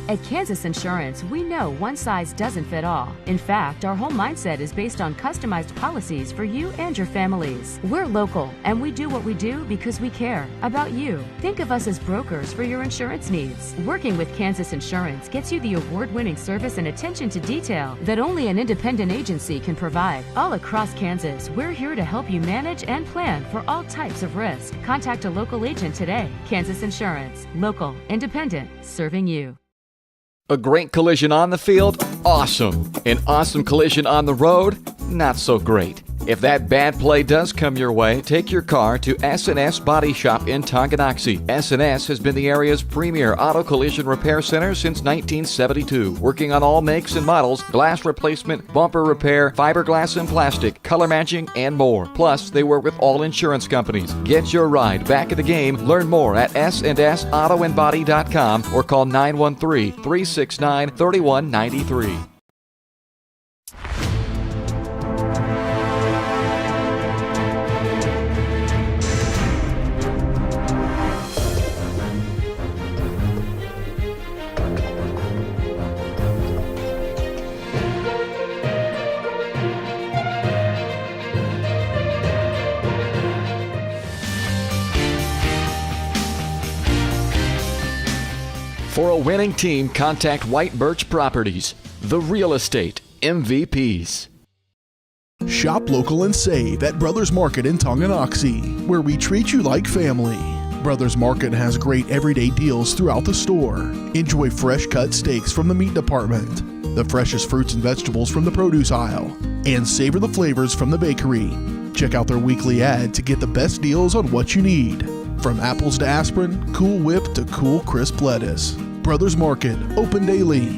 At Kansas Insurance, we know one size doesn't fit all. In fact, our whole mindset is based on customized policies for you and your families. We're local, and we do what we do because we care about you. Think of us as brokers for your insurance needs. Working with Kansas Insurance gets you the award-winning service and attention to detail that only an independent agency can provide. All across Kansas, we're here to help you manage and plan for all types of risk. Contact a local agent today. Kansas Insurance. Local, independent, serving you. A great collision on the field? Awesome. An awesome collision on the road? Not so great. If that bad play does come your way, take your car to S&S Body Shop in Tonganoxie. S&S has been the area's premier auto collision repair center since 1972, working on all makes and models, glass replacement, bumper repair, fiberglass and plastic, color matching, and more. Plus, they work with all insurance companies. Get your ride back in the game. Learn more at snsautoandbody.com or call 913-369-3193. For a winning team, contact White Birch Properties, the real estate MVPs. Shop local and save at Brothers Market in Tonganoxie, where we treat you like family. Brothers Market has great everyday deals throughout the store. Enjoy fresh cut steaks from the meat department, the freshest fruits and vegetables from the produce aisle, and savor the flavors from the bakery. Check out their weekly ad to get the best deals on what you need. From apples to aspirin, Cool Whip to cool crisp lettuce. Brothers Market, open daily.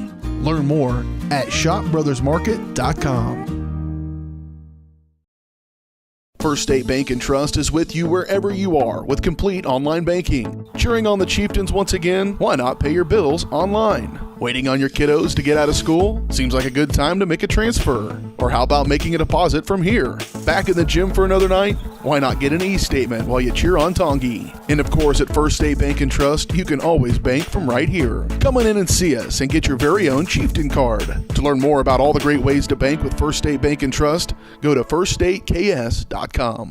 Learn more at shopbrothersmarket.com. First State Bank and Trust is with you wherever you are with complete online banking. Cheering on the Chieftains once again? Why not pay your bills online? Waiting on your kiddos to get out of school? Seems like a good time to make a transfer. Or how about making a deposit from here? Back in the gym for another night? Why not get an e-statement while you cheer on Tongi? And of course, at First State Bank and Trust, you can always bank from right here. Come on in and see us and get your very own Chieftain card. To learn more about all the great ways to bank with First State Bank and Trust, go to firststateks.com.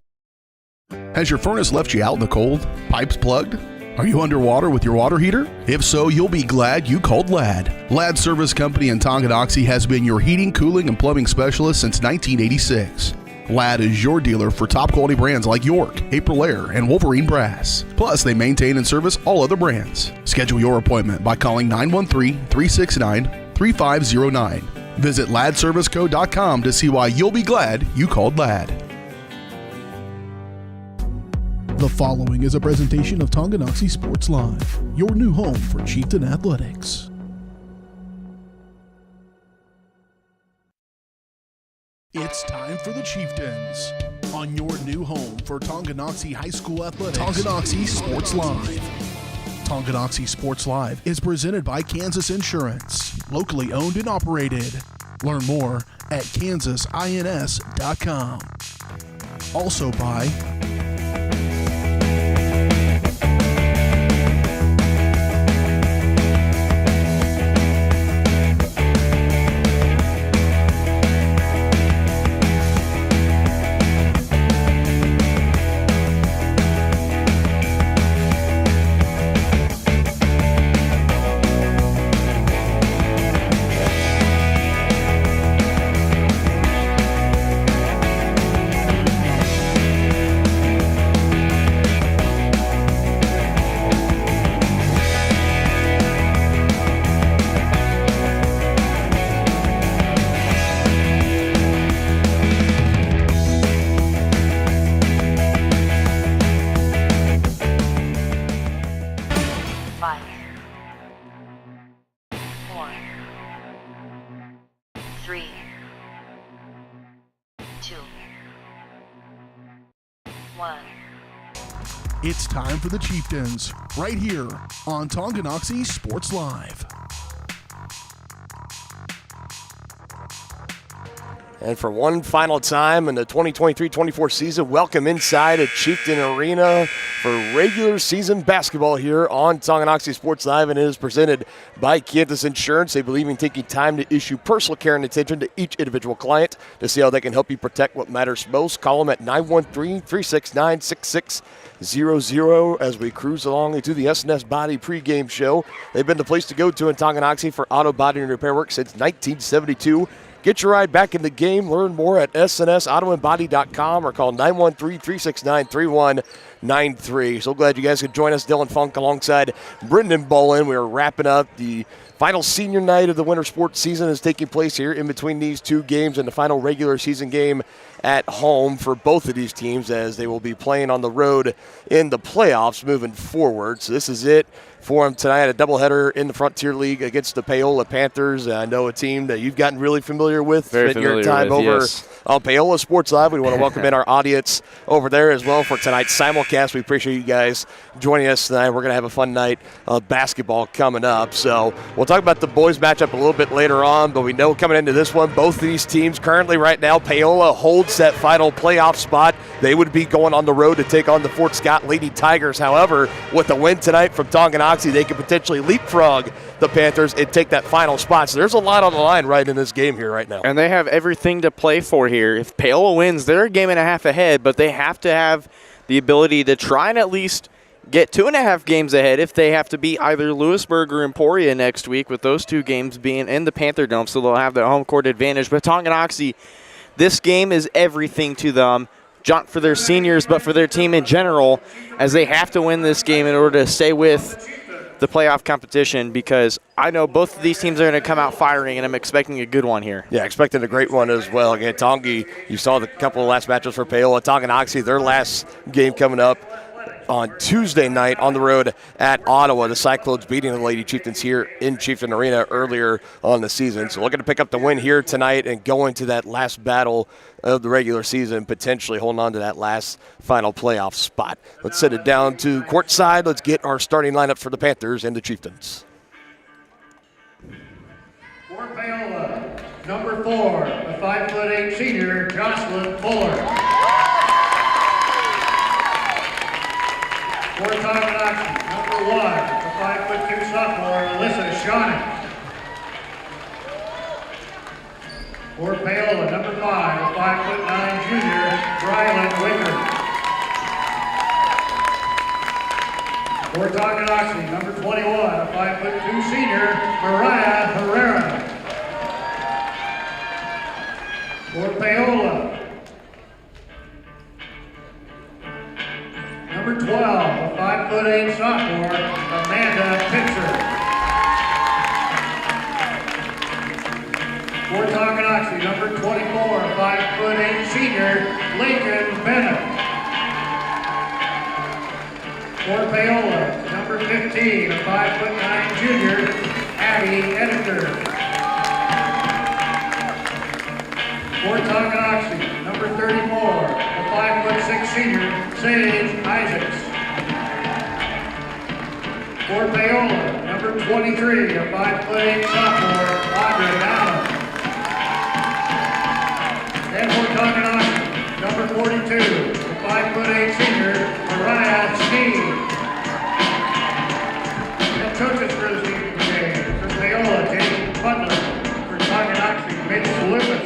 Has your furnace left you out in the cold? Pipes plugged? Are you underwater with your water heater? If so, you'll be glad you called Ladd. Ladd Service Company in Tonganoxie has been your heating, cooling, and plumbing specialist since 1986. Ladd is your dealer for top quality brands like York, Aprilaire, and Wolverine Brass. Plus, they maintain and service all other brands. Schedule your appointment by calling 913-369-3509. Visit laddserviceco.com to see why you'll be glad you called Ladd. The following is a presentation of Tonganoxie Sports Live, your new home for Chieftain athletics. It's time for the Chieftains on your new home for Tonganoxie High School athletics. Tonganoxie Sports Live. Tonganoxie Sports Live is presented by Kansas Insurance, locally owned and operated. Learn more at kansasins.com. Also by It's time for the Chieftains, right here on Tonganoxie Sports Live. And for one final time in the 2023-24 season, welcome inside at Chieftain Arena for regular season basketball here on Tonganoxie Sports Live, and it is presented by Chieftains Insurance. They believe in taking time to issue personal care and attention to each individual client to see how they can help you protect what matters most. Call them at 913-369-6600 as we cruise along into the S&S Body pregame show. They've been the place to go to in Tonganoxie for auto body and repair work since 1972. Get your ride back in the game. Learn more at snsautoandbody.com or call 913-369-3193. So glad you guys could join us. Dylan Funk alongside Brendan Bolin. We are wrapping up the final senior night of the winter sports season is taking place here in between these two games and the final regular season game at home for both of these teams as they will be playing on the road in the playoffs moving forward. So this is it for them tonight, a doubleheader in the Frontier League against the Paola Panthers. I know a team that you've gotten really familiar with. Very familiar with, over yes. On Paola Sports Live. We want to welcome in our audience over there as well for tonight's simulcast. We appreciate you guys joining us tonight. We're going to have a fun night of basketball coming up. So we'll talk about the boys matchup a little bit later on, but we know coming into this one, both of these teams currently right now, Paola holds that final playoff spot. They would be going on the road to take on the Fort Scott Lady Tigers. However, with a win tonight from Tonganoxie, they could potentially leapfrog the Panthers and take that final spot. So there's a lot on the line right in this game here right now. And they have everything to play for here. If Paola wins, they're a game and a half ahead, but they have to have the ability to try and at least get 2.5 games ahead if they have to beat either Lewisburg or Emporia next week, with those two games being in the Panther Dome, so they'll have the home court advantage. But Tonganoxie, this game is everything to them. Not for their seniors, but for their team in general, as they have to win this game in order to stay with the playoff competition, because I know both of these teams are going to come out firing, and I'm expecting a good one here. Yeah, expecting a great one as well. Again, Tongi, you saw the couple of last matchups for Paola. Tonganoxie, their last game coming up on Tuesday night on the road at Ottawa. The Cyclones beating the Lady Chieftains here in Chieftain Arena earlier on the season. So looking to pick up the win here tonight and go into that last battle of the regular season, potentially holding on to that last final playoff spot. Let's set it down to courtside. Let's get our starting lineup for the Panthers and the Chieftains. For Paola, number 4, the 5'8" senior, Jocelyn Fuller. For Tonganoxie, number 1, the 5'2" sophomore, Alyssa Shawnee. For Paola, number 5, the 5'9" junior, Rylan Wicker. For Tonganoxie, number 21, a 5'2" senior, Mariah Herrera. For Paola, number 12, a 5'8" sophomore, Amanda Pitzer. For Tonganoxie, number 24, a 5'8" senior, Lincoln Bennett. For Paola, number 15, a 5'9" junior, Abby Editor. For Tonganoxie, number 34, a 5'6" senior, Sage Isaacs. For Paola, number 23, a 5'8" sophomore, Audrey Allen. And for Tonganoxie, number 42, a 5'8" senior, Mariah Sneed. And coaches for this evening's game, for Paola, Jason Butler. For Tonganoxie, Mitch Lucas.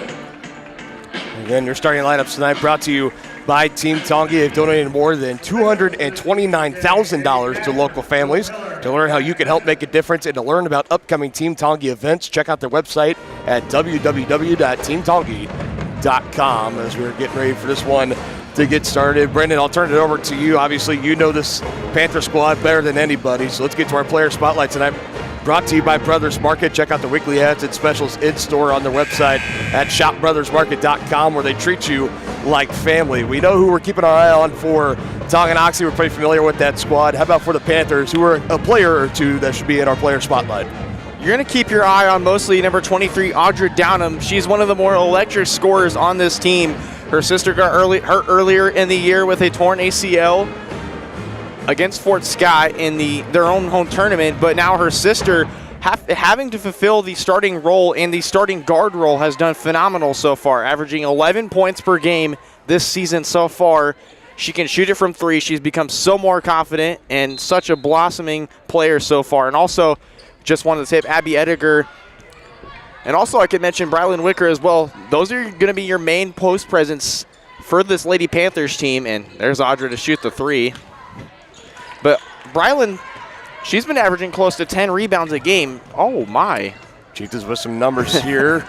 Again, your starting lineups tonight brought to you by Team Tongi. They've donated more than $229,000 to local families. To learn how you can help make a difference and to learn about upcoming Team Tongi events, check out their website at www.teamtongi.com as we're getting ready for this one to get started. Brendan, I'll turn it over to you. Obviously, you know this Panther squad better than anybody, so let's get to our player spotlight tonight. Brought to you by Brothers Market. Check out the weekly ads and specials in-store on their website at shopbrothersmarket.com, where they treat you like family. We know who we're keeping our eye on for Tonganoxie. We're pretty familiar with that squad. How about for the Panthers, who are a player or two that should be in our player spotlight? You're going to keep your eye on mostly number 23, Audra Downham. She's one of the more electric scorers on this team. Her sister got hurt earlier in the year with a torn ACL against Fort Scott in their own home tournament, but now her sister having to fulfill the starting role and the starting guard role has done phenomenal so far, averaging 11 points per game this season so far. She can shoot it from three. She's become so more confident and such a blossoming player so far. And also, just wanted to tip Abby Ediger. And also, I could mention Brylan Wicker as well. Those are going to be your main post presence for this Lady Panthers team. And there's Audra to shoot the three. But Brylan, she's been averaging close to 10 rebounds a game. Oh, my. Chieftains with some numbers here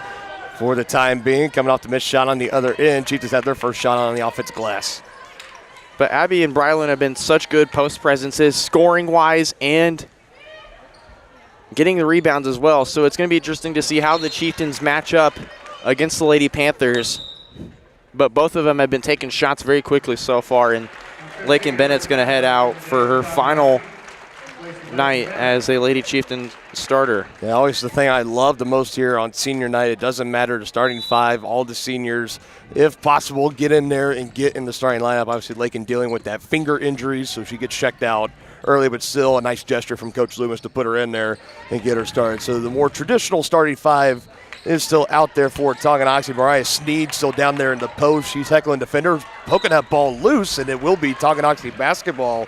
for the time being. Coming off the missed shot on the other end. Chieftains had their first shot on the offensive glass. But Abby and Brylan have been such good post presences, scoring-wise and getting the rebounds as well. So it's going to be interesting to see how the Chieftains match up against the Lady Panthers. But both of them have been taking shots very quickly so far. And Lakin Bennett's going to head out for her final night as a Lady Chieftain starter. Yeah, always the thing I love the most here on senior night. It doesn't matter the starting five, all the seniors, if possible, get in there and get in the starting lineup. Obviously, Lakin dealing with that finger injury, so she gets checked out early, but still a nice gesture from Coach Loomis to put her in there and get her started. So the more traditional starting five is still out there for Tonganoxie. Mariah Sneed still down there in the post. She's heckling defenders, poking that ball loose, and it will be Tonganoxie basketball.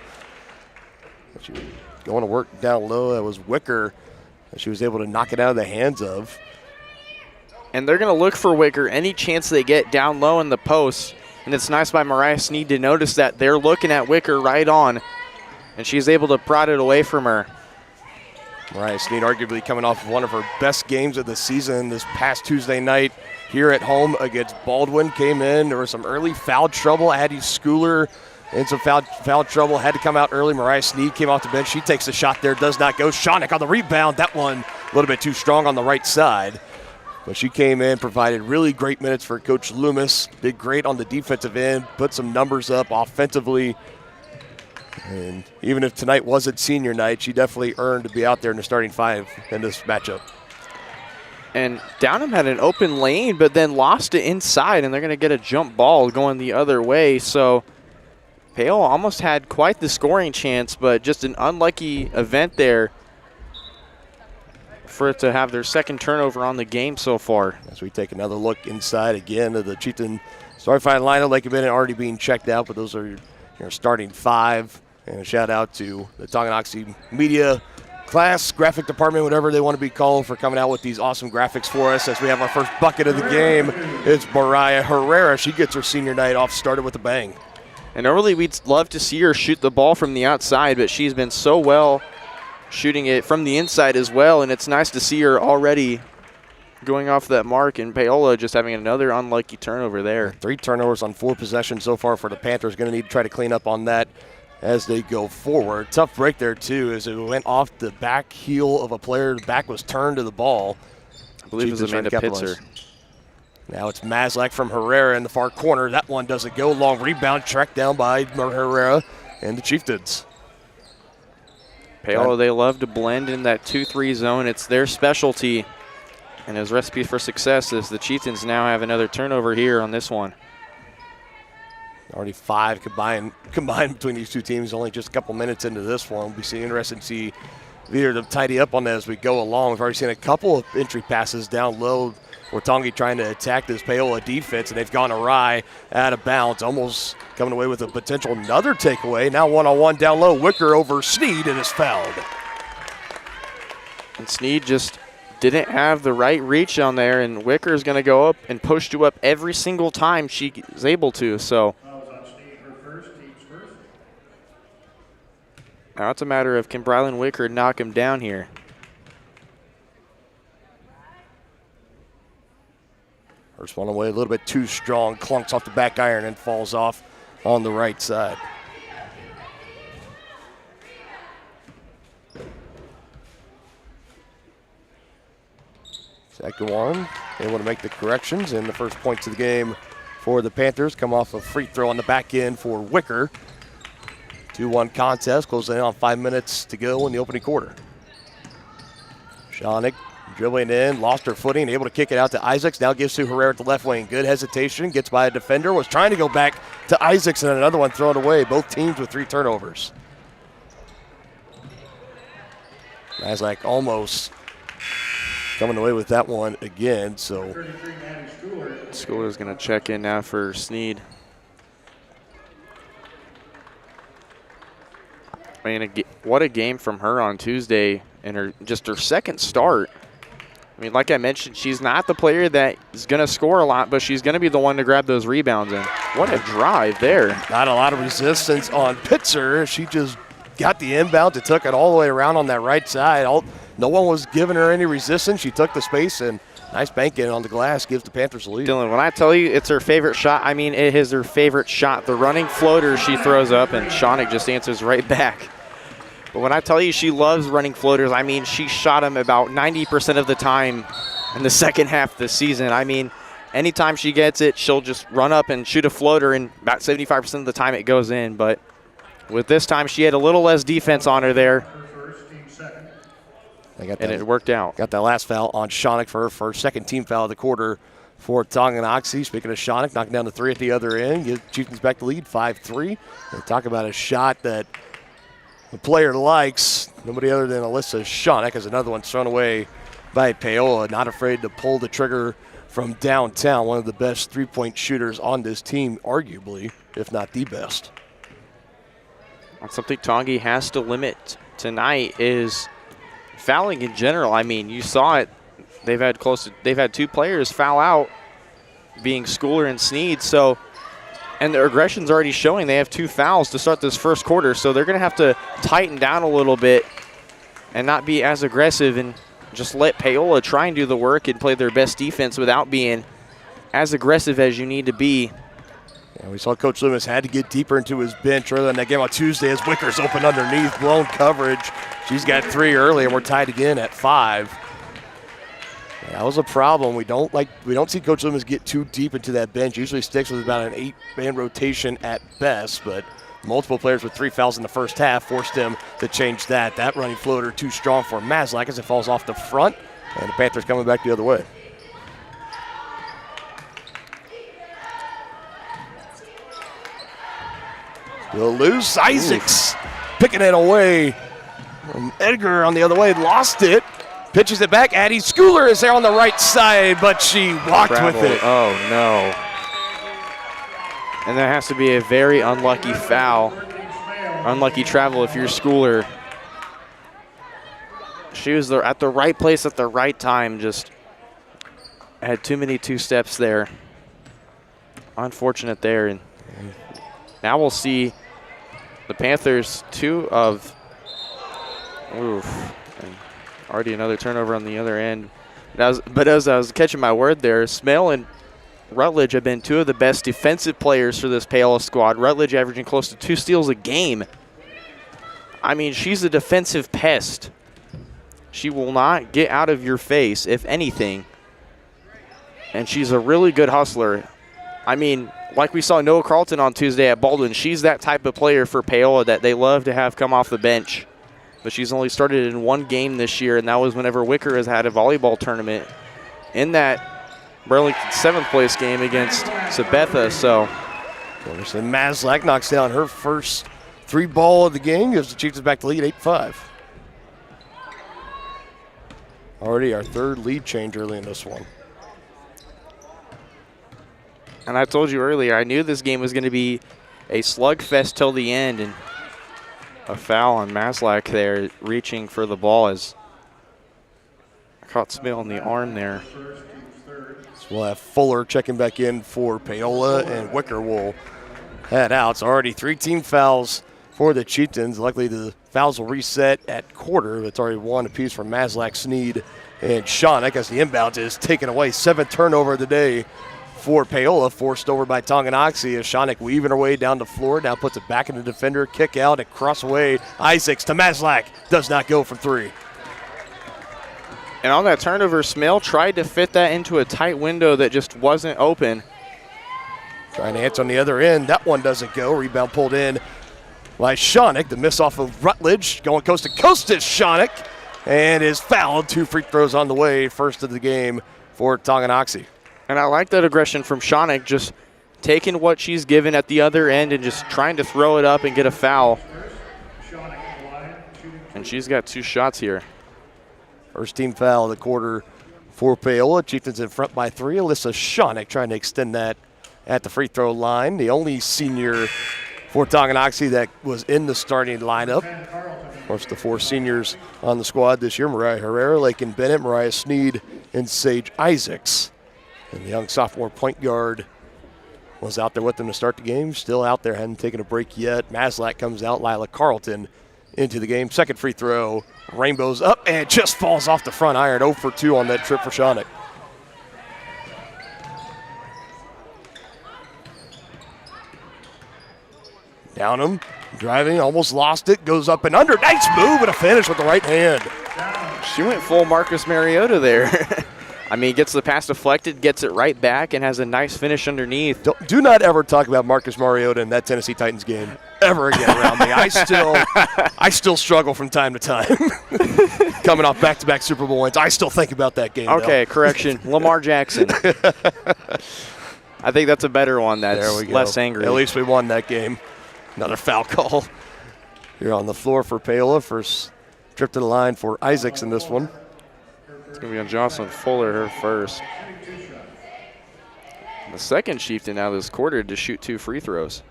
She was going to work down low. That was Wicker. She was able to knock it out of the hands of. And they're going to look for Wicker any chance they get down low in the post. And it's nice by Mariah Sneed to notice that they're looking at Wicker right on. And she's able to prod it away from her. Mariah Sneed arguably coming off of one of her best games of the season this past Tuesday night here at home against Baldwin. Came in, there was some early foul trouble. Addie Schooler in some foul trouble, had to come out early. Mariah Sneed came off the bench. She takes the shot there, does not go. Shonick on the rebound. That one a little bit too strong on the right side. But she came in, provided really great minutes for Coach Loomis. Did great on the defensive end, put some numbers up offensively. And even if tonight wasn't senior night, she definitely earned to be out there in the starting five in this matchup. And Downham had an open lane, but then lost it inside, and they're going to get a jump ball going the other way. So Paola almost had quite the scoring chance, but just an unlucky event there for it to have their second turnover on the game so far. As we take another look inside again of the Chieftain starting five lineup, like you've been already being checked out, but those are your starting five. And a shout out to the Tonganoxie media class, graphic department, whatever they want to be called, for coming out with these awesome graphics for us as we have our first bucket of the game. It's Mariah Herrera. She gets her senior night off started with a bang. And normally we'd love to see her shoot the ball from the outside, but she's been so well shooting it from the inside as well, and it's nice to see her already going off that mark, and Paola just having another unlucky turnover there. 3 turnovers on 4 possessions so far for the Panthers. Going to need to try to clean up on that as they go forward. Tough break there, too, as it went off the back heel of a player. The back was turned to the ball. I believe it was Amanda Pitzer. Now it's Maslak from Herrera in the far corner. That one doesn't go. Long rebound tracked down by Herrera and the Chieftains. Paola, they love to blend in that 2-3 zone. It's their specialty. And his recipe for success is the Chieftains now have another turnover here on this one. Already 5 combined between these two teams. Only just a couple minutes into this one. We'll be interested to see either to tidy up on that as we go along. We've already seen a couple of entry passes down low where Tongi trying to attack this Paola defense, and they've gone awry, out of bounds, almost coming away with a potential another takeaway. Now one-on-one down low. Wicker over Sneed, and is fouled. And Sneed just didn't have the right reach on there, and Wicker is going to go up and push you up every single time she is able to. So now it's a matter of can Brylan Wicker knock him down here. First one away a little bit too strong, clunks off the back iron and falls off on the right side. Second one, able to make the corrections, and the first points of the game for the Panthers come off a free throw on the back end for Wicker. 2-1 contest, closing in on 5 minutes to go in the opening quarter. Shonick dribbling in, lost her footing, able to kick it out to Isaacs. Now gives to Herrera at the left wing. Good hesitation, gets by a defender, was trying to go back to Isaacs, and another one thrown away. Both teams with 3 turnovers. Maslak almost coming away with that one again. So Schooler's going to check in now for Sneed. I mean, what a game from her on Tuesday and her second start. I mean, like I mentioned, she's not the player that is going to score a lot, but she's going to be the one to grab those rebounds. And what a drive there. Not a lot of resistance on Pitzer. She just got the inbound. It took it all the way around on that right side. No one was giving her any resistance. She took the space, and nice bank in on the glass gives the Panthers the lead. Dylan, when I tell you it's her favorite shot, I mean it is her favorite shot. The running floater she throws up, and Shawnick just answers right back. But when I tell you she loves running floaters, I mean she shot them about 90% of the time in the second half of the season. I mean, anytime she gets it, she'll just run up and shoot a floater, and about 75% of the time it goes in. But with this time, she had a little less defense on her there, and it worked out. Got that last foul on Shawnick for her first, second team foul of the quarter for Tonganoxie. Speaking of Shawnick, knocking down the three at the other end, give Chieftains back the lead, 5-3. And talk about a shot that the player likes. Nobody other than Alyssa Shawnick, as another one thrown away by Paola. Not afraid to pull the trigger from downtown. One of the best three-point shooters on this team, arguably, if not the best. Something Tongi has to limit tonight is fouling in general. I mean, you saw it. They've had two players foul out, being Schooler and Sneed. So, and their aggression's already showing. They have 2 fouls to start this first quarter, so they're going to have to tighten down a little bit and not be as aggressive and just let Paola try and do the work and play their best defense without being as aggressive as you need to be. Yeah, we saw Coach Loomis had to get deeper into his bench earlier in that game on Tuesday as Wicker's open underneath, blown coverage. She's got 3 early, and we're tied again at 5. Yeah, that was a problem. We don't see Coach Loomis get too deep into that bench. Usually sticks with about an 8-man rotation at best, but multiple players with 3 fouls in the first half forced him to change that. That running floater too strong for Maslak as it falls off the front, and the Panthers coming back the other way. Will lose. Isaacs picking it away. Edgar on the other way, lost it. Pitches it back. Addie Schooler is there on the right side, but she walked with it. Oh, no. And that has to be a very unlucky foul. Unlucky travel if you're Schooler. She was at the right place at the right time. Just had too many 2-steps there. Unfortunate there. And now we'll see the Panthers 2 of, and already another turnover on the other end. But as I was catching my word there, Smale and Rutledge have been 2 of the best defensive players for this Paola squad. Rutledge averaging close to 2 steals a game. I mean, she's a defensive pest. She will not get out of your face, if anything. And she's a really good hustler. I mean, like we saw Noah Carlton on Tuesday at Baldwin, she's that type of player for Paola that they love to have come off the bench. But she's only started in 1 game this year, and that was whenever Wicker has had a volleyball tournament in that Burlington 7th place game against Sabetha. So Maslak knocks down her first 3 ball of the game, gives the Chiefs back to lead 8-5. Already our 3rd lead change early in this one. And I told you earlier, I knew this game was going to be a slugfest till the end, and a foul on Maslak there, reaching for the ball as I caught Smale on the arm there. So we'll have Fuller checking back in for Paola, and Wicker will head out. It's already 3 team fouls for the Chieftains. Luckily, the fouls will reset at quarter. It's already 1 apiece for Maslak, Sneed, and Shawnick as the inbound is taken away. 7th turnover of the day for Paola, forced over by Tonganoxie as Shawnick weaving her way down the floor. Now puts it back in the defender, kick out and cross away. Isaacs to Maslak, does not go from 3. And on that turnover, Smale tried to fit that into a tight window that just wasn't open. Trying to answer on the other end. That one doesn't go. Rebound pulled in by Shawnick. The miss off of Rutledge. Going coast to coast is Shawnick. And is fouled. 2 free throws on the way. First of the game for Tonganoxie. And I like that aggression from Shawnick, just taking what she's given at the other end and just trying to throw it up and get a foul. And she's got 2 shots here. First team foul of the quarter for Paola. Chieftains in front by 3. Alyssa Shawnick trying to extend that at the free throw line. The only senior for Tonganoxie that was in the starting lineup. Of course, the 4 seniors on the squad this year: Mariah Herrera, Lakin Bennett, Mariah Sneed, and Sage Isaacs. And the young sophomore point guard was out there with them to start the game. Still out there, hadn't taken a break yet. Maslak comes out, Lila Carlton into the game. Second free throw, Rainbows up, and just falls off the front iron. 0 for 2 on that trip for Shawnick. Downham, driving, almost lost it, goes up and under. Nice move and a finish with the right hand. She went full Marcus Mariota there. I mean, gets the pass deflected, gets it right back, and has a nice finish underneath. Do not ever talk about Marcus Mariota in that Tennessee Titans game ever again around me. I still struggle from time to time. Coming off back-to-back Super Bowl wins, I still think about that game. Okay, correction. Lamar Jackson. I think that's a better one that's less angry. At least we won that game. Another foul call. Here on the floor for Paola. First trip to the line for Isaacs in this one. It's going to be on Jocelyn Fuller, her first. The second Chieftain out of this quarter to shoot 2 free throws.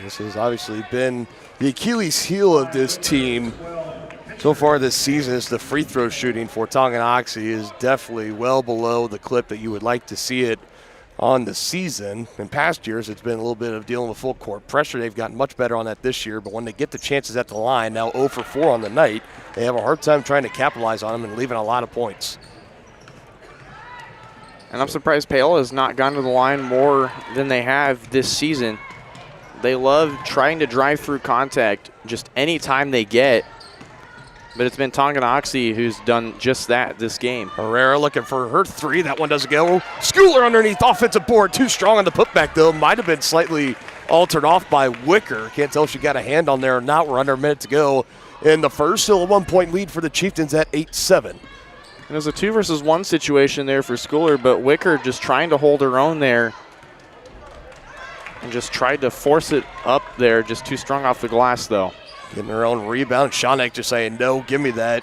This has obviously been the Achilles heel of this team so far this season. Is the free throw shooting for Tonganoxie is definitely well below the clip that you would like to see it on the season. In past years, it's been a little bit of dealing with full court pressure. They've gotten much better on that this year, but when they get the chances at the line, now 0 for 4 on the night, they have a hard time trying to capitalize on them and leaving a lot of points. And I'm surprised Paola has not gone to the line more than they have this season. They love trying to drive through contact just any time they get. But it's been Tonganoxie who's done just that this game. Herrera looking for her 3. That one doesn't go. Schooler underneath, offensive board. Too strong on the putback, though. Might have been slightly altered off by Wicker. Can't tell if she got a hand on there or not. We're under a minute to go in the first. Still a 1-point lead for the Chieftains at 8-7. And there's a 2 versus 1 situation there for Schooler, but Wicker just trying to hold her own there and just tried to force it up there. Just too strong off the glass, though. Getting her own rebound. Shawnick just saying, no, give me that.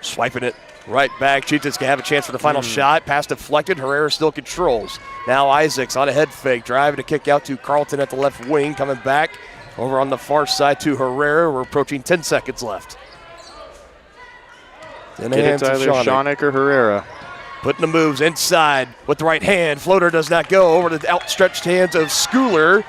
Swiping it right back. Chieftains can have a chance for the final shot. Pass deflected. Herrera still controls. Now Isaacs on a head fake. Driving to kick out to Carlton at the left wing. Coming back over on the far side to Herrera. We're approaching 10 seconds left. Get it to either Shawnick or Herrera. Putting the moves inside with the right hand. Floater does not go. Over to the outstretched hands of Schooler.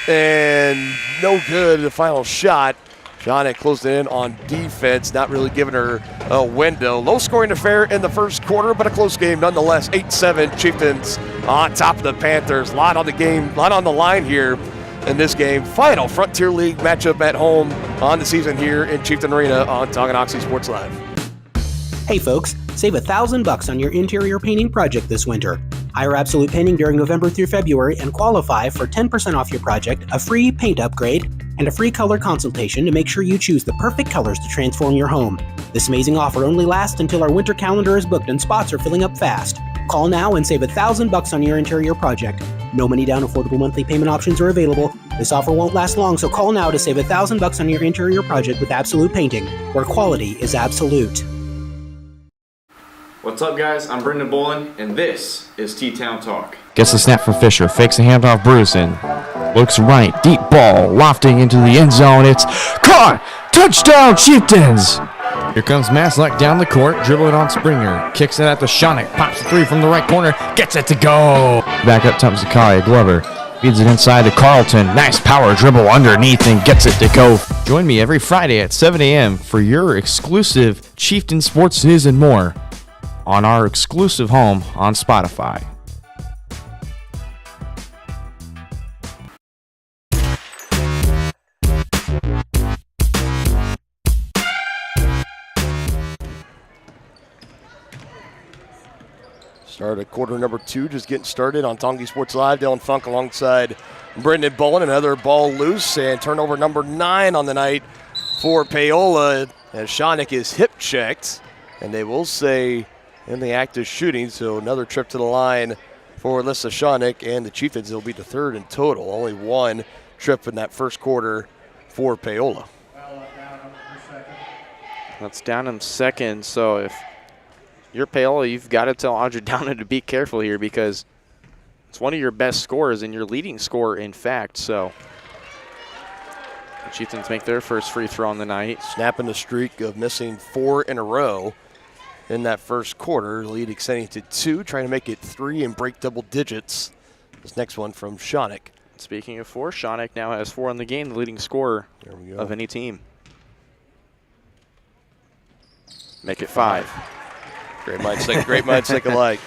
And no good. The final shot. Shawnick closed it in on defense, not really giving her a window. Low-scoring affair in the first quarter, but a close game nonetheless. 8-7 Chieftains on top of the Panthers. Lot on the line here in this game. Final Frontier League matchup at home on the season here in Chieftain Arena on Tonganoxie Sports Live. Hey folks, save $1,000 on your interior painting project this winter. Hire Absolute Painting during November through February and qualify for 10% off your project, a free paint upgrade, and a free color consultation to make sure you choose the perfect colors to transform your home. This amazing offer only lasts until our winter calendar is booked and spots are filling up fast. Call now and save $1,000 on your interior project. No money down, affordable monthly payment options are available. This offer won't last long, so call now to save $1,000 on your interior project with Absolute Painting, where quality is absolute. What's up, guys? I'm Brendan Bolin, and this is T-Town Talk. Gets the snap from Fisher, fakes a handoff Bruce, and looks right, deep ball, lofting into the end zone. It's caught! Touchdown, Chieftains! Here comes Maslak down the court, dribbling on Springer, kicks it at the Shawnick, pops the 3 from the right corner, gets it to go! Back up top Zakaria Glover, feeds it inside to Carlton, nice power dribble underneath and gets it to go. Join me every Friday at 7 a.m. for your exclusive Chieftain sports news and more on our exclusive home on Spotify. Start at quarter number 2, just getting started on Tongi Sports Live. Dylan Funk alongside Brendan Bolin. Another ball loose, and turnover number 9 on the night for Paola as Shawnick is hip checked, and they will say in the act of shooting, so another trip to the line for Alyssa Shawnick and the Chieftains. It'll be the 3rd in total. Only 1 trip in that first quarter for Paola. That's Downham second, so if you're Paola, you've got to tell Audrey Downham to be careful here because it's one of your best scorers and your leading scorer, in fact. So the Chieftains make their first free throw on the night. Snapping the streak of missing 4 in a row in that first quarter. Lead extending to 2, trying to make it 3 and break double digits. This next one from Shonik. Speaking of 4, Shonik now has 4 in the game, the leading scorer of any team. Make it 5. Great minds think alike.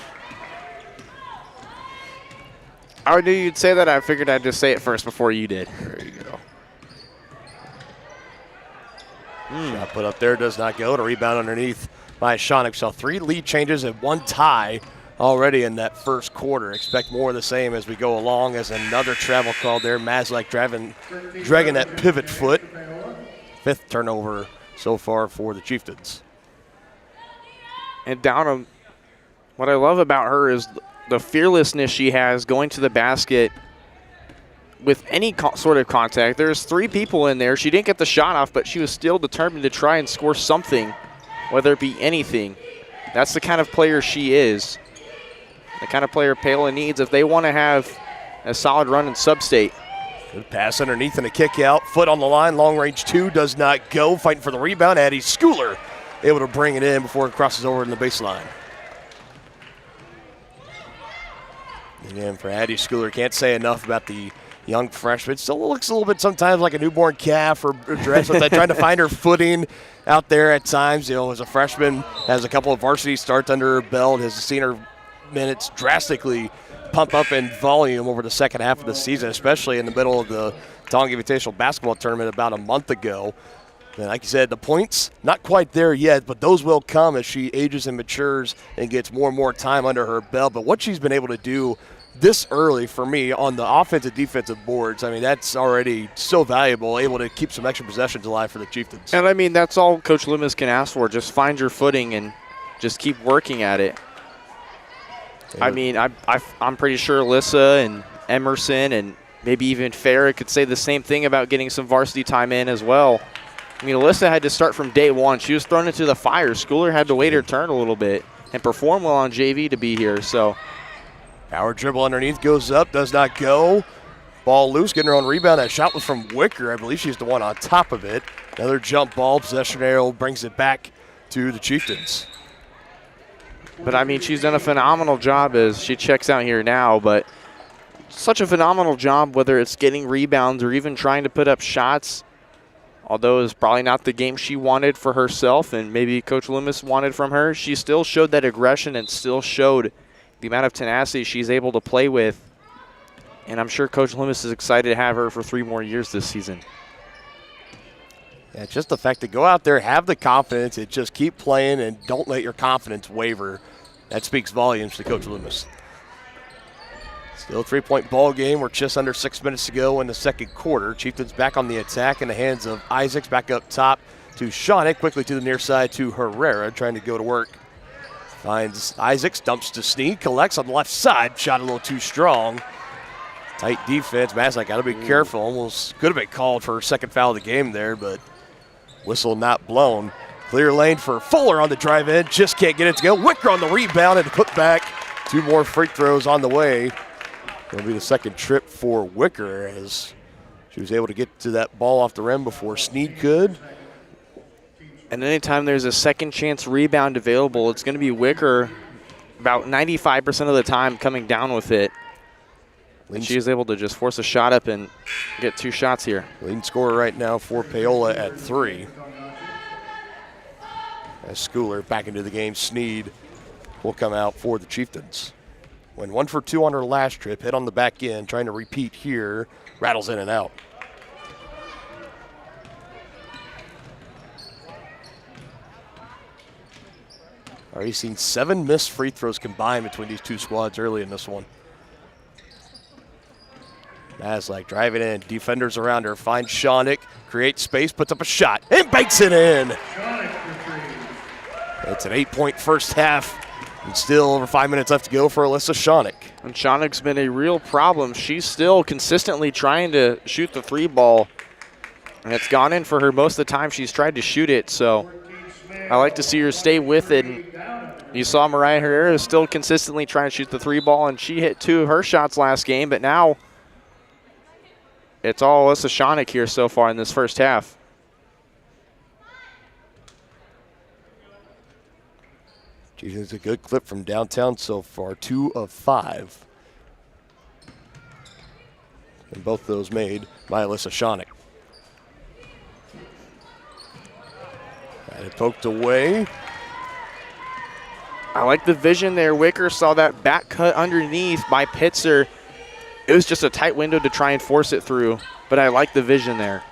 I knew you'd say that. I figured I'd just say it first before you did. There you go. Shot put up there, does not go. To rebound underneath by Shonik. So 3 lead changes and 1 tie already in that first quarter. Expect more of the same as we go along as another travel call there. Maslak dragging that pivot foot. 5th turnover so far for the Chieftains. And Downham, what I love about her is the fearlessness she has going to the basket with any sort of contact. There's 3 people in there. She didn't get the shot off, but she was still determined to try and score something, whether it be anything. That's the kind of player she is, the kind of player Paola needs if they want to have a solid run in sub-state. Good pass underneath and a kick out. Foot on the line, long range 2 does not go. Fighting for the rebound, Addie Schooler able to bring it in before it crosses over in the baseline. Again, for Addie Schooler, can't say enough about the young freshman. Still looks a little bit sometimes like a newborn calf or dress with that, trying to find her footing out there at times. You know, as a freshman, has a couple of varsity starts under her belt, has seen her minutes drastically pump up in volume over the second half of the season, especially in the middle of the Tonga Invitational Basketball Tournament about a month ago. And like you said, the points, not quite there yet, but those will come as she ages and matures and gets more and more time under her belt. But what she's been able to do this early for me on the offensive defensive boards, I mean, that's already so valuable, able to keep some extra possessions alive for the Chieftains. And I mean, that's all Coach Loomis can ask for. Just find your footing and just keep working at it. Yeah. I mean, I'm pretty sure Alyssa and Emerson and maybe even Farrah could say the same thing about getting some varsity time in as well. I mean, Alyssa had to start from day one. She was thrown into the fire. Schooler had to wait her turn a little bit and perform well on JV to be here. So, power dribble underneath, goes up, does not go. Ball loose, getting her own rebound. That shot was from Wicker. I believe she's the one on top of it. Another jump ball. Possession arrow brings it back to the Chieftains. But, I mean, she's done a phenomenal job as she checks out here now. But such a phenomenal job, whether it's getting rebounds or even trying to put up shots. Although it's probably not the game she wanted for herself and maybe Coach Loomis wanted from her, she still showed that aggression and still showed the amount of tenacity she's able to play with. And I'm sure Coach Loomis is excited to have her for 3 more years this season. Yeah, just the fact to go out there, have the confidence, and just keep playing and don't let your confidence waver. That speaks volumes to Coach Loomis. Still a 3-point ball game. We're just under 6 minutes to go in the second quarter. Chieftains back on the attack in the hands of Isaacs. Back up top to Shonik. Quickly to the near side to Herrera, trying to go to work. Finds Isaacs, dumps to Sneed, collects on the left side. Shot a little too strong. Tight defense. Maslak got to be careful. Almost could have been called for her second foul of the game there, but whistle not blown. Clear lane for Fuller on the drive in. Just can't get it to go. Wicker on the rebound and put back. 2 more free throws on the way. It'll be the second trip for Wicker as she was able to get to that ball off the rim before Sneed could. And anytime there's a second chance rebound available, it's going to be Wicker about 95% of the time coming down with it. And she is able to just force a shot up and get 2 shots here. Leading scorer right now for Paola at 3. As Schooler back into the game, Sneed will come out for the Chieftains. Went 1 for 2 on her last trip, hit on the back end, trying to repeat here. Rattles in and out. Already seen 7 missed free throws combined between these 2 squads early in this one. Maslak driving in, defenders around her, finds Shonik, creates space, puts up a shot, and banks it in. It's an 8-point first half. And still over 5 minutes left to go for Alyssa Shonik. And Shonik's been a real problem. She's still consistently trying to shoot the 3 ball. And it's gone in for her most of the time she's tried to shoot it. So I like to see her stay with it. And you saw Mariah Herrera still consistently trying to shoot the 3 ball, and she hit 2 of her shots last game, but now it's all Alyssa Shonick here so far in this first half. Geez, it's a good clip from downtown so far, 2 of 5. And both of those made by Alyssa Shonick. And it poked away. I like the vision there. Wicker saw that back cut underneath by Pitzer. It was just a tight window to try and force it through, but I like the vision there.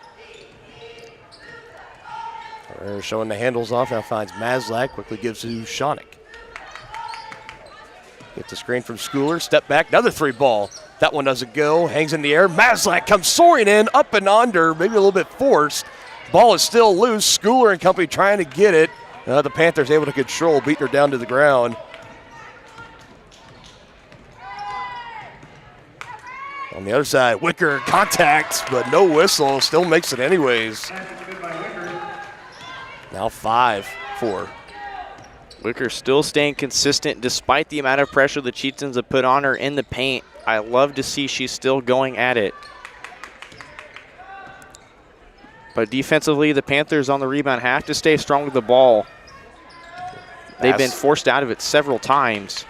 Herrera showing the handles off, now finds Maslak, quickly gives to Shonick. Gets the screen from Schooler, step back, another 3 ball. That one doesn't go, hangs in the air. Maslak comes soaring in, up and under, maybe a little bit forced. Ball is still loose. Schooler and company trying to get it. The Panthers able to control, beating her down to the ground. On the other side, Wicker contact, but no whistle, still makes it anyways. Now 5-4. Wicker still staying consistent despite the amount of pressure the Chieftains have put on her in the paint. I love to see she's still going at it. But defensively, the Panthers on the rebound have to stay strong with the ball. They've been forced out of it several times.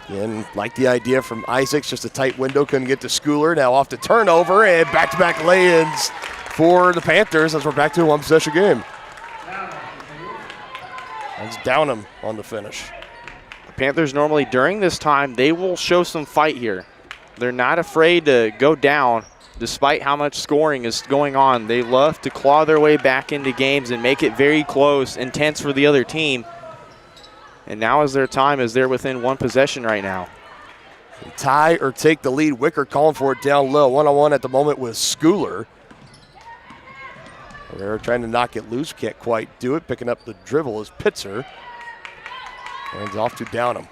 And like the idea from Isaacs, just a tight window, couldn't get to Schooler. Now off the turnover and back-to-back lay-ins for the Panthers as we're back to a 1-possession game. That's Downham on the finish. The Panthers normally during this time, they will show some fight here. They're not afraid to go down despite how much scoring is going on. They love to claw their way back into games and make it very close, intense for the other team. And now is their time as they're within 1 possession right now. Tie or take the lead. Wicker calling for it down low. One-on-one at the moment with Schooler. They're trying to knock it loose. Can't quite do it. Picking up the dribble is Pitzer. Hands off to Downham.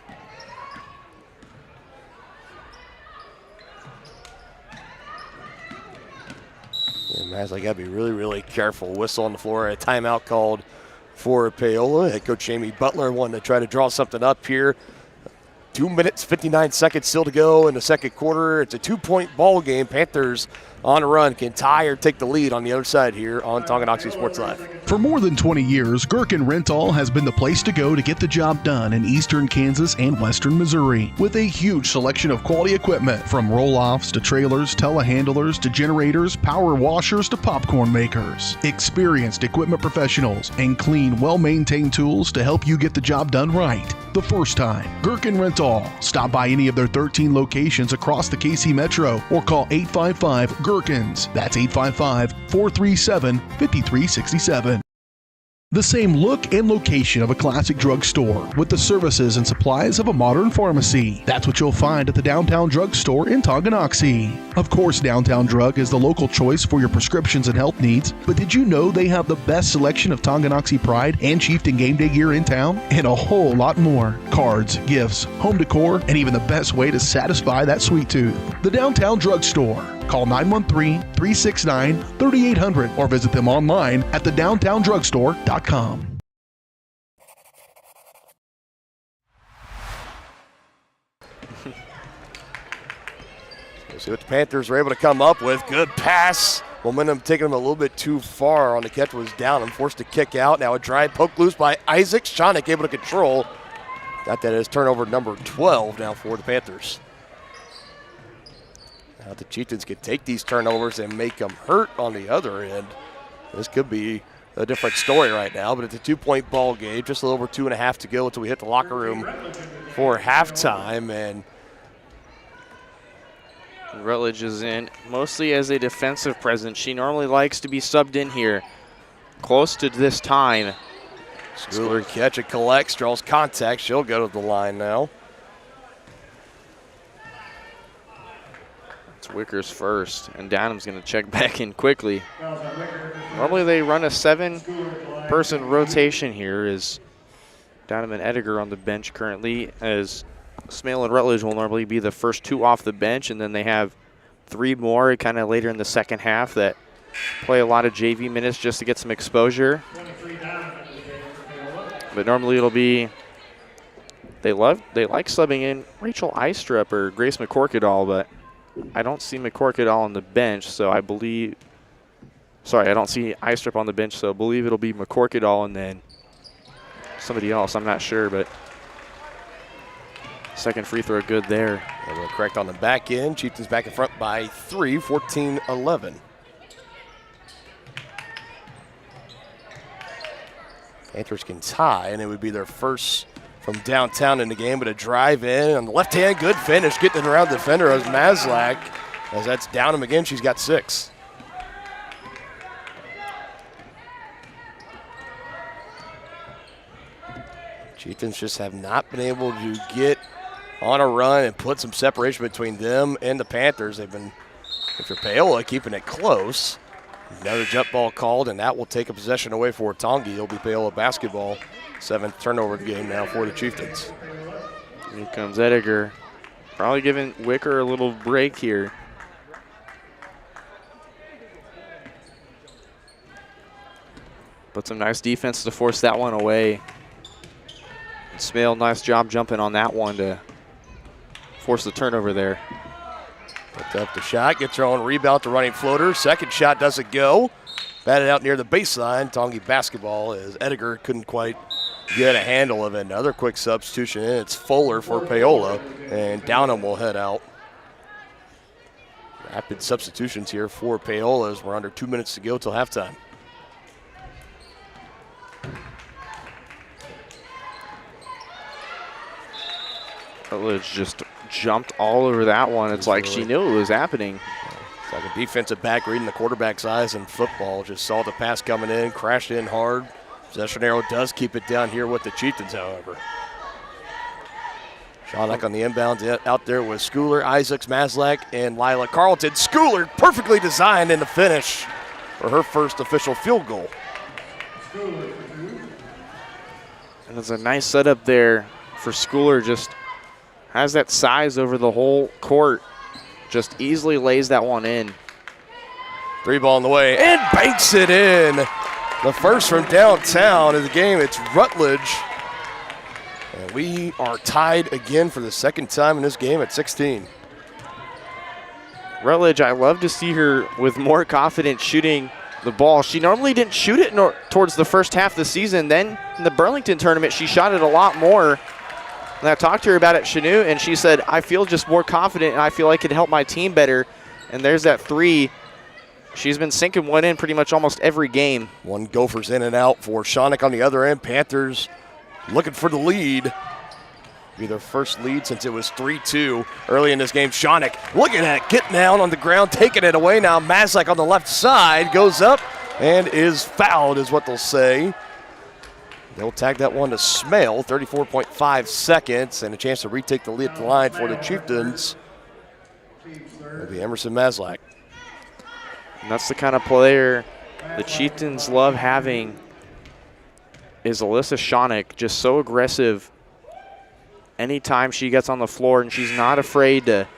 And Maslak got to be really, really careful. Whistle on the floor. A timeout called for Paola. Head coach Jamie Butler wanting to try to draw something up here. 2 minutes, 59 seconds still to go in the second quarter. It's a 2-point ball game. Panthers on a run, can tie or take the lead on the other side here on Tonganoxie Sports Live. For more than 20 years, Gherkin Rental has been the place to go to get the job done in eastern Kansas and western Missouri. With a huge selection of quality equipment, from roll-offs to trailers, telehandlers to generators, power washers to popcorn makers. Experienced equipment professionals and clean, well-maintained tools to help you get the job done right. The first time, Gherkin Rental. Stop by any of their 13 locations across the KC Metro or call 855-GHERKINS. That's 855-437-5367. The same look and location of a classic drugstore with the services and supplies of a modern pharmacy. That's what you'll find at the Downtown Drug Store in Tonganoxie. Of course, Downtown Drug is the local choice for your prescriptions and health needs, but did you know they have the best selection of Tonganoxie Pride and Chieftain game day gear in town? And a whole lot more. Cards, gifts, home decor, and even the best way to satisfy that sweet tooth. The Downtown Drug Store. Call 913-369-3800 or visit them online at thedowntowndrugstore.com. See what the Panthers were able to come up with. Good pass. Momentum taking them a little bit too far on the catch was down. I'm forced to kick out. Now a drive poke loose by Isaac. Shonick able to control. Got that as turnover number 12 now for the Panthers. Now the Chieftains can take these turnovers and make them hurt on the other end. This could be a different story right now, but it's a 2-point ball game. Just a little over 2.5 to go until we hit the locker room for halftime. And Rutledge is in mostly as a defensive presence. She normally likes to be subbed in here close to this time. Schooler catch it, collects, draws contact. She'll go to the line now. It's Wicker's first, and Downham's going to check back in quickly. Normally they run a 7-person rotation here. Is Downham and Ediger on the bench currently, as Smale and Rutledge will normally be the first 2 off the bench, and then they have 3 more kind of later in the second half that play a lot of JV minutes just to get some exposure. But normally it'll be they like subbing in Rachel Eistrup or Grace McCorkadall, but I don't see McCorkadall on the bench, so I believe – sorry, I don't see Eistrup on the bench, so I believe it'll be McCorkadall and then somebody else. I'm not sure, but second free throw good there. And we're correct on the back end. Chieftains back in front by 3, 14-11. Panthers can tie, and it would be their first from downtown in the game, but a drive in on the left hand, good finish, getting it around the defender as Maslak. As that's down him again, she's got 6. Chieftains just have not been able to get on a run and put some separation between them and the Panthers. They've been, if you're Paola, keeping it close. Another jump ball called, and that will take a possession away for Tongi. It'll be Paola basketball. 7th turnover of the game now for the Chieftains. Here comes Ediger. Probably giving Wicker a little break here. But some nice defense to force that one away. Smale, nice job jumping on that one to force the turnover there. Picked up the shot, gets her own rebound to running floater. Second shot doesn't go. Batted out near the baseline. Tongi basketball as Ediger couldn't quite get a handle of it. Another quick substitution in. It's Fuller for Paola, and Downham will head out. Rapid substitutions here for Paola as we're under 2 minutes to go till halftime. Rutledge just jumped all over that one. It's like she knew it was happening. It's like a defensive back reading the quarterback's eyes in football. Just saw the pass coming in, crashed in hard. Possession arrow does keep it down here with the Chieftains, however. Shawnock on the inbound out there with Schooler, Isaacs, Maslak, and Lila Carlton. Schooler perfectly designed in the finish for her first official field goal. And it's a nice setup there for Schooler. Just has that size over the whole court. Just easily lays that one in. 3 ball in the way and banks it in. The first from downtown of the game. It's Rutledge. And we are tied again for the second time in this game at 16. Rutledge, I love to see her with more confidence shooting the ball. She normally didn't shoot it towards the first half of the season. Then in the Burlington tournament, she shot it a lot more. And I talked to her about it at Chanute, and she said, I feel just more confident, and I feel like it helped my team better. And there's that 3. She's been sinking one in pretty much almost every game. One Gophers in and out for Shawnock on the other end. Panthers looking for the lead. Be their first lead since it was 3-2 early in this game. Shawnock looking at it, getting down on the ground, taking it away. Now Maslak on the left side goes up and is fouled is what they'll say. They'll tag that one to Smale, 34.5 seconds, and a chance to retake the lead at the line for the Chieftains. It'll be Emerson Maslak. And that's the kind of player the Chieftains love having is Alyssa Shawnock, just so aggressive anytime she gets on the floor, and she's not afraid to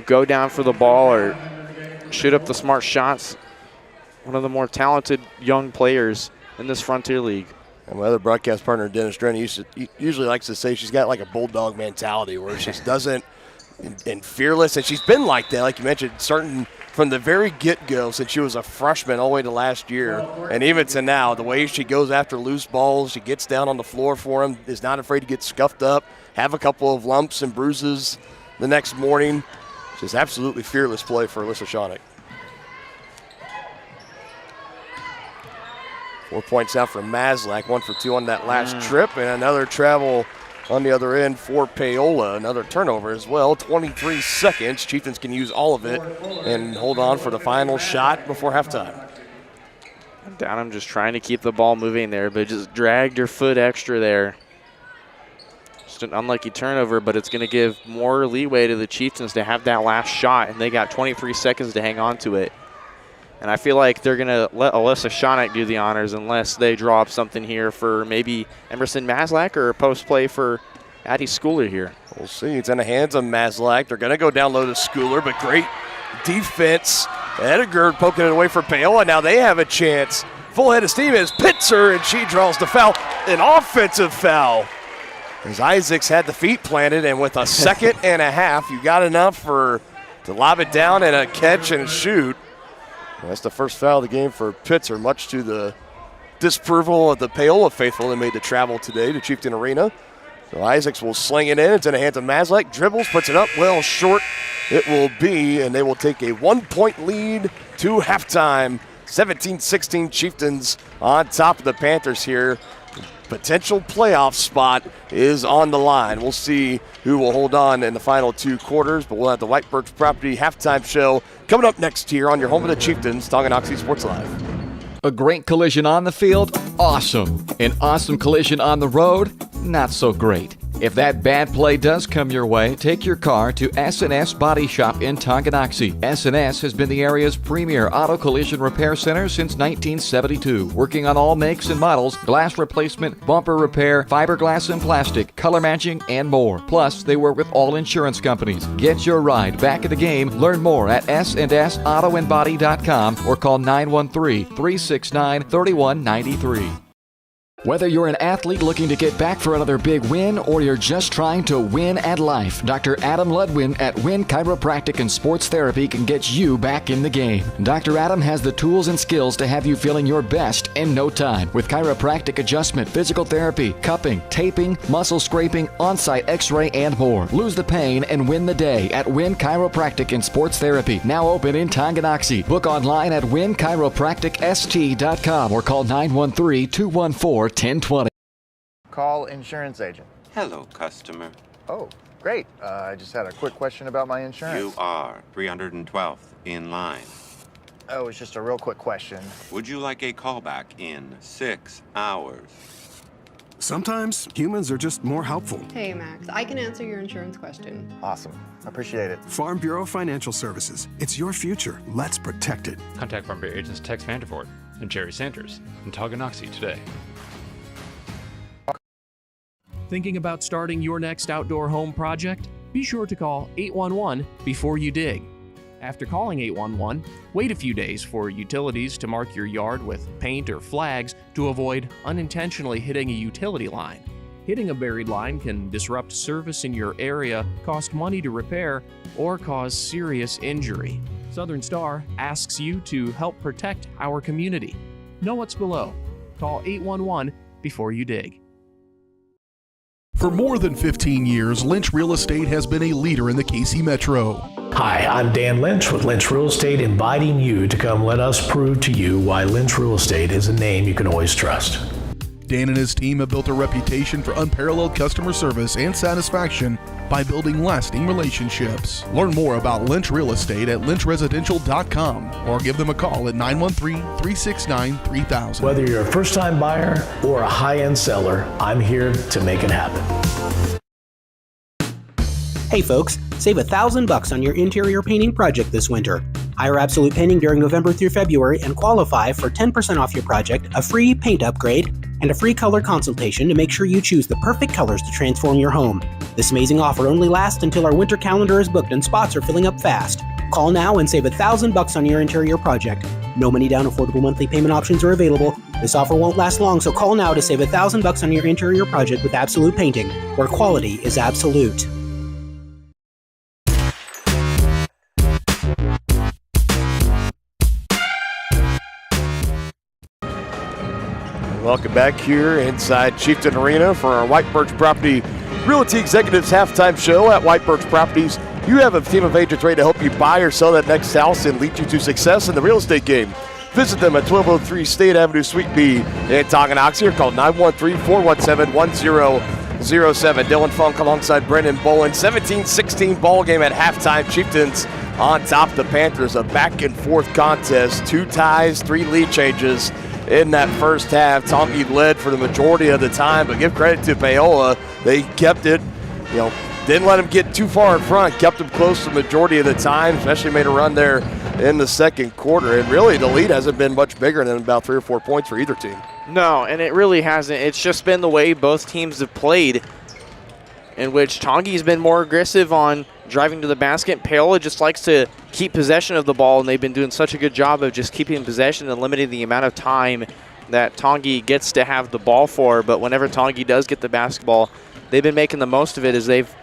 go down for the ball or shoot up the smart shots. One of the more talented young players in this Frontier League. And my other broadcast partner, Dennis Drennan, usually likes to say she's got like a bulldog mentality where she just doesn't and fearless, and she's been like that, like you mentioned, starting from the very get-go since she was a freshman all the way to last year, and even to now, the way she goes after loose balls, she gets down on the floor for them, is not afraid to get scuffed up, have a couple of lumps and bruises the next morning. Just absolutely fearless play for Alyssa Shawnock. 4 points out for Maslak, 1 for 2 on that last trip, and another travel on the other end for Paola. Another turnover as well, 23 seconds. Chieftains can use all of it and hold on for the final shot before halftime. Downham just trying to keep the ball moving there, but just dragged her foot extra there. Just an unlucky turnover, but it's going to give more leeway to the Chieftains to have that last shot, and they got 23 seconds to hang on to it. And I feel like they're going to let Alyssa Shawnock do the honors unless they draw up something here for maybe Emerson Maslak or a post play for Addie Schooler here. We'll see. It's in the hands of Maslak. They're going to go down low to Schooler, but great defense Edgar poking it away for Paola. Now they have a chance. Full head of steam is Pitzer, and she draws the foul. An offensive foul. As Isaacs had the feet planted, and with a second and a half, you got enough to lob it down and a catch and shoot. That's the first foul of the game for Pitzer, much to the disapproval of the Paola faithful that made the travel today to Chieftain Arena. So Isaacs will sling it in. It's in the hands of Mazlek. Dribbles, puts it up well short. It will be, and they will take a 1-point lead to halftime. 17-16 Chieftains on top of the Panthers here. Potential playoff spot is on the line. We'll see who will hold on in the final 2 quarters, but we'll have the White Birch Property halftime show coming up next here on your home of the Chieftains, Tonganoxie Sports Live. A great collision on the field? Awesome. An awesome collision on the road? Not so great. If that bad play does come your way, take your car to S&S Body Shop in Tonganoxie. S&S has been the area's premier auto collision repair center since 1972, working on all makes and models, glass replacement, bumper repair, fiberglass and plastic, color matching, and more. Plus, they work with all insurance companies. Get your ride back in the game. Learn more at snsautoandbody.com or call 913-369-3193. Whether you're an athlete looking to get back for another big win or you're just trying to win at life, Dr. Adam Ludwin at Win Chiropractic and Sports Therapy can get you back in the game. Dr. Adam has the tools and skills to have you feeling your best in no time with chiropractic adjustment, physical therapy, cupping, taping, muscle scraping, on-site x-ray, and more. Lose the pain and win the day at Win Chiropractic and Sports Therapy, now open in Tonganoxie. Book online at winchiropracticst.com or call 913-214-1020. Call insurance agent. Hello, customer. Oh, great. I just had a quick question about my insurance. You are 312th in line. Oh, it's just a real quick question. Would you like a callback in 6 hours? Sometimes humans are just more helpful. Hey, Max, I can answer your insurance question. Awesome. Appreciate it. Farm Bureau Financial Services. It's your future. Let's protect it. Contact Farm Bureau agents Tex Vandervoort and Jerry Sanders in Tonganoxie today. Thinking about starting your next outdoor home project? Be sure to call 811 before you dig. After calling 811, wait a few days for utilities to mark your yard with paint or flags to avoid unintentionally hitting a utility line. Hitting a buried line can disrupt service in your area, cost money to repair, or cause serious injury. Southern Star asks you to help protect our community. Know what's below. Call 811 before you dig. For more than 15 years, Lynch Real Estate has been a leader in the KC Metro. Hi, I'm Dan Lynch with Lynch Real Estate, inviting you to come let us prove to you why Lynch Real Estate is a name you can always trust. Dan and his team have built a reputation for unparalleled customer service and satisfaction by building lasting relationships. Learn more about Lynch Real Estate at lynchresidential.com or give them a call at 913-369-3000. Whether you're a first-time buyer or a high-end seller, I'm here to make it happen. Hey folks, save $1,000 on your interior painting project this winter. Hire Absolute Painting during November through February and qualify for 10% off your project, a free paint upgrade, and a free color consultation to make sure you choose the perfect colors to transform your home. This amazing offer only lasts until our winter calendar is booked and spots are filling up fast. Call now and save $1,000 on your interior project. No money down, affordable monthly payment options are available. This offer won't last long, so call now to save $1,000 on your interior project with Absolute Painting, where quality is absolute. Welcome back here inside Chieftain Arena for our White Birch Property Realty Executives halftime show at White Birch Properties. You have a team of agents ready to help you buy or sell that next house and lead you to success in the real estate game. Visit them at 1203 State Avenue, Suite B in Tonganoxie, or call 913-417-1007. Dylan Funk alongside Brendan Bolin. 17-16 ball game at halftime. Chieftains on top of the Panthers. A back and forth contest. 2 ties, 3 lead changes in that first half. Tongi led for the majority of the time, but give credit to Paola. They kept it, didn't let him get too far in front, kept him close the majority of the time, especially made a run there in the second quarter. And really, the lead hasn't been much bigger than about 3 or 4 points for either team. No, and it really hasn't. It's just been the way both teams have played, in which Tongi's been more aggressive on driving to the basket. Paola just likes to keep possession of the ball, and they've been doing such a good job of just keeping possession and limiting the amount of time that Tongi gets to have the ball for. But whenever Tongi does get the basketball, they've been making the most of it as they've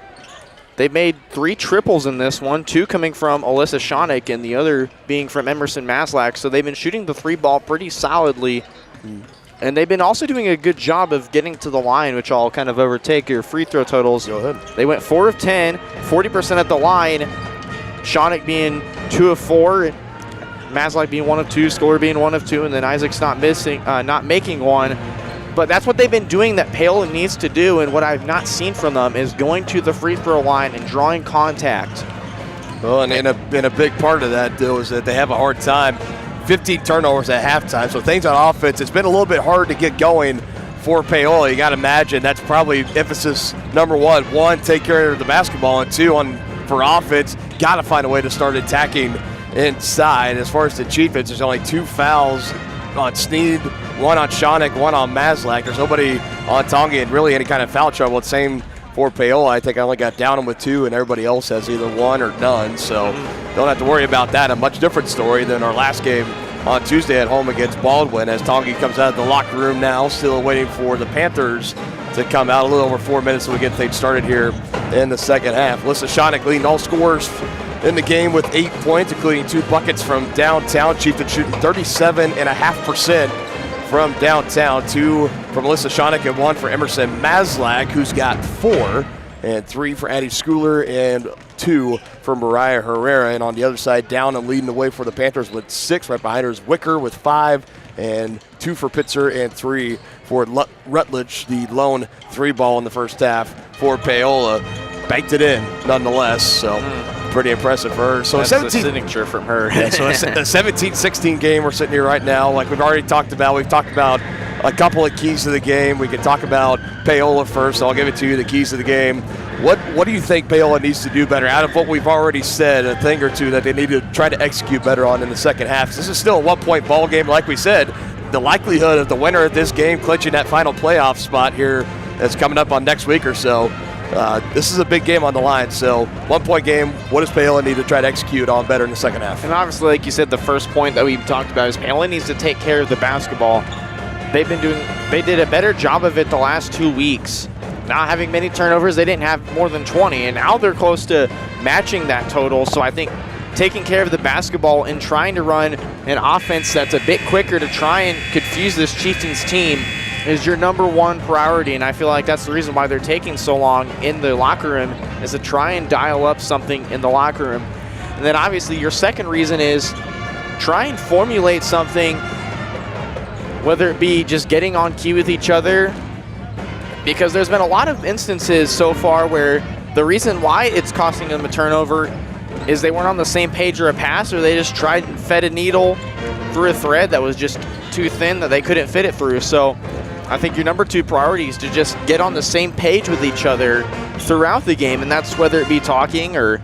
made 3 triples in this one, 2 coming from Alyssa Schoenig and the other being from Emerson Maslach. So they've been shooting the 3-ball pretty solidly. And they've been also doing a good job of getting to the line, which I'll kind of overtake your free throw totals. Go ahead. They went 4 of 10, 40% at the line. Schoenig being 2 of 4, Maslach being 1 of 2, Scorer being 1 of 2, and then Isaac's not making one. But that's what they've been doing that Paola needs to do, and what I've not seen from them is going to the free throw line and drawing contact. Well, and a big part of that, though, is that they have a hard time. 15 turnovers at halftime, so things on offense, it's been a little bit hard to get going for Paola. You got to imagine that's probably emphasis number one. One, take care of the basketball, and 2, for offense, got to find a way to start attacking inside. As far as the Chieftains, there's only 2 fouls on Sneed, 1 on Schoenig, 1 on Maslach. There's nobody on Tongi and really any kind of foul trouble. It's same for Paola. I think I only got down with 2, and everybody else has either 1 or none. So don't have to worry about that. A much different story than our last game on Tuesday at home against Baldwin, as Tongi comes out of the locker room now, still waiting for the Panthers to come out. A little over 4 minutes so we get things started here in the second half. Alyssa Schoenig leading all scorers in the game with 8 points, including 2 buckets from downtown. Chieftains shooting 37.5% from downtown. 2 from Alyssa Schoenig and 1 for Emerson Maslach, who's got 4, and 3 for Addie Schooler and 2 for Mariah Herrera. And on the other side, down and leading the way for the Panthers with 6. Right behind her is Wicker with 5, and 2 for Pitzer and 3 for Rutledge, the lone 3-ball in the first half for Paola. Banked it in nonetheless, so pretty impressive for her. So that's a signature from her. Yeah, so a 17-16 game we're sitting here right now. Like we've already talked about, we've talked about a couple of keys to the game. We can talk about Paola first. So I'll give it to you, the keys to the game. What do you think Paola needs to do better out of what we've already said, a thing or two that they need to try to execute better on in the second half? This is still a 1-point ball game, like we said. The likelihood of the winner of this game clinching that final playoff spot here that's coming up on next week or so. This is a big game on the line, so 1-point game. What does Paola need to try to execute on better in the second half? And obviously, like you said, the first point that we talked about is Paola needs to take care of the basketball. They did a better job of it the last 2 weeks. Not having many turnovers, they didn't have more than 20, and now they're close to matching that total. So I think taking care of the basketball and trying to run an offense that's a bit quicker to try and confuse this Chieftains team is your number 1 priority, and I feel like that's the reason why they're taking so long in the locker room, is to try and dial up something in the locker room. And then obviously your second reason is try and formulate something, whether it be just getting on key with each other, because there's been a lot of instances so far where the reason why it's costing them a turnover is they weren't on the same page or a pass, or they just tried and fed a needle through a thread that was just too thin that they couldn't fit it through. So I think your number 2 priority is to just get on the same page with each other throughout the game, and that's whether it be talking or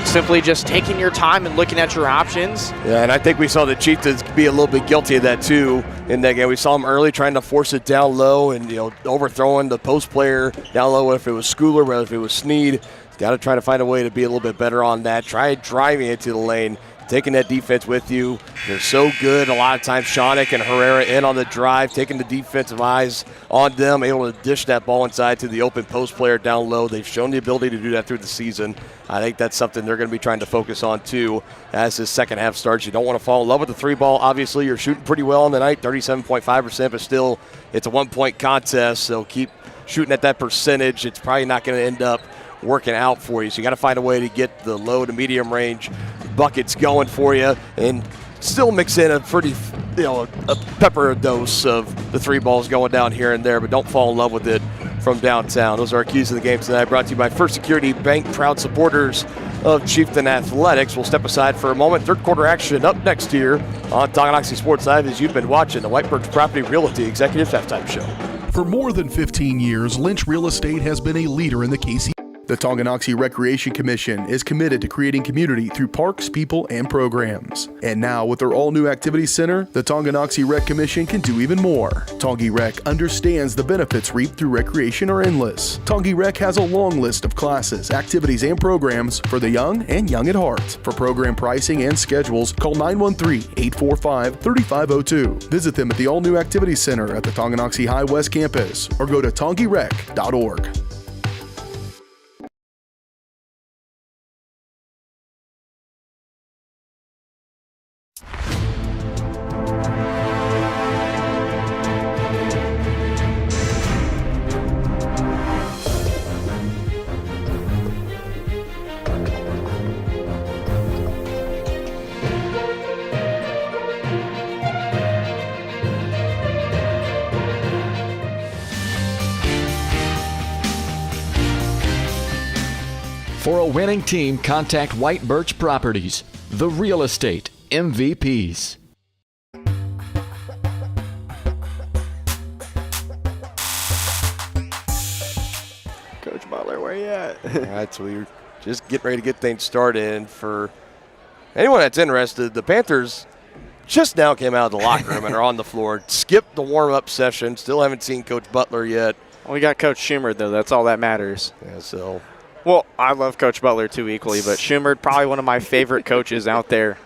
simply just taking your time and looking at your options. Yeah, and I think we saw the Chieftains be a little bit guilty of that too in that game. We saw them early trying to force it down low and overthrowing the post player down low, whether it was Schooler, whether it was Sneed. Got to try to find a way to be a little bit better on that. Try driving it to the lane, taking that defense with you. They're so good. A lot of times Schoenig and Herrera in on the drive, taking the defensive eyes on them, able to dish that ball inside to the open post player down low. They've shown the ability to do that through the season. I think that's something they're going to be trying to focus on too as this second half starts. You don't want to fall in love with the 3-ball. Obviously, you're shooting pretty well on the night, 37.5%, but still it's a 1-point contest, so keep shooting at that percentage. It's probably not going to end up working out for you. So you got to find a way to get the low to medium range buckets going for you and still mix in a pretty, a pepper dose of the 3 balls going down here and there, but don't fall in love with it from downtown. Those are our keys to the game tonight, brought to you by First Security Bank, proud supporters of Chieftain Athletics. We'll step aside for a moment. Third quarter action up next here on Tonganoxie Sports Live as you've been watching the White Birch Property Realty Executive Halftime Show. For more than 15 years, Lynch Real Estate has been a leader in the KC. The Tonganoxie Recreation Commission is committed to creating community through parks, people, and programs. And now, with their all-new activity center, the Tonganoxie Rec Commission can do even more. Tongi Rec understands the benefits reaped through recreation are endless. Tongi Rec has a long list of classes, activities, and programs for the young and young at heart. For program pricing and schedules, call 913-845-3502. Visit them at the all-new activity center at the Tonganoxie High West campus or go to tongirec.org. For a winning team, contact White Birch Properties, the real estate MVPs. Coach Butler, where you at? All right, so we're just getting ready to get things started. And for anyone that's interested, the Panthers just now came out of the locker room and are on the floor. Skipped the warm-up session. Still haven't seen Coach Butler yet. Well, we got Coach Schumer, though. That's all that matters. Yeah, so. Well, I love Coach Butler, too, equally, but Schumer, probably one of my favorite coaches out there.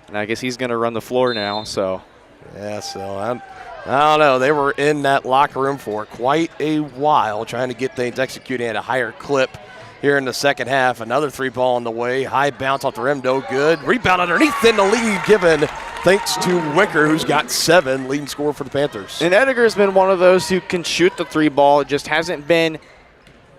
And I guess he's going to run the floor now, so. Yeah, so I don't know. They were in that locker room for quite a while trying to get things executed at a higher clip here in the second half. Another three ball on the way. High bounce off the rim, no good. Rebound underneath in the lead given thanks to Wicker, who's got 7, leading scorer for the Panthers. And Edgar's been one of those who can shoot the three ball. It just hasn't been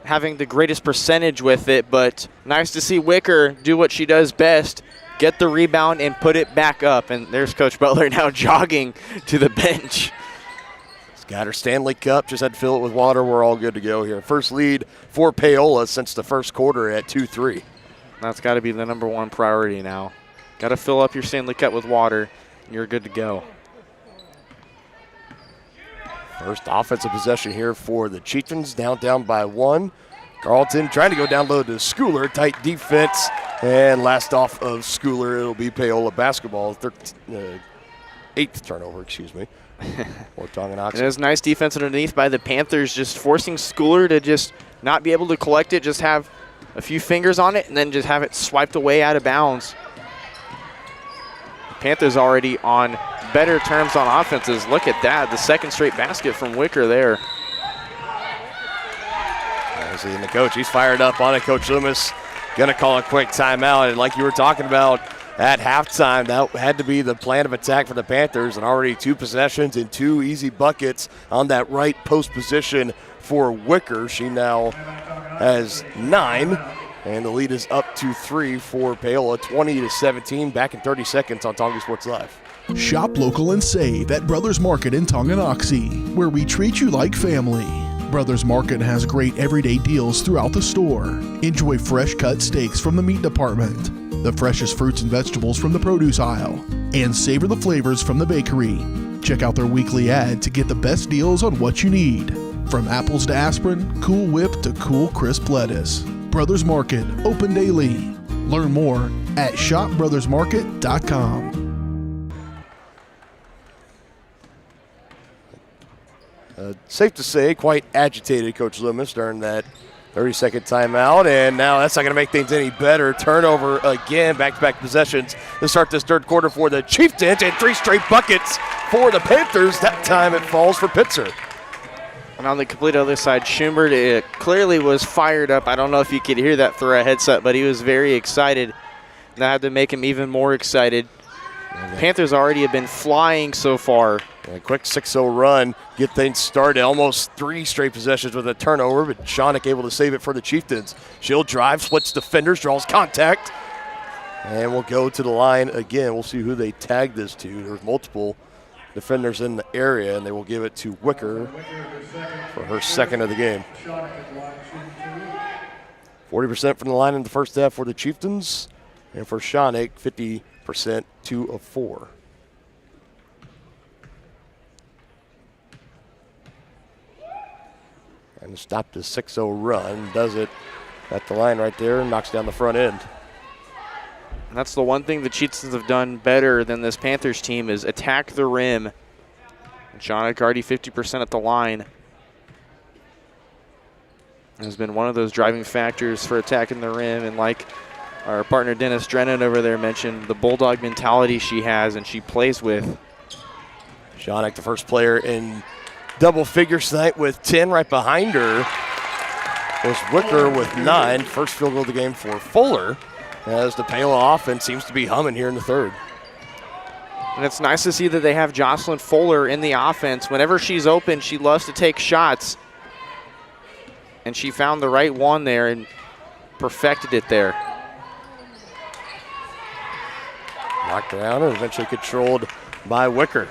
having the greatest percentage with it, but nice to see Wicker do what she does best, get the rebound and put it back up. And there's Coach Butler now jogging to the bench. She's got her Stanley Cup, just had to fill it with water. We're all good to go here. First lead for Paola since the first quarter at 2-3. That's got to be the number one priority now. Got to fill up your Stanley Cup with water, and you're good to go. First offensive possession here for the Chieftains, down by 1. Carlton trying to go down low to Schooler, tight defense, and last off of Schooler, it'll be Paola basketball, 8th turnover, excuse me, for Tonganoxie. And it was nice defense underneath by the Panthers, just forcing Schooler to just not be able to collect it, just have a few fingers on it, and then just have it swiped away out of bounds. The Panthers already on better terms on offenses. Look at that, the second straight basket from Wicker there. And the coach, he's fired up on it. Coach Loomis going to call a quick timeout. And like you were talking about at halftime, that had to be the plan of attack for the Panthers. And already 2 possessions and 2 easy buckets on that right post position for Wicker. She now has 9. And the lead is up to 3 for Paola, 20-17. Back in 30 seconds on Tonga Sports Live. Shop local and save at Brothers Market in Tonganoxie, where we treat you like family. Brothers Market has great everyday deals throughout the store. Enjoy fresh cut steaks from the meat department, the freshest fruits and vegetables from the produce aisle, and savor the flavors from the bakery. Check out their weekly ad to get the best deals on what you need. From apples to aspirin, Cool Whip to cool crisp lettuce. Brothers Market, open daily. Learn more at shopbrothersmarket.com. Safe to say, quite agitated, Coach Loomis, during that 30-second timeout. And now that's not going to make things any better. Turnover again, back-to-back possessions to start this third quarter for the Chieftains, and 3 straight buckets for the Panthers. That time it falls for Pitzer. And on the complete other side, Schumer clearly was fired up. I don't know if you could hear that through a headset, but he was very excited. That had to make him even more excited. Panthers already have been flying so far. A quick 6-0 run, get things started. Almost 3 straight possessions with a turnover, but Shawnick able to save it for the Chieftains. She'll drive, splits defenders, draws contact, and we'll go to the line again. We'll see who they tag this to. There's multiple defenders in the area, and they will give it to Wicker for her second of the game. 40% from the line in the first half for the Chieftains, and for Shawnick, 50%, 2 of 4. And stop the 6-0 run. Does it at the line right there and knocks down the front end. And that's the one thing the Chieftains have done better than this Panthers team is attack the rim. Jonik already 50% at the line. Has been one of those driving factors for attacking the rim, and like our partner Dennis Drennan over there mentioned, the Bulldog mentality she has and she plays with. Jonik, the first player in double figures tonight with 10 right behind her. Was Wicker with 9. First field goal of the game for Fuller, as the Paola offense seems to be humming here in the third. And it's nice to see that they have Jocelyn Fuller in the offense. Whenever she's open, she loves to take shots. And she found the right one there and perfected it there. Knocked around and eventually controlled by Wicker.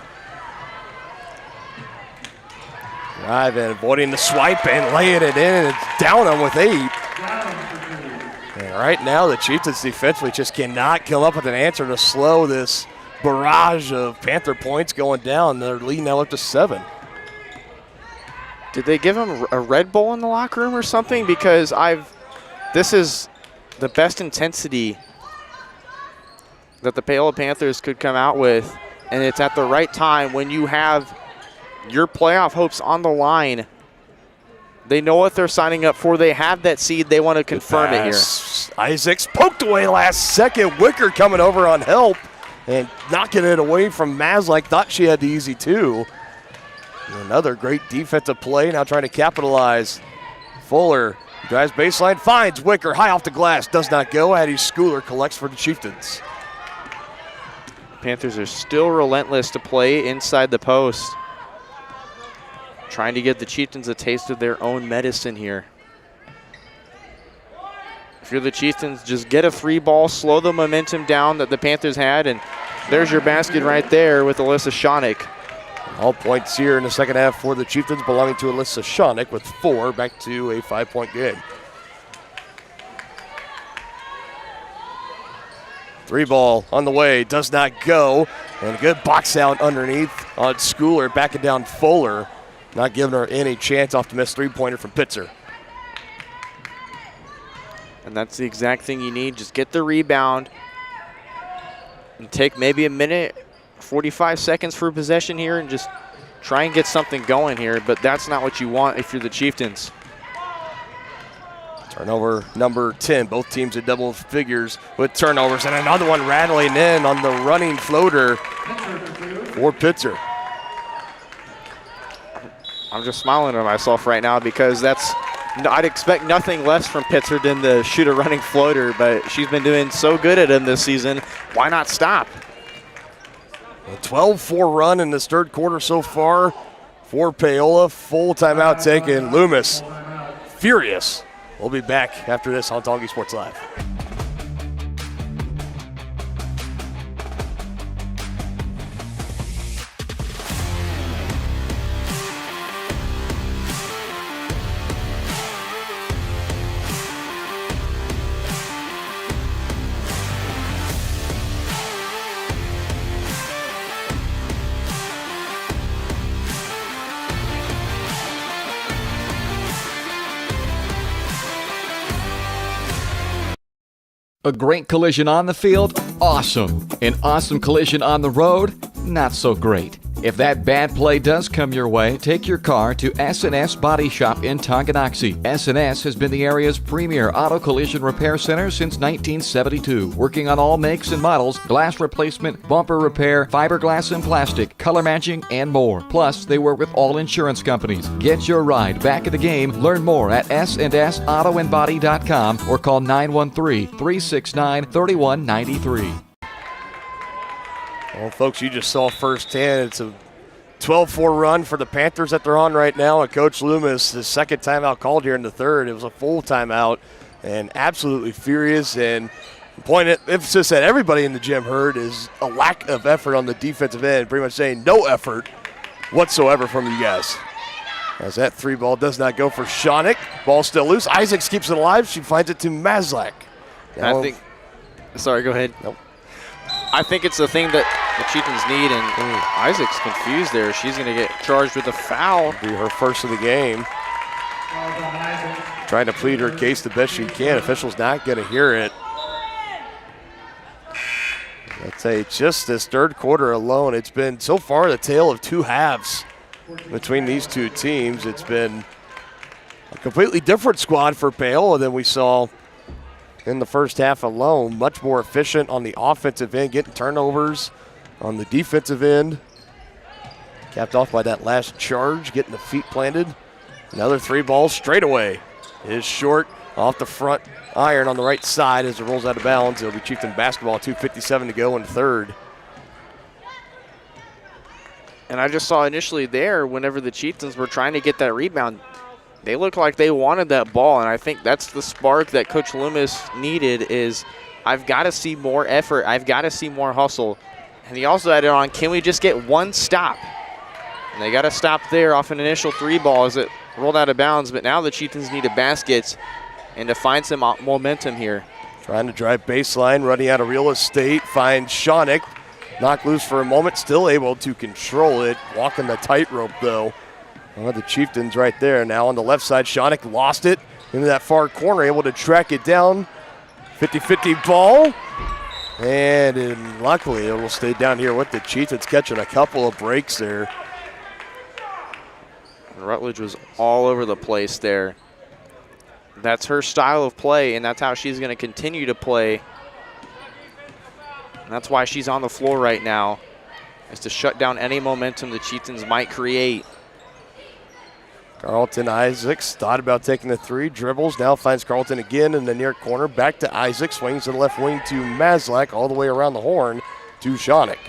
Drive and avoiding the swipe and laying it in, and it's down on with 8. And right now the Chieftains defensively just cannot come up with an answer to slow this barrage of Panther points going down. They're leading now up to 7. Did they give him a Red Bull in the locker room or something? Because this is the best intensity that the Paola Panthers could come out with, and it's at the right time when you have your playoff hopes on the line. They know what they're signing up for. They have that seed. They want to confirm it here. Isaacs poked away last second. Wicker coming over on help and knocking it away from Maslak. Thought she had the easy 2. Another great defensive play, now trying to capitalize. Fuller drives baseline, finds Wicker, high off the glass, does not go. Addie Schooler collects for the Chieftains. Panthers are still relentless to play inside the post, trying to give the Chieftains a taste of their own medicine here. If you're the Chieftains, just get a 3-ball, slow the momentum down that the Panthers had, and there's your basket right there with Alyssa Shonik. All points here in the second half for the Chieftains belonging to Alyssa Shonik with 4, back to a 5-point game. 3-ball on the way, does not go. And a good box out underneath on Schooler, backing down Fuller. Not giving her any chance off the missed 3-pointer from Pitzer. And that's the exact thing you need. Just get the rebound and take maybe a minute, 45 seconds for possession here and just try and get something going here, but that's not what you want if you're the Chieftains. Turnover number 10. Both teams at double figures with turnovers, and another one rattling in on the running floater for Pitzer. I'm just smiling at myself right now because I'd expect nothing less from Pitzer than to shoot a running floater, but she's been doing so good at him this season. Why not stop? A 12-4 run in this third quarter so far for Paola. Full timeout taken. Loomis furious. We'll be back after this on Tonganoxie Sports Live. A great collision on the field? Awesome. An awesome collision on the road? Not so great. If that bad play does come your way, take your car to S&S Body Shop in Tonganoxie. S&S has been the area's premier auto collision repair center since 1972, working on all makes and models, glass replacement, bumper repair, fiberglass and plastic, color matching, and more. Plus, they work with all insurance companies. Get your ride back in the game. Learn more at snsautoandbody.com or call 913-369-3193. Well, folks, you just saw firsthand it's a 12-4 run for the Panthers that they're on right now. And Coach Loomis, the second timeout called here in the third. It was a full timeout and absolutely furious. And the point of emphasis that everybody in the gym heard is a lack of effort on the defensive end, pretty much saying no effort whatsoever from you guys. As that 3-ball does not go for Shonik. Ball still loose. Isaacs keeps it alive. She finds it to Maslak. Sorry, go ahead. Nope. I think it's the thing that the Chieftains need, and Isaac's confused there. She's going to get charged with a foul. Be her first of the game. trying to plead her case the best she can. Official's not going to hear it. I'd say just this third quarter alone, it's been so far the tale of two halves between these two teams. It's been a completely different squad for Paola than we saw in the first half alone. Much more efficient on the offensive end, getting turnovers on the defensive end. Capped off by that last charge, getting the feet planted. Another three ball straight away is short off the front iron on the right side as it rolls out of bounds. It'll be Chieftain basketball, 2:57 to go in third. And I just saw initially there, whenever the Chieftains were trying to get that rebound, they looked like they wanted that ball, and I think that's the spark that Coach Loomis needed is I've got to see more effort. I've got to see more hustle. And he also added on, can we just get one stop? And they got to stop there off an initial three ball as it rolled out of bounds, but now the Chieftains need a basket and to find some momentum here. Trying to drive baseline, running out of real estate, finds Shawnick. Knocked loose for a moment, still able to control it. Walking the tightrope, though. The Chieftains right there. Now on the left side, Shawnick lost it into that far corner, able to track it down. 50-50 ball. And luckily, it will stay down here with the Chieftains, catching a couple of breaks there. Rutledge was all over the place there. That's her style of play, and that's how she's going to continue to play. And that's why she's on the floor right now, is to shut down any momentum the Chieftains might create. Carlton Isaacs thought about taking the three, dribbles, now finds Carlton again in the near corner. Back to Isaacs, swings to the left wing to Maslak, all the way around the horn to Shawnick.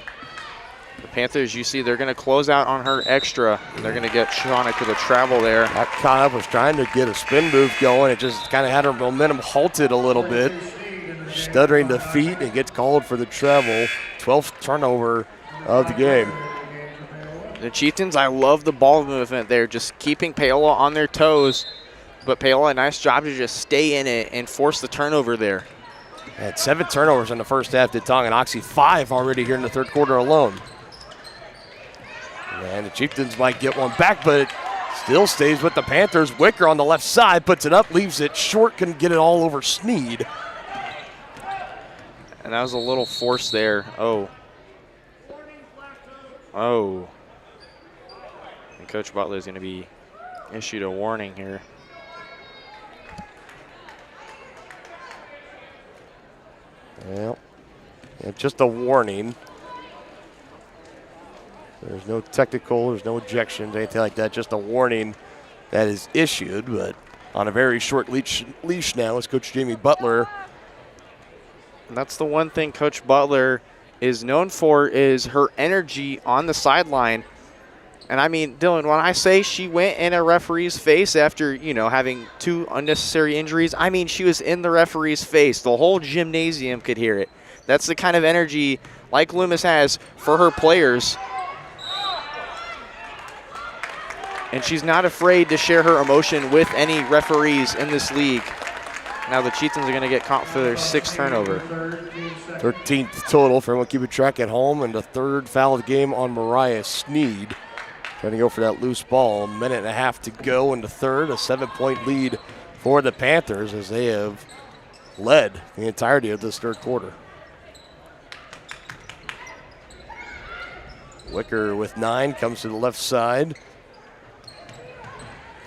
The Panthers, you see, they're going to close out on her extra, and they're going to get Shawnick with a travel there. That Cobb was trying to get a spin move going. It just kind of had her momentum halted a little bit. Stuttering the feet and gets called for the travel. 12th turnover of the game. The Chieftains, I love the ball movement there, just keeping Paola on their toes. But Paola, a nice job to just stay in it and force the turnover there. Had 7 turnovers in the first half, did Tonganoxie 5 already here in the third quarter alone. And the Chieftains might get one back, but it still stays with the Panthers. Wicker on the left side, puts it up, leaves it short, couldn't get it all over Sneed. And that was a little force there. Oh. And Coach Butler is going to be issued a warning here. Well, just a warning. There's no technical, there's no ejections, anything like that. Just a warning that is issued, but on a very short leash now is Coach Jamie Butler. And that's the one thing Coach Butler is known for, is her energy on the sideline. And I mean, Dylan, when I say she went in a referee's face after, having 2 unnecessary injuries, I mean she was in the referee's face. The whole gymnasium could hear it. That's the kind of energy like Loomis has for her players. And she's not afraid to share her emotion with any referees in this league. Now the Chieftains are going to get caught for their 6th turnover. 13th total for everyone keeping track at home, and the 3rd foul of the game on Mariah Sneed. Trying to go for that loose ball. 1.5 minutes to go in the third. A 7-point lead for the Panthers as they have led the entirety of this third quarter. Wicker with 9, comes to the left side.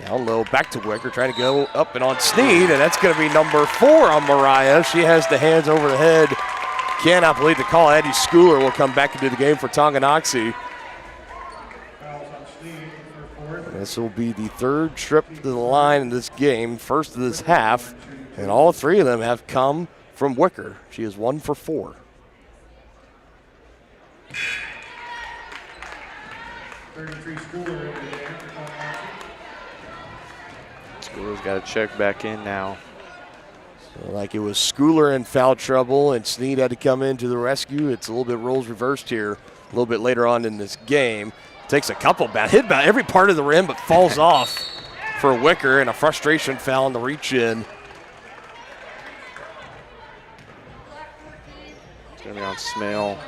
Down low, back to Wicker, trying to go up and on Sneed, and that's going to be number 4 on Mariah. She has the hands over the head. Cannot believe the call. Eddie Schooler will come back into the game for Tonganoxie. This will be the 3rd trip to the line in this game, first of this half, and all 3 of them have come from Wicker. She is 1 for 4. Schooler's got to check back in now. So like it was Schooler in foul trouble and Sneed had to come in to the rescue. It's a little bit roles reversed here a little bit later on in this game. Takes a couple hit about every part of the rim, but falls off for Wicker, and a frustration foul on the reach in. It's going to be on Smale.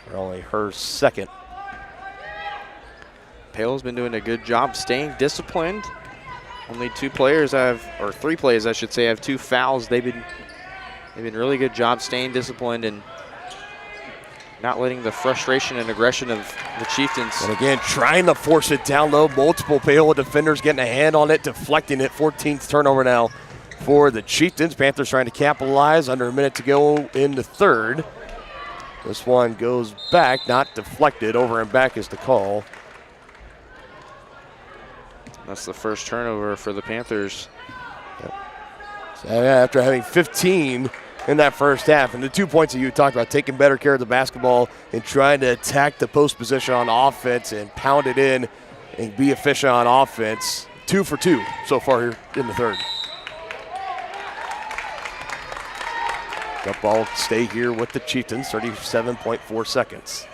For only her 2nd Paola's been doing a good job staying disciplined. Only 2 players or 3 players I should say, have 2 fouls. They've been really good job staying disciplined and not letting the frustration and aggression of the Chieftains. And again, trying to force it down low. Multiple Paola defenders getting a hand on it, deflecting it. 14th turnover now for the Chieftains. Panthers trying to capitalize. Under a minute to go in the third. This one goes back, not deflected. Over and back is the call. That's the first turnover for the Panthers. Yep. So after having 15 in that first half, and the 2 points that you talked about, taking better care of the basketball and trying to attack the post position on offense and pound it in and be efficient on offense. 2 for 2 so far here in the third. The ball stay here with the Chieftains, 37.4 seconds.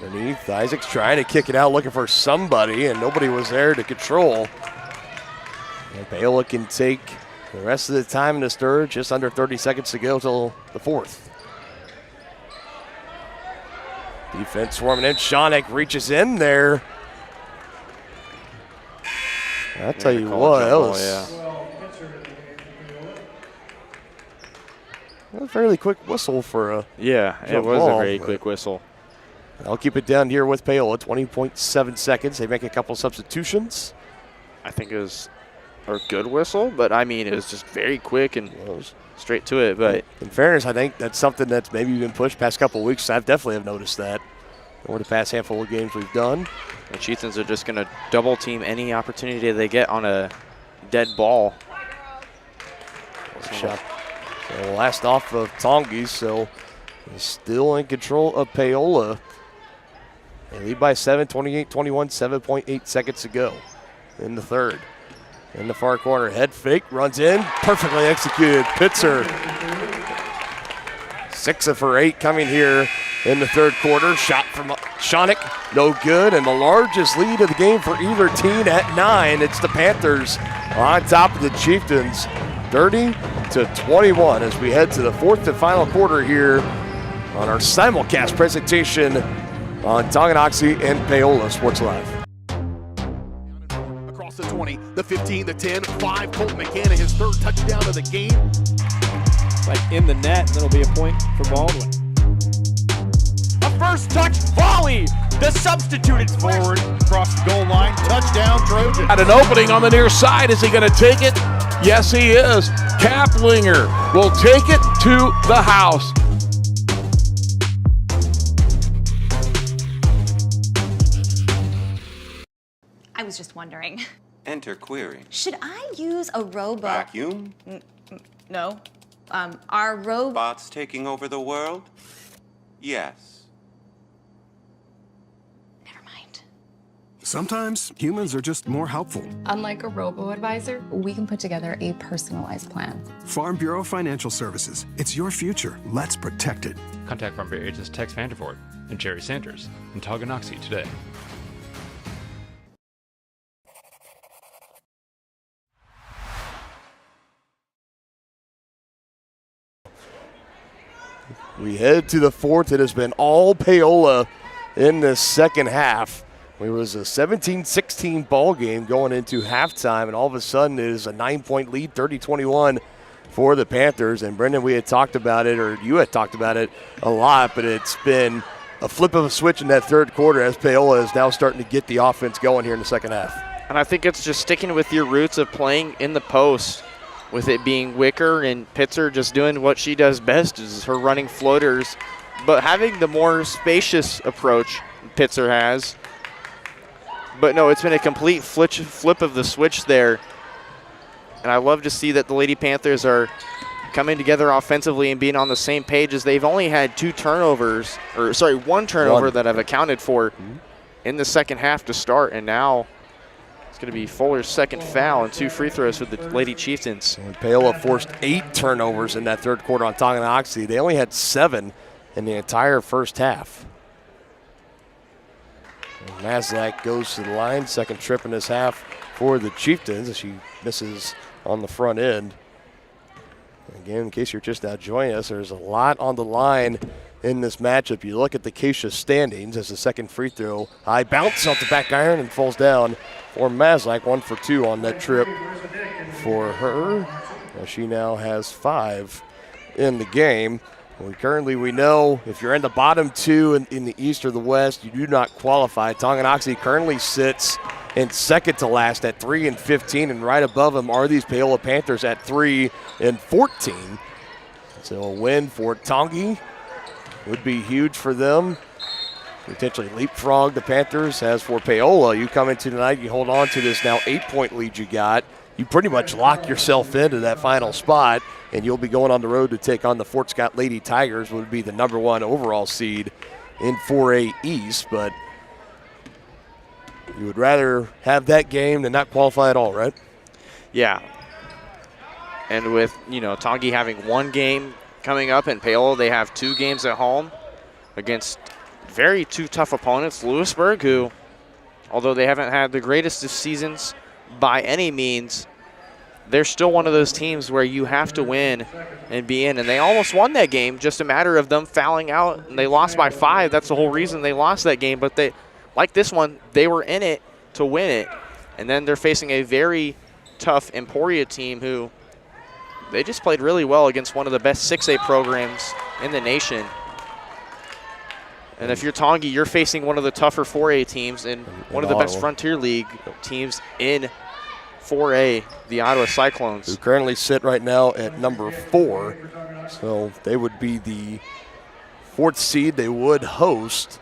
Underneath, Isaac's trying to kick it out, looking for somebody, and nobody was there to control. And Paola can take the rest of the time in this third, just under 30 seconds to go till the fourth. Defense swarming in. Shawnick reaches in there. I'll tell you what, that was a fairly quick whistle for a it was a very quick whistle. I'll keep it down here with Paola, 20.7 seconds. They make a couple substitutions. I think it was a good whistle, but I mean, it was just very quick and straight to it. But in fairness, I think that's something that's maybe been pushed past couple of weeks. I definitely have noticed that over the past handful of games we've done. The Chieftains are just going to double team any opportunity they get on a dead ball. Shot. So last off of Tongi, so still in control of Paola. They lead by 7, 28-21, 7.8 seconds to go in the third. In the far corner, head fake, runs in, perfectly executed. Pitzer, 6 for 8 coming here in the third quarter. Shot from Shawnick, no good, and the largest lead of the game for either team at 9. It's the Panthers on top of the Chieftains, 30-21 as we head to the fourth and final quarter here on our simulcast presentation on Tonganoxie and Paola Sports Live. Across the 20, the 15, the 10, 5. Colton McCann, his third touchdown of the game. Like in the net, that'll be a point for Baldwin. A first touch volley. The substituted forward across the goal line. Touchdown, Trojan. At an opening on the near side. Is he going to take it? Yes, he is. Kaplinger will take it to the house. I was just wondering. Enter query. Should I use a robot? Vacuum? No. Are robots taking over the world? Yes. Never mind. Sometimes humans are just more helpful. Unlike a robo-advisor, we can put together a personalized plan. Farm Bureau Financial Services. It's your future. Let's protect it. Contact Farm Bureau agents Tex Vandervoort and Jerry Sanders in Tonganoxie today. We head to the fourth. It has been all Paola in the second half. It was a 17-16 ball game going into halftime, and all of a sudden it is a 9-point lead, 30-21 for the Panthers. And Brendan, we had talked about it, or you had talked about it a lot, but it's been a flip of a switch in that third quarter as Paola is now starting to get the offense going here in the second half. And I think it's just sticking with your roots of playing in the post, with it being Wicker and Pitzer just doing what she does best, is her running floaters, but having the more spacious approach Pitzer has. But no, it's been a complete flip of the switch there. And I love to see that the Lady Panthers are coming together offensively and being on the same page, as they've only had one turnover that I've accounted for in the second half to start, and now it's going to be Fuller's second foul and 2 free throws for the Lady Chieftains. And Paola forced 8 turnovers in that third quarter on Tonganoxie. They only had 7 in the entire first half. And Maslak goes to the line, second trip in this half for the Chieftains as she misses on the front end. Again, in case you're just now joining us, there's a lot on the line in this matchup. You look at the Keisha standings as the second free throw. High bounce off the back iron and falls down for Maslak. 1 for 2 on that trip for her. She now has 5 in the game. We know if you're in the bottom 2 in the East or the West, you do not qualify. Tonganoxie currently sits in second to last at 3-15, and right above them are these Paola Panthers at 3-14. So a win for Tongi would be huge for them. Potentially leapfrog the Panthers. As for Paola, you come into tonight, you hold on to this now 8-point lead you got. You pretty much lock yourself into that final spot, and you'll be going on the road to take on the Fort Scott Lady Tigers, would be the number 1 overall seed in 4A East. But you would rather have that game than not qualify at all, right? Yeah. And with, Tongi having 1 game coming up, and Paola, they have 2 games at home against very 2 tough opponents. Lewisburg, who, although they haven't had the greatest of seasons by any means, they're still one of those teams where you have to win and be in. And they almost won that game, just a matter of them fouling out, and they lost by 5. That's the whole reason they lost that game. But they, like this one, they were in it to win it. And then they're facing a very tough Emporia team who they just played really well against one of the best 6A programs in the nation. And if you're Tongi, you're facing one of the tougher 4A teams and one of the best Frontier League teams in 4A, the Ottawa Cyclones. Who currently sit right now at number 4. So they would be the 4th seed. They would host.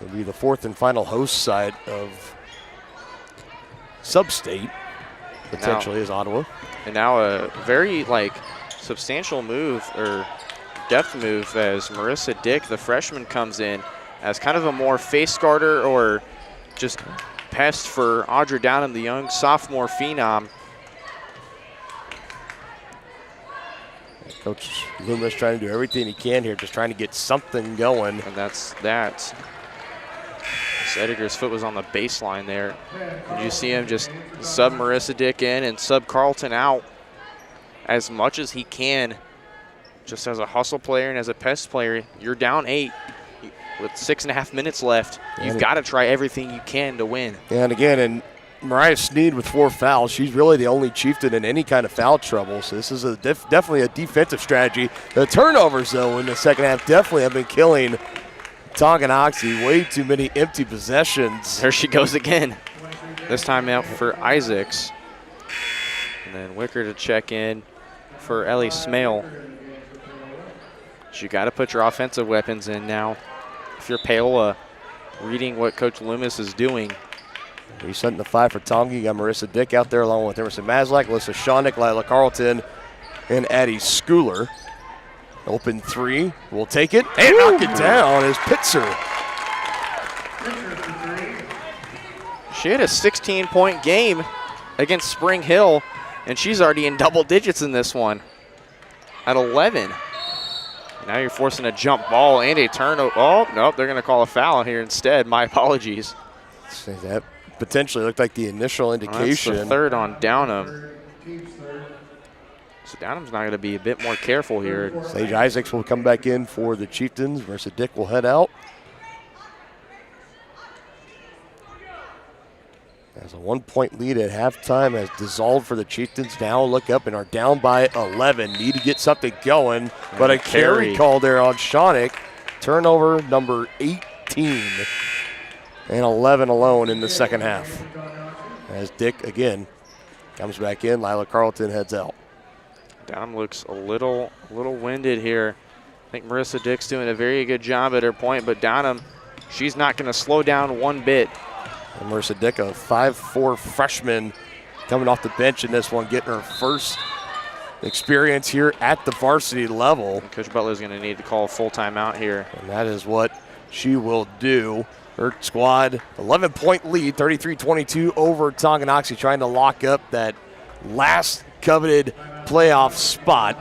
It would be the 4th and final host side of Sub-State, potentially, is Ottawa. And now a very, substantial move or depth move as Marissa Dick, the freshman, comes in as kind of a more face guarder or just pest for Audra Downham, the young sophomore phenom. Coach Loomis trying to do everything he can here, just trying to get something going. And that's that. Ediger's foot was on the baseline there. And you see him just sub Marissa Dick in and sub Carlton out as much as he can. Just as a hustle player and as a pest player, you're down 8 with 6.5 minutes left. You've got to try everything you can to win. And again, Mariah Sneed with 4 fouls. She's really the only Chieftain in any kind of foul trouble. So this is definitely a defensive strategy. The turnovers, though, in the second half definitely have been killing Tonganoxie. Way too many empty possessions. There she goes again. This time out for Isaacs. And then Wicker to check in for Ellie Smale. You got to put your offensive weapons in now. If you're Paola, reading what Coach Loomis is doing. He's setting the 5 for Tongi. You got Marissa Dick out there along with Emerson Maslak, Alyssa Shawnick, Lila Carlton, and Addie Schooler. Open 3, will take it and knock it down as Pitzer. She had a 16-point game against Spring Hill, and she's already in double digits in this one at 11. Now you're forcing a jump ball and a turnover. Oh, nope, they're going to call a foul here instead. My apologies. That potentially looked like the initial indication. That's the 3rd on Downham. So Downham's not going to be a bit more careful here. Sage Isaacs will come back in for the Chieftains. Marissa Dick will head out. As a 1-point lead at halftime has dissolved for the Chieftains. Now look up and are down by 11. Need to get something going, but a carry call there on Shawnick. Turnover number 18 and 11 alone in the second half. As Dick again comes back in, Lila Carlton heads out. Downham looks a little winded here. I think Marissa Dick's doing a very good job at her point, but Downham, she's not going to slow down one bit. And Marissa Dick, a 5'4" freshman, coming off the bench in this one, getting her first experience here at the varsity level. And Coach Butler's going to need to call a full timeout here. And that is what she will do. Her squad, 11-point lead, 33-22 over Tonganoxie, trying to lock up that last coveted playoff spot.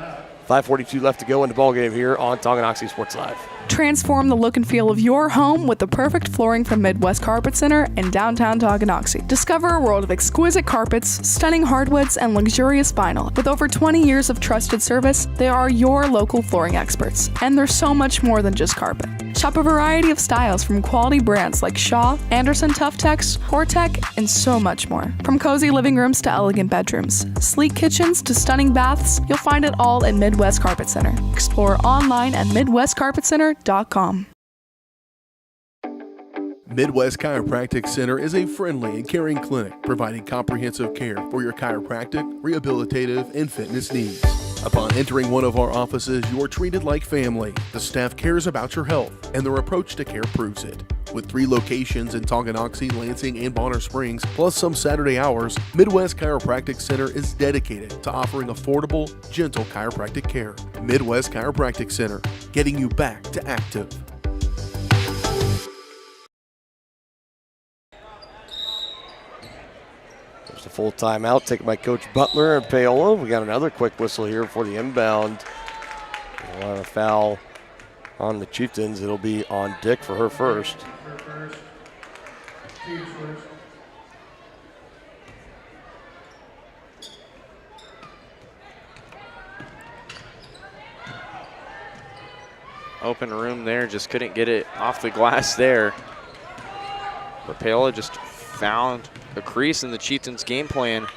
5:42 left to go in the ballgame here on Tonganoxie Sports Live. Transform the look and feel of your home with the perfect flooring from Midwest Carpet Center in downtown Tonganoxie. Discover a world of exquisite carpets, stunning hardwoods, and luxurious vinyl. With over 20 years of trusted service, they are your local flooring experts. And they're so much more than just carpet. Shop a variety of styles from quality brands like Shaw, Anderson Tuftex, Hortec, and so much more. From cozy living rooms to elegant bedrooms, sleek kitchens to stunning baths, you'll find it all at Midwest Carpet Center. Explore online at MidwestCarpetCenter.com. Midwest Chiropractic Center is a friendly and caring clinic providing comprehensive care for your chiropractic, rehabilitative, and fitness needs. Upon entering one of our offices, you are treated like family. The staff cares about your health, and their approach to care proves it. With 3 locations in Tonganoxie, Lansing, and Bonner Springs, plus some Saturday hours, Midwest Chiropractic Center is dedicated to offering affordable, gentle chiropractic care. Midwest Chiropractic Center, getting you back to active. There's a full timeout taken by Coach Butler and Paola. We got another quick whistle here for the inbound. We'll have a foul on the Chieftains. It'll be on Dick for her first. Open room there, just couldn't get it off the glass there. But Paola just found a crease in the Chieftains' game plan,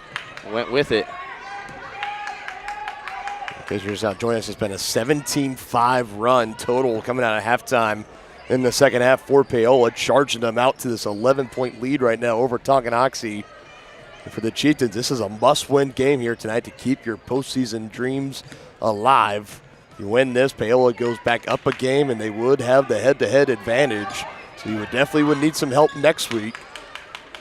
went with it. Because you're just out joining us, it's been a 17-5 run total coming out of halftime in the second half for Paola, charging them out to this 11-point lead right now over Tonganoxie. And for the Chieftains, this is a must-win game here tonight to keep your postseason dreams alive. If you win this, Paola goes back up a game, and they would have the head-to-head advantage. So you would need some help next week,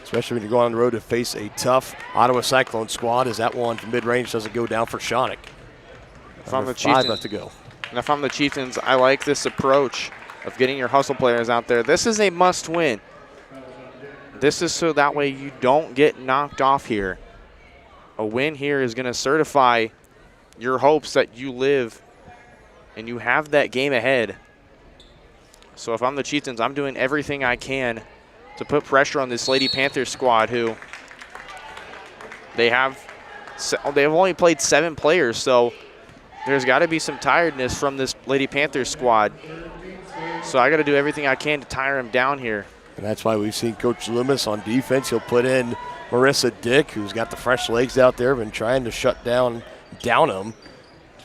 especially when you're going on the road to face a tough Ottawa Cyclone squad, as that one from mid-range doesn't go down for Shawnick. If I'm the 5 Chieftains, left to go. And if I'm the Chieftains, I like this approach of getting your hustle players out there. This is a must-win. This is so that way you don't get knocked off here. A win here is going to certify your hopes that you live and you have that game ahead. So if I'm the Chieftains, I'm doing everything I can to put pressure on this Lady Panthers squad, who they've only played 7 players, so there's got to be some tiredness from this Lady Panthers squad. So I got to do everything I can to tire him down here. And that's why we've seen Coach Loomis on defense. He'll put in Marissa Dick, who's got the fresh legs out there, been trying to shut down Downham.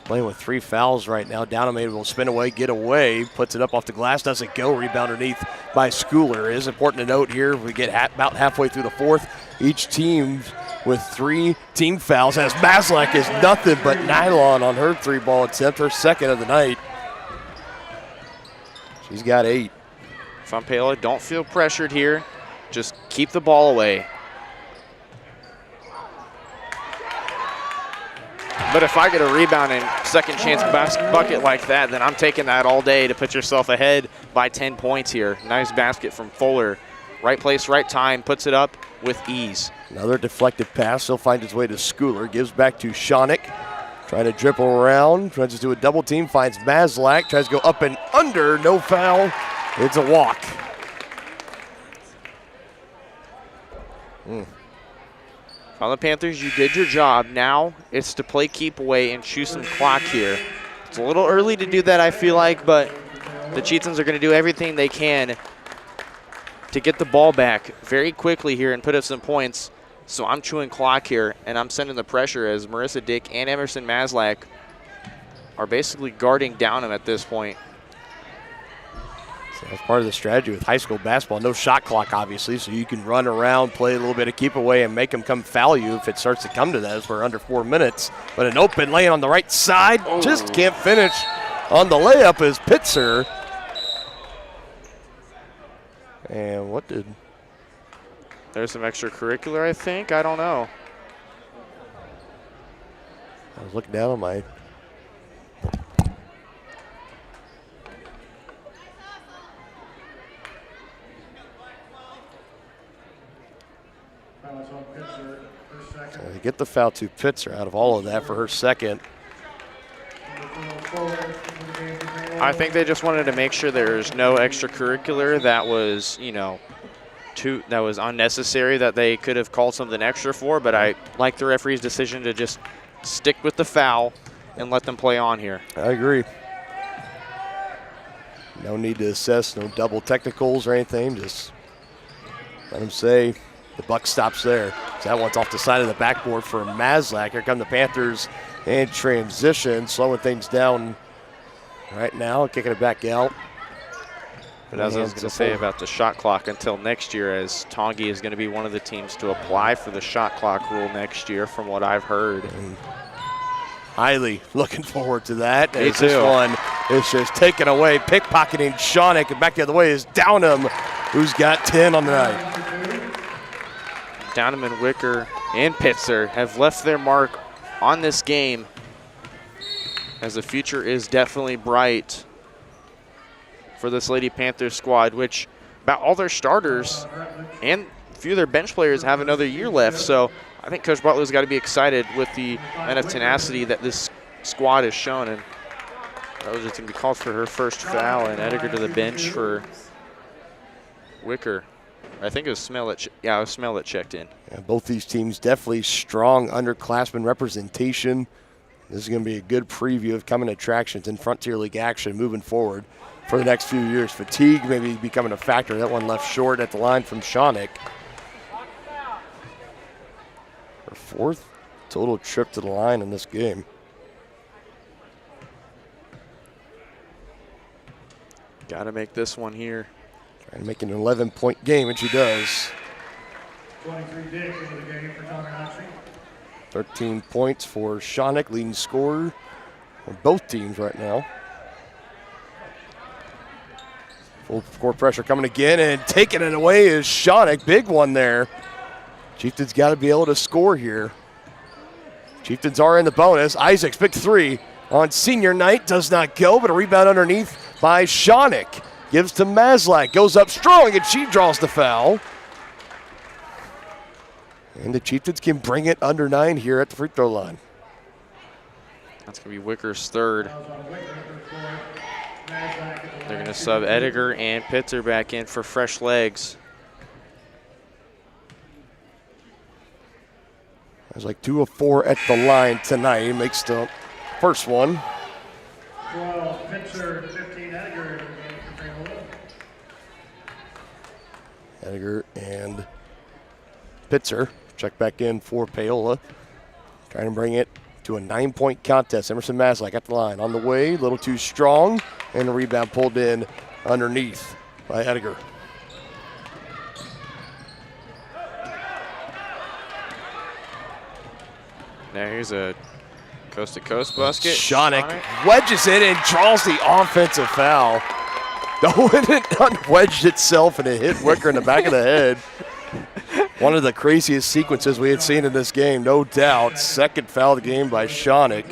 Playing with 3 fouls right now. Downham able to spin away, get away, puts it up off the glass, doesn't go. Rebound underneath by Schooler. It is important to note here, we get about halfway through the fourth. Each team with 3 team fouls, as Maslak is nothing but nylon on her 3-ball attempt, her second of the night. She's got 8. If I'm Paola, don't feel pressured here. Just keep the ball away. But if I get a rebound and second chance bucket like that, then I'm taking that all day to put yourself ahead by 10 points here. Nice basket from Fuller. Right place, right time, puts it up with ease. Another deflected pass, he'll find his way to Schooler, gives back to Shawnick. Trying to dribble around, tries to do a double team, finds Maslak, tries to go up and under, no foul. It's a walk. On the Panthers, you did your job. Now it's to play keep away and chew some clock here. It's a little early to do that, I feel like, but the Chieftains are going to do everything they can to get the ball back very quickly here and put up some points. So I'm chewing clock here, and I'm sending the pressure as Marissa Dick and Emerson Maslak are basically guarding Downham at this point. So that's part of the strategy with high school basketball. No shot clock, obviously, so you can run around, play a little bit of keep away, and make them come foul you if it starts to come to that, as we're under 4 minutes. But an open lane on the right side, just can't finish on the layup is Pitzer. And what did... There's some extracurricular, I think. I don't know. I was looking down on my... So they get the foul to Pitzer out of all of that for her second. I think they just wanted to make sure there's no extracurricular that was, that was unnecessary that they could have called something extra for, but I like the referee's decision to just stick with the foul and let them play on here. I agree. No need to assess, no double technicals or anything, just let them say the buck stops there. So that one's off the side of the backboard for Maslak. Here come the Panthers in transition, slowing things down right now, kicking it back out. But as I was going to say about the shot clock until next year, as Tongi is going to be one of the teams to apply for the shot clock rule next year from what I've heard. Highly looking forward to that. Me as too. This one is just taken away, pickpocketing Shawnick, and back the other way is Downham, who's got 10 on the night. Downham and Wicker and Pitzer have left their mark on this game, as the future is definitely bright for this Lady Panthers squad, which about all their starters and a few of their bench players have another year left. So I think Coach Butler's got to be excited with the amount of tenacity that this squad has shown. And Rosa's going to be called for her first foul, and Edgar to the bench for Wicker. I think it was Smell that checked in. Yeah, both these teams definitely strong underclassmen representation. This is going to be a good preview of coming attractions in Frontier League action moving forward for the next few years. Fatigue maybe becoming a factor. That one left short at the line from Shawnick. Her fourth total trip to the line in this game. Got to make this one here. Trying to make an 11-point game, and she does. 23 Dick into the game for Tonganoxie. 13 points for Shawnick, leading scorer for both teams right now. Full court pressure coming again, and taking it away is Shawnick. Big one there. Chieftains got to be able to score here. Chieftains are in the bonus. Isaac's big three on senior night does not go, but a rebound underneath by Shawnick. Gives to Maslak, goes up strong, and she draws the foul. And the Chieftains can bring it under 9 here at the free throw line. That's going to be Wicker's third. They're going to sub Edgar and Pitzer back in for fresh legs. There's like 2 of 4 at the line tonight. He makes the first one. 12 Pitzer, 15 Edgar in the game for Paola. Edgar and Pitzer check back in for Paola. Trying to bring it to a 9-point contest. Emerson Maslak at the line. On the way, a little too strong, and the rebound pulled in underneath by Edgar. Now here's a coast-to-coast basket. Shawnick wedges it and draws the offensive foul. No, it unwedged itself and it hit Wicker in the back of the head. One of the craziest sequences we had seen in this game, no doubt. Second foul of the game by Shawnick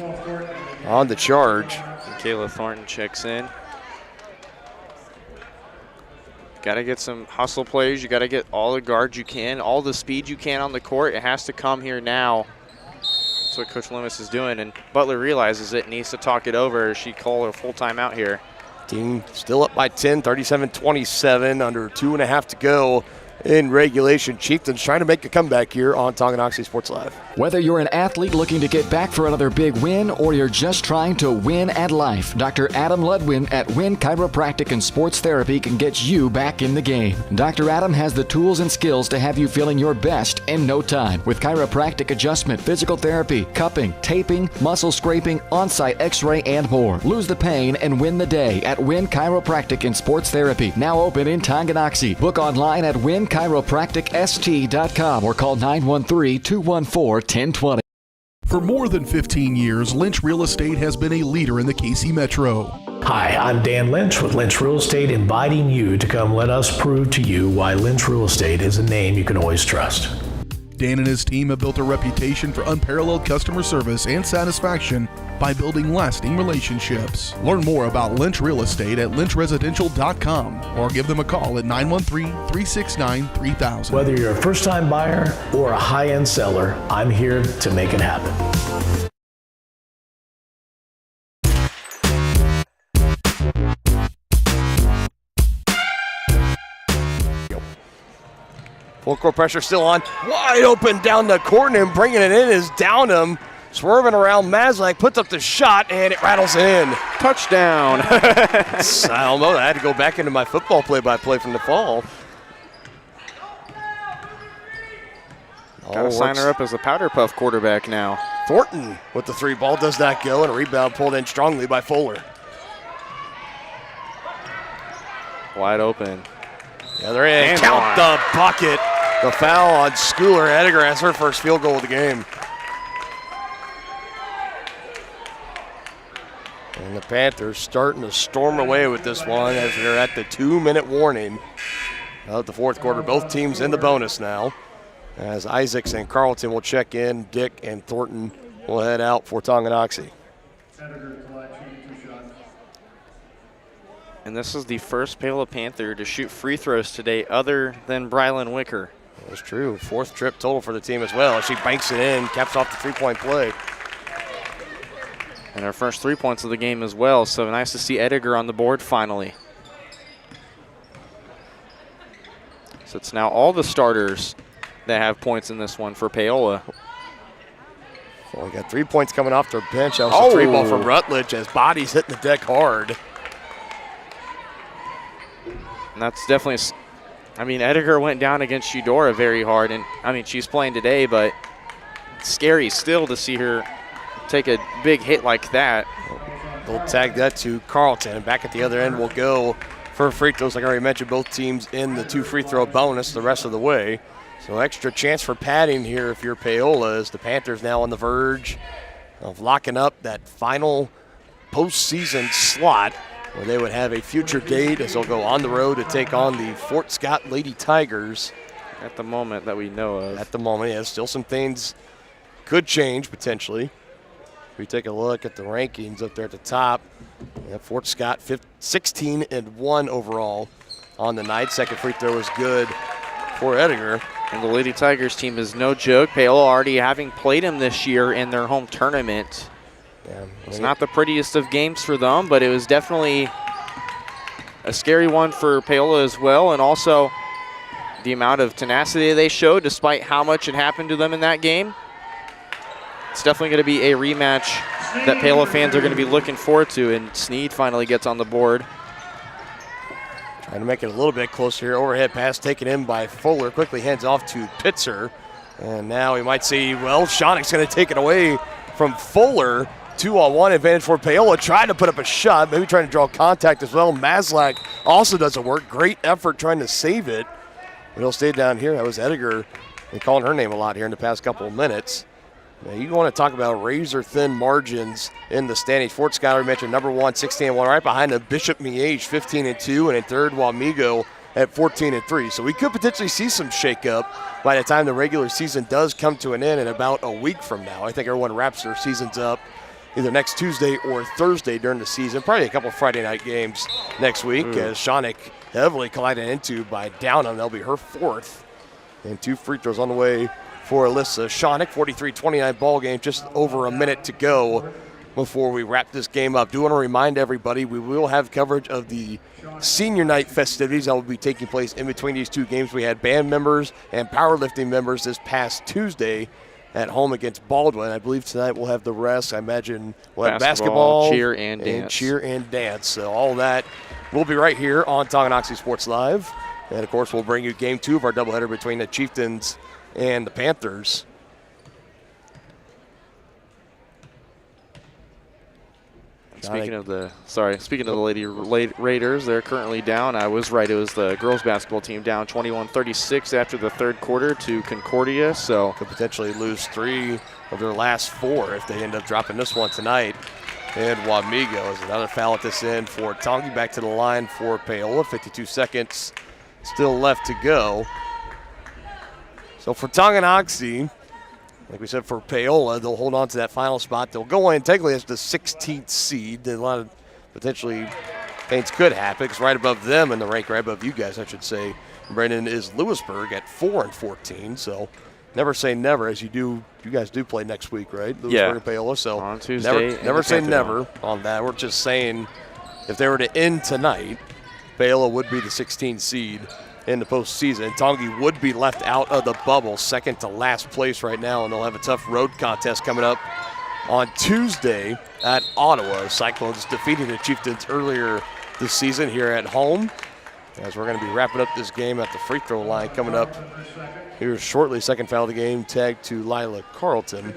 on the charge. And Kayla Thornton checks in. Got to get some hustle plays. You got to get all the guards you can, all the speed you can on the court. It has to come here now. That's what Coach Loomis is doing, and Butler realizes it and needs to talk it over. She called a full timeout here. Team still up by 10, 37-27, under 2.5 to go in regulation. Chieftains trying to make a comeback here on Tonganoxie Sports Live. Whether you're an athlete looking to get back for another big win or you're just trying to win at life, Dr. Adam Ludwin at Win Chiropractic and Sports Therapy can get you back in the game. Dr. Adam has the tools and skills to have you feeling your best in no time with chiropractic adjustment, physical therapy, cupping, taping, muscle scraping, on-site x-ray, and more. Lose the pain and win the day at Win Chiropractic and Sports Therapy. Now open in Tonganoxie. Book online at winchiropracticst.com or call 913-214-1020. For more than 15 years, Lynch Real Estate has been a leader in the KC Metro. Hi, I'm Dan Lynch with Lynch Real Estate, inviting you to come let us prove to you why Lynch Real Estate is a name you can always trust. Dan and his team have built a reputation for unparalleled customer service and satisfaction by building lasting relationships. Learn more about Lynch Real Estate at lynchresidential.com or give them a call at 913-369-3000. Whether you're a first-time buyer or a high-end seller, I'm here to make it happen. Full court pressure still on. Wide open down the court, and bringing it in is Downham. Swerving around, Mazlak puts up the shot, and it rattles in. Touchdown. I don't know. I had to go back into my football play-by-play from the fall. Gotta sign her up as a powder puff quarterback now. Thornton with the three ball does not go, and a rebound pulled in strongly by Fuller. Wide open. Yeah, they're in. And Count one. the bucket. The foul on Schooler. Edgar has her first field goal of the game. And the Panthers starting to storm away with this one as they're at the 2-minute warning of the fourth quarter. Both teams in the bonus now. As Isaacs and Carlton will check in, Dick and Thornton will head out for Tonganoxie. And this is the first Paola Panther to shoot free throws today other than Brylan Wicker. That's true. Fourth trip total for the team as well. She banks it in, caps off the three-point play. And our first 3 points of the game as well, so nice to see Edgar on the board finally. So it's now all the starters that have points in this one for Paola. Well, we got 3 points coming off their bench. That was a three ball from Rutledge as Body's hitting the deck hard. And that's definitely, I mean, Edgar went down against Eudora very hard, and I mean, she's playing today, but it's scary still to see her take a big hit like that. They'll tag that to Carlton, and back at the other end will go for free throws. Like I already mentioned, both teams in the 2 free throw bonus the rest of the way. So extra chance for padding here if you're Paola, as the Panthers now on the verge of locking up that final postseason slot where they would have a future date as they'll go on the road to take on the Fort Scott Lady Tigers. At the moment that we know of. At the moment, yeah, still some things could change potentially. If we take a look at the rankings up there at the top, Fort Scott 16-1 overall on the night. Second free throw is good for Edgar. And the Lady Tigers team is no joke. Paola already having played them this year in their home tournament. Yeah, it's not the prettiest of games for them, but it was definitely a scary one for Paola as well, and also the amount of tenacity they showed despite how much had happened to them in that game. It's definitely going to be a rematch that Paola fans are going to be looking forward to, and Sneed finally gets on the board. Trying to make it a little bit closer here. Overhead pass taken in by Fuller. Quickly hands off to Pitzer. And now we might see, well, Shawnick's going to take it away from Fuller. 2-on-1 advantage for Paola. Trying to put up a shot, maybe trying to draw contact as well. Mazlak also doesn't work. Great effort trying to save it. But he'll stay down here. That was Edgar. Been calling her name a lot here in the past couple of minutes. Now, you want to talk about razor-thin margins in the standings. Fort Scott, already mentioned, number 1, 16-1, right behind the Bishop Miege, 15-2, and in third, Wamego at 14-3. So we could potentially see some shakeup by the time the regular season does come to an end in about a week from now. I think everyone wraps their seasons up either next Tuesday or Thursday during the season. Probably a couple Friday night games next week as Shawnick heavily collided into by Downham. That'll be her fourth. And 2 free throws on the way for Alyssa Shawnick. 43-29 ball game, just over a minute to go before we wrap this game up. Do want to remind everybody we will have coverage of the senior night festivities that will be taking place in between these 2 games. We had band members and powerlifting members this past Tuesday at home against Baldwin. I believe tonight we'll have the rest. I imagine we'll have basketball, cheer, and dance. Cheer and dance. So all that will be right here on Tonganoxie Sports Live. And, of course, we'll bring you game 2 of our doubleheader between the Chieftains and the Panthers. Speaking of the Lady Raiders, they're currently down. I was right. It was the girls basketball team down 21-36 after the third quarter to Concordia. So could potentially lose 3 of their last 4 if they end up dropping this one tonight. And Wamego is another foul at this end for Tongi. Back to the line for Paola. 52 seconds still left to go. So for Tonganoxie, like we said, for Paola, they'll hold on to that final spot. They'll go in technically as the 16th seed. A lot of potentially things could happen because right above them in the rank, right above you guys, I should say, Brendan, is Lewisburg at 4-14. So never say never, as you guys do play next week, right? Lewisburg and Paola. So on Tuesday. Never say never on that. We're just saying if they were to end tonight, Paola would be the 16th seed in the postseason. Tongi would be left out of the bubble, second to last place right now, and they'll have a tough road contest coming up on Tuesday at Ottawa. Cyclones defeated the Chieftains earlier this season here at home, as we're going to be wrapping up this game at the free throw line coming up here shortly. Second foul of the game, tagged to Lila Carlton.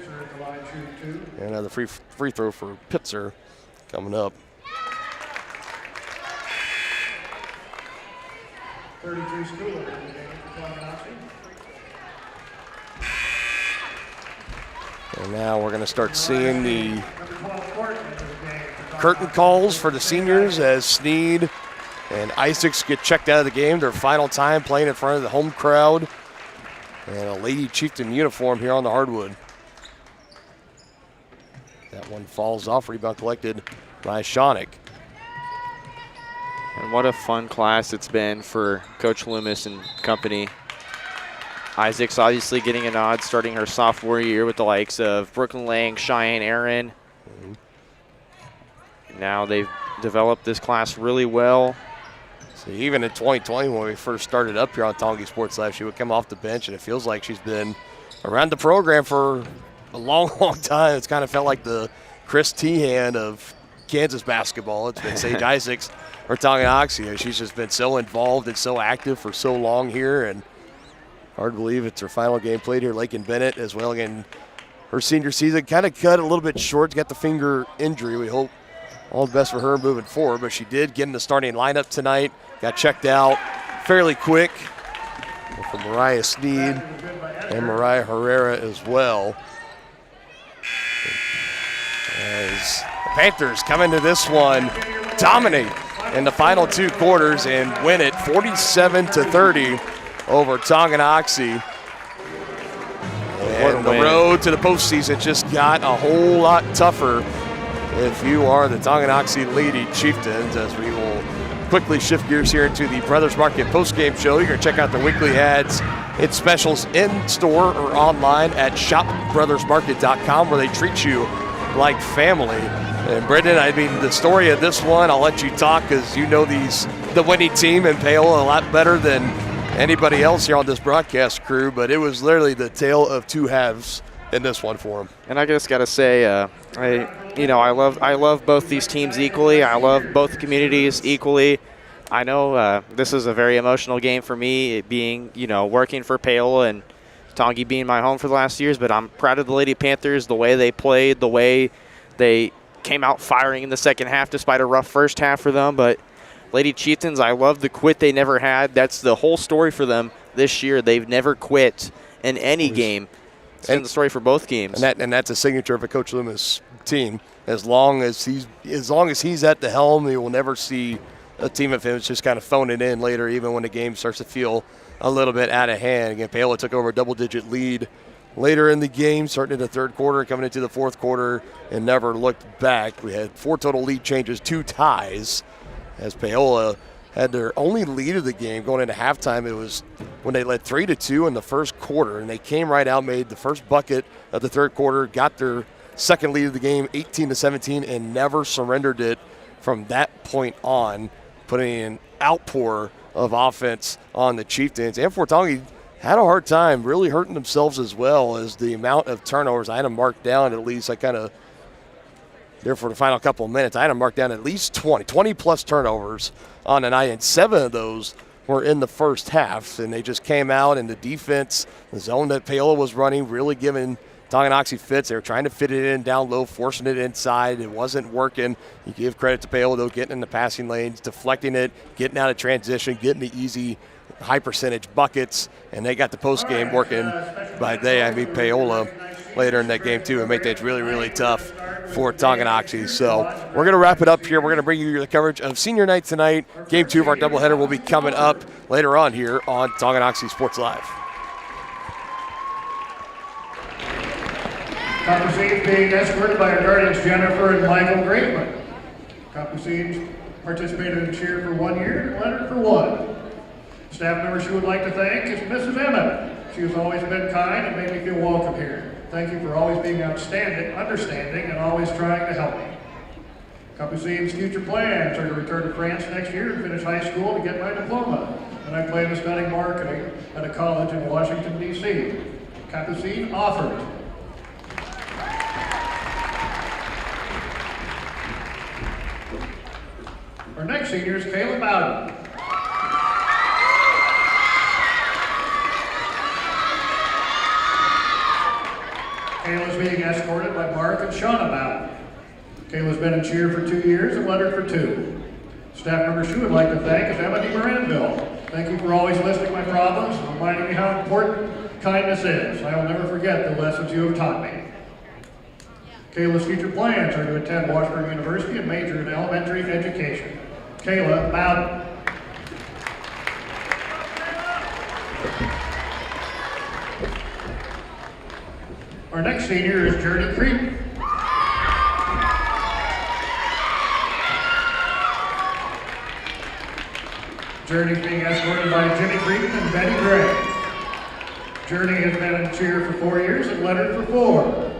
And another free throw for Pitzer coming up. 32 Schooler. And now we're going to start seeing the curtain calls for the seniors as Sneed and Isaacs get checked out of the game. Their final time playing in front of the home crowd. And a Lady Chieftain uniform here on the hardwood. That one falls off, rebound collected by Shawnick. And what a fun class it's been for Coach Loomis and company. Isaac's obviously getting a nod starting her sophomore year with the likes of Brooklyn Lang, Cheyenne Aaron. Now they've developed this class really well. So even in 2020, when we first started up here on Tongi Sports Live, she would come off the bench, and it feels like she's been around the program for a long, long time. It's kind of felt like the Chris Tehan of Kansas basketball. It's been Sage Isaacs or Tonganoxie. She's just been so involved and so active for so long here, and hard to believe it's her final game played here. Lakin Bennett as well. Again, her senior season kind of cut a little bit short. Got the finger injury. We hope all the best for her moving forward, but she did get in the starting lineup tonight. Got checked out fairly quick for Mariah Sneed and Mariah Herrera as well. As the Panthers come into this one, dominate in the final two quarters and win it 47-30 over Tonganoxie. And the road to the postseason just got a whole lot tougher if you are the Tonganoxie Lady Chieftains, as we will quickly shift gears here into the Brothers Market postgame show. You can check out the weekly ads and specials in store or online at shopbrothersmarket.com, where they treat you like family. And Brendan, I mean, the story of this one, I'll let you talk because you know the winning team and Paola a lot better than anybody else here on this broadcast crew, but it was literally the tale of two halves in this one for them. And I just got to say, I love both these teams equally. I love both communities equally. I know this is a very emotional game for me, it being, working for Paola and Tongi being my home for the last years, but I'm proud of the Lady Panthers, the way they played, the way they came out firing in the second half despite a rough first half for them. But Lady Chieftains, I love the quit they never had. That's the whole story for them this year. They've never quit in any game. It's been the story for both games. And that's a signature of a Coach Loomis team. As long as he's at the helm, you will never see a team of him just kind of phone it in later, even when the game starts to feel a little bit out of hand. Again, Paola took over a double-digit lead later in the game, starting in the third quarter, coming into the fourth quarter, and never looked back. We had 4 total lead changes, 2 ties, as Paola had their only lead of the game going into halftime. It was when they led 3-2 in the first quarter, and they came right out, made the first bucket of the third quarter, got their second lead of the game, 18-17, and never surrendered it from that point on, putting an outpour of offense on the Chieftains. And Fort Tongi had a hard time, really hurting themselves as well, as the amount of turnovers. I had them marked down at least. I kind of, there for the final couple of minutes, I had them marked down at least 20-plus turnovers on the night, and 7 of those were in the first half. And they just came out, and the defense, the zone that Paola was running, really giving Tonganoxie fits. They were trying to fit it in down low, forcing it inside. It wasn't working. You give credit to Paola, though, getting in the passing lanes, deflecting it, getting out of transition, getting the easy high percentage buckets, and they got the post game working by day. I mean, Paola later in that game too, and make things really, really tough for Tonganoxie. So we're going to wrap it up here. We're going to bring you the coverage of senior night tonight. Game 2 of our doubleheader will be coming up later on here on Tonganoxie Sports Live. Capucines being escorted by our guardians Jennifer and Michael Grapeman. Capucines participated in cheer for 1 year, Leonard for 1. Staff member she would like to thank is Mrs. Emmett. She has always been kind and made me feel welcome here. Thank you for always being outstanding, understanding, and always trying to help me. Capucines' future plans are to return to France next year and finish high school to get my diploma. and I plan on studying marketing at a college in Washington, D.C. Capucine offered. Our next senior is Caleb Bowden. Kayla's being escorted by Mark and Shauna Bowden. Kayla's been in cheer for 2 years and lettered for 2. Staff member she would like to thank is Emma DeMaranville. Thank you for always listening to my problems and reminding me how important kindness is. I will never forget the lessons you have taught me. Kayla's future plans are to attend Washburn University and major in elementary education. Kayla Bowden. Our next senior is Journey Creek. Journey's being escorted by Jimmy Creek and Betty Gray. Journey has been in cheer for 4 years and lettered for 4.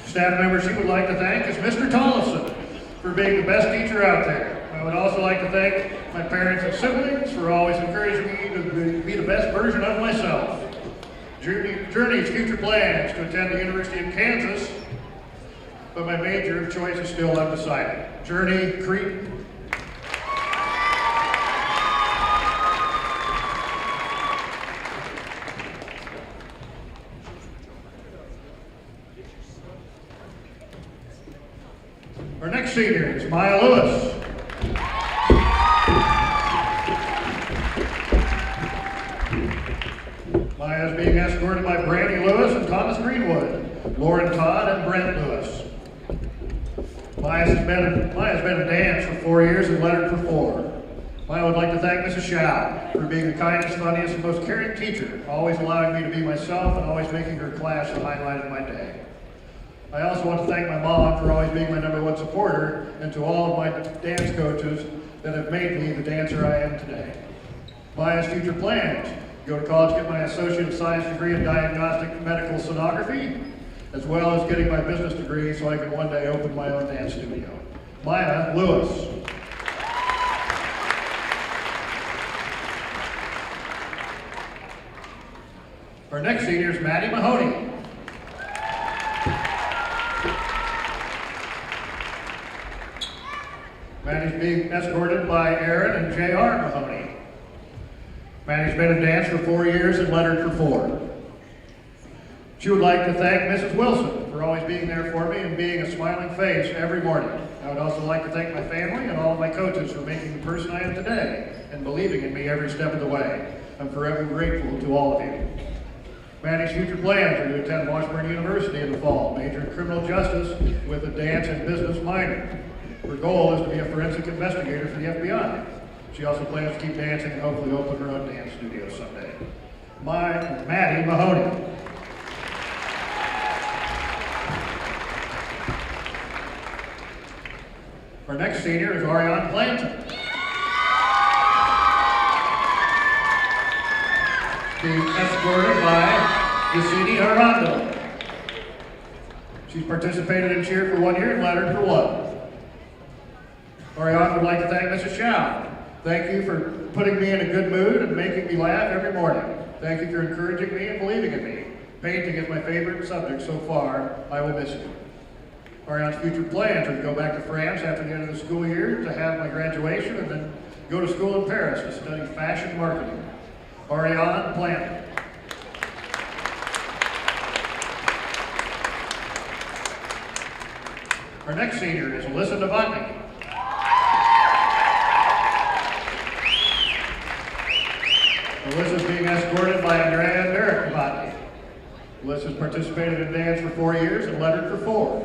Staff member she would like to thank is Mr. Tollefson for being the best teacher out there. I would also like to thank my parents and siblings for always encouraging me to be the best version of myself. Journey's future plans to attend the University of Kansas, but my major of choice is still undecided. Journey Creek. Our next senior is Maya Lewis. Maya is being escorted by Brandy Lewis and Thomas Greenwood, Lauren Todd and Brent Lewis. Maya's been in dance for 4 years and lettered for 4. Maya would like to thank Mrs. Shao for being the kindest, funniest, and most caring teacher, always allowing me to be myself and always making her class the highlight of my day. I also want to thank my mom for always being my #1 supporter, and to all of my dance coaches that have made me the dancer I am today. Maya's future plans: go to college, get my Associate of Science degree in Diagnostic Medical Sonography, as well as getting my business degree so I can one day open my own dance studio. Maya Lewis. Our next senior is Maddie Mahoney. Maddie's being escorted by Aaron and J.R. Mahoney. Maddie's been in dance for 4 years and lettered for 4. She would like to thank Mrs. Wilson for always being there for me and being a smiling face every morning. I would also like to thank my family and all of my coaches for making the person I am today and believing in me every step of the way. I'm forever grateful to all of you. Maddie's future plans are to attend Washburn University in the fall, major in criminal justice with a dance and business minor. Her goal is to be a forensic investigator for the FBI. She also plans to keep dancing and hopefully open her own dance studio someday. Maddie Mahoney. Our next senior is Ariane Blanton. Being escorted by Yasini Armando. She's participated in cheer for 1 year and lettered for 1. Ariane would like to thank Mrs. Shao. Thank you for putting me in a good mood and making me laugh every morning. Thank you for encouraging me and believing in me. Painting is my favorite subject so far. I will miss you. Ariane's future plans are to go back to France after the end of the school year to have my graduation and then go to school in Paris to study fashion marketing. Ariane Blanton. Our next senior is Alyssa Novotny. Alyssa's being escorted by Andrea and Derek Novotny. Alyssa's participated in dance for 4 years and lettered for 4.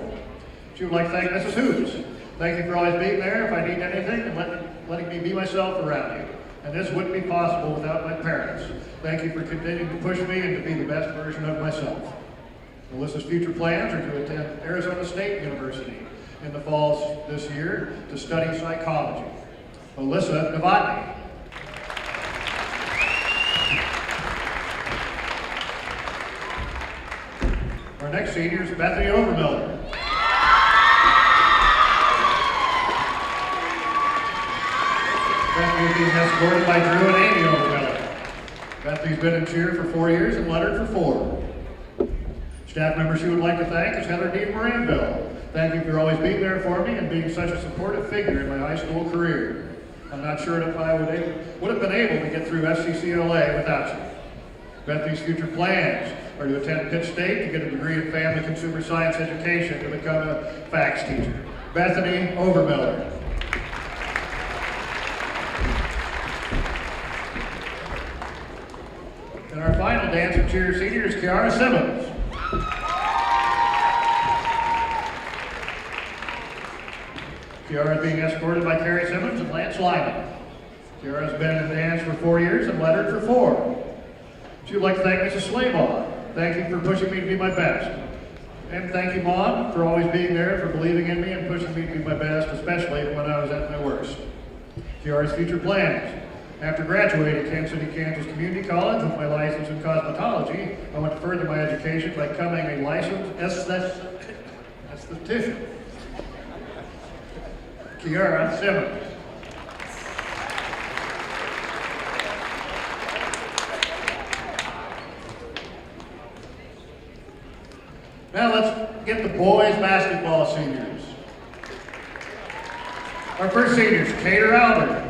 She would like to thank Mrs. Hoops. Thank you for always being there if I need anything and letting me be myself around you. And this wouldn't be possible without my parents. Thank you for continuing to push me and to be the best version of myself. Alyssa's future plans are to attend Arizona State University in the fall this year to study psychology. Alyssa Novotny. Our next senior is Bethany Overmiller. Bethany is being escorted by Drew and Amy Overmiller. Bethany's been in cheer for 4 years and lettered for 4. Staff member she would like to thank is Heather Dean Moranville. Thank you for always being there for me and being such a supportive figure in my high school career. I'm not sure if I would have been able to get through FCCLA without you. Bethany's future plans are to attend Pitt State to get a degree in family consumer science education to become a fax teacher. Bethany Overmiller. And our final dance and cheer senior is Kiara Simmons. Kiara is being escorted by Carrie Simmons and Lance Lyman. Kiara has been in dance for 4 years and lettered for 4. She would like to thank Mrs. Slaybaugh. Thank you for pushing me to be my best. And thank you, Mom, for always being there, for believing in me and pushing me to be my best, especially when I was at my worst. Kiara's future plans. After graduating Kansas City, Kansas Community College with my license in cosmetology, I want to further my education by becoming a licensed esthetician. Kiara Simmons. Now let's get the boys basketball seniors. Our first seniors, Cater Albert.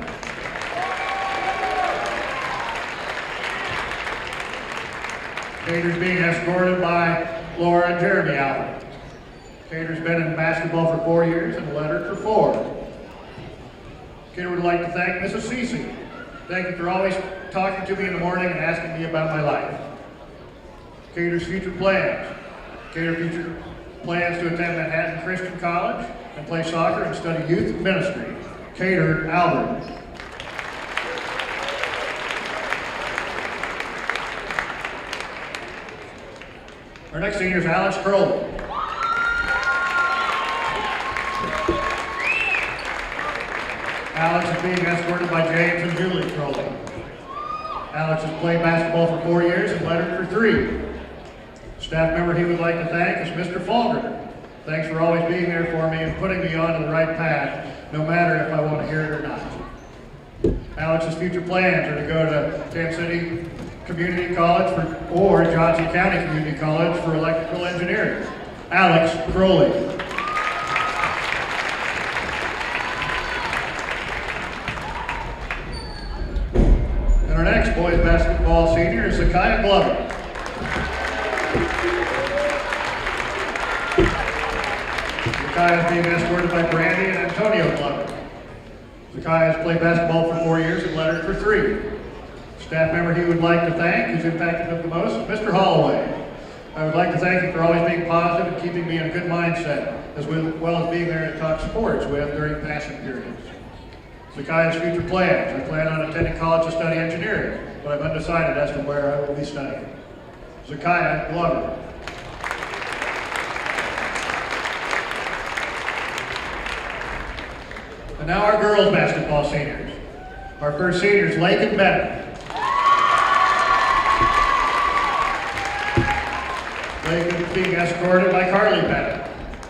Cater's being escorted by Laura and Jeremy Albert. Cater's been in basketball for 4 years and lettered for 4. Cater would like to thank Mrs. Cece. Thank you for always talking to me in the morning and asking me about my life. Cater's future plans. Cater future plans to attend Manhattan Christian College and play soccer and study youth ministry. Cater Albert. Our next senior is Alex Crowley. Alex is being escorted by James and Julie Crowley. Alex has played basketball for 4 years and lettered for 3. Staff member he would like to thank is Mr. Falger. Thanks for always being there for me and putting me on the right path, no matter if I want to hear it or not. Alex's future plans are to go to Kansas City Community College or Johnson County Community College for electrical engineering. Alex Crowley. And our next boys basketball senior is Zakiah Glover. Zakiah is being escorted by Brandy and Antonio Glover. Zakiah has played basketball for 4 years and lettered for 3. Staff member he would like to thank, who's impacted him the most, is Mr. Holloway. I would like to thank you for always being positive and keeping me in a good mindset, as well as being there to talk sports with during passing periods. Zakiah's future plans. I plan on attending college to study engineering, but I'm undecided as to where I will be studying. Zakiah Glover. And now our girls basketball seniors. Our first senior is Lakin Bennett. Lakin is being escorted by Carly Bennett.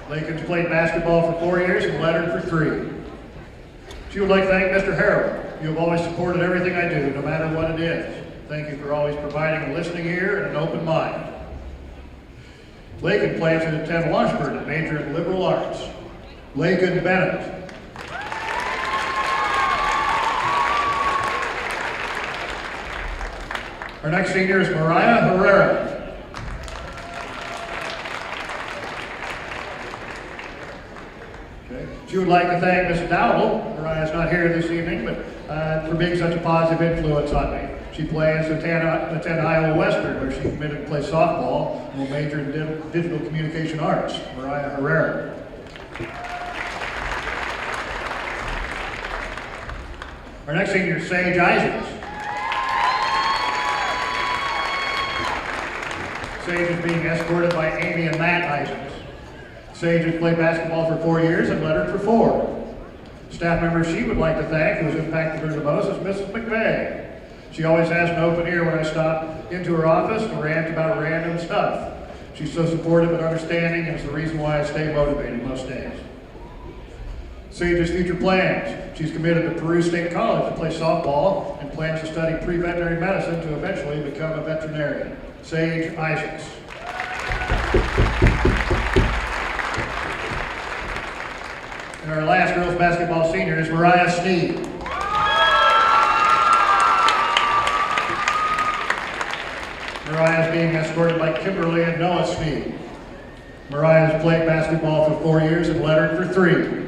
Lakin's played basketball for 4 years and lettered for 3. She would like to thank Mr. Harrell. You have always supported everything I do, no matter what it is. Thank you for always providing a listening ear and an open mind. Lakin plans to attend Washburn and major in liberal arts. Lakin Bennett. Our next senior is Mariah Herrera. Okay. She would like to thank Ms. Dowell. Mariah's not here this evening, but for being such a positive influence on me. She plans to attend Iowa Western, where she committed to play softball and will major in digital communication arts. Mariah Herrera. Our next senior is Sage Isaacs. Sage is being escorted by Amy and Matt Isaacs. Sage has played basketball for 4 years and lettered for 4. Staff member she would like to thank, who has impacted her the most, is Mrs. McVeigh. She always has an open ear when I stop into her office to rant about random stuff. She's so supportive and understanding and is the reason why I stay motivated most days. Sage's future plans. She's committed to Peru State College to play softball and plans to study pre-veterinary medicine to eventually become a veterinarian. Sage Isaacs. And our last girls basketball senior is Mariah Sneed. Mariah is being escorted by Kimberly and Noah Sneed. Mariah has played basketball for 4 years and lettered for 3.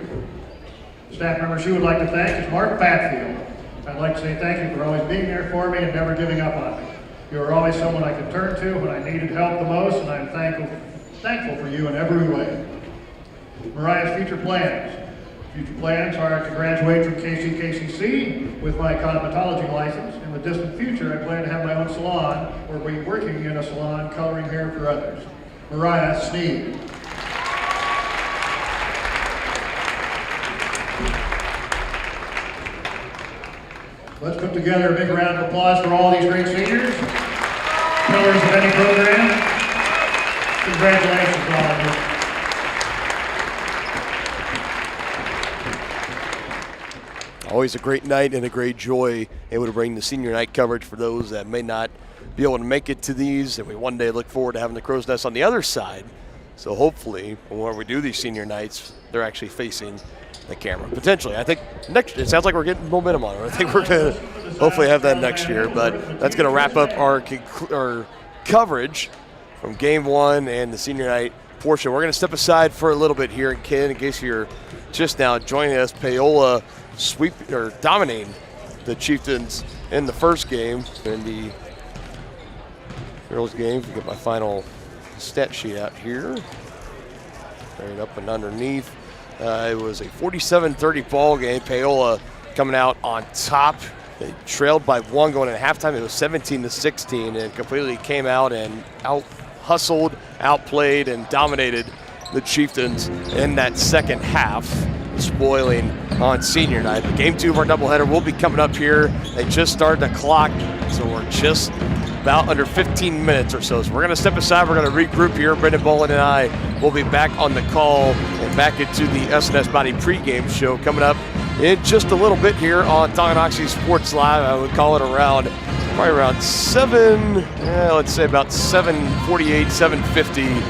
Staff member she would like to thank is Mark Patfield. I'd like to say thank you for always being there for me and never giving up on me. You were always someone I could turn to when I needed help the most, and I'm thankful for you in every way. Mariah's future plans. Future plans are to graduate from KCKCC with my cosmetology license. In the distant future, I plan to have my own salon or be working in a salon coloring hair for others. Mariah Sneed. Let's put together a big round of applause for all these great seniors, pillars of any program. Congratulations to all of you. Always a great night and a great joy able to bring the senior night coverage for those that may not be able to make it to these, and we one day look forward to having the Crow's Nest on the other side. So hopefully, when we do these senior nights, they're actually facing the camera. Potentially, I think next. It sounds like we're getting momentum on it. I think we're going to hopefully have that next year. But that's going to wrap up our coverage from Game 1 and the senior night portion. We're going to step aside for a little bit here, and Ken, in case you're just now joining us, Paola dominating the Chieftains in the first game. In the girls' game, get my final stat sheet out here. Right up and underneath. It was a 47-30 ball game. Paola coming out on top. They trailed by 1 going into halftime. It was 17-16, and completely came out and out-hustled, outplayed, and dominated the Chieftains in that second half, spoiling on senior night. But game 2 of our doubleheader will be coming up here. They just started the clock, so we're just about under 15 minutes or so. So we're going to step aside. We're going to regroup here. Brendan Bolin and I will be back on the call and back into the S&S Body pregame show coming up in just a little bit here on Tonganoxie Sports Live. I would call it probably around 7:48, 7:50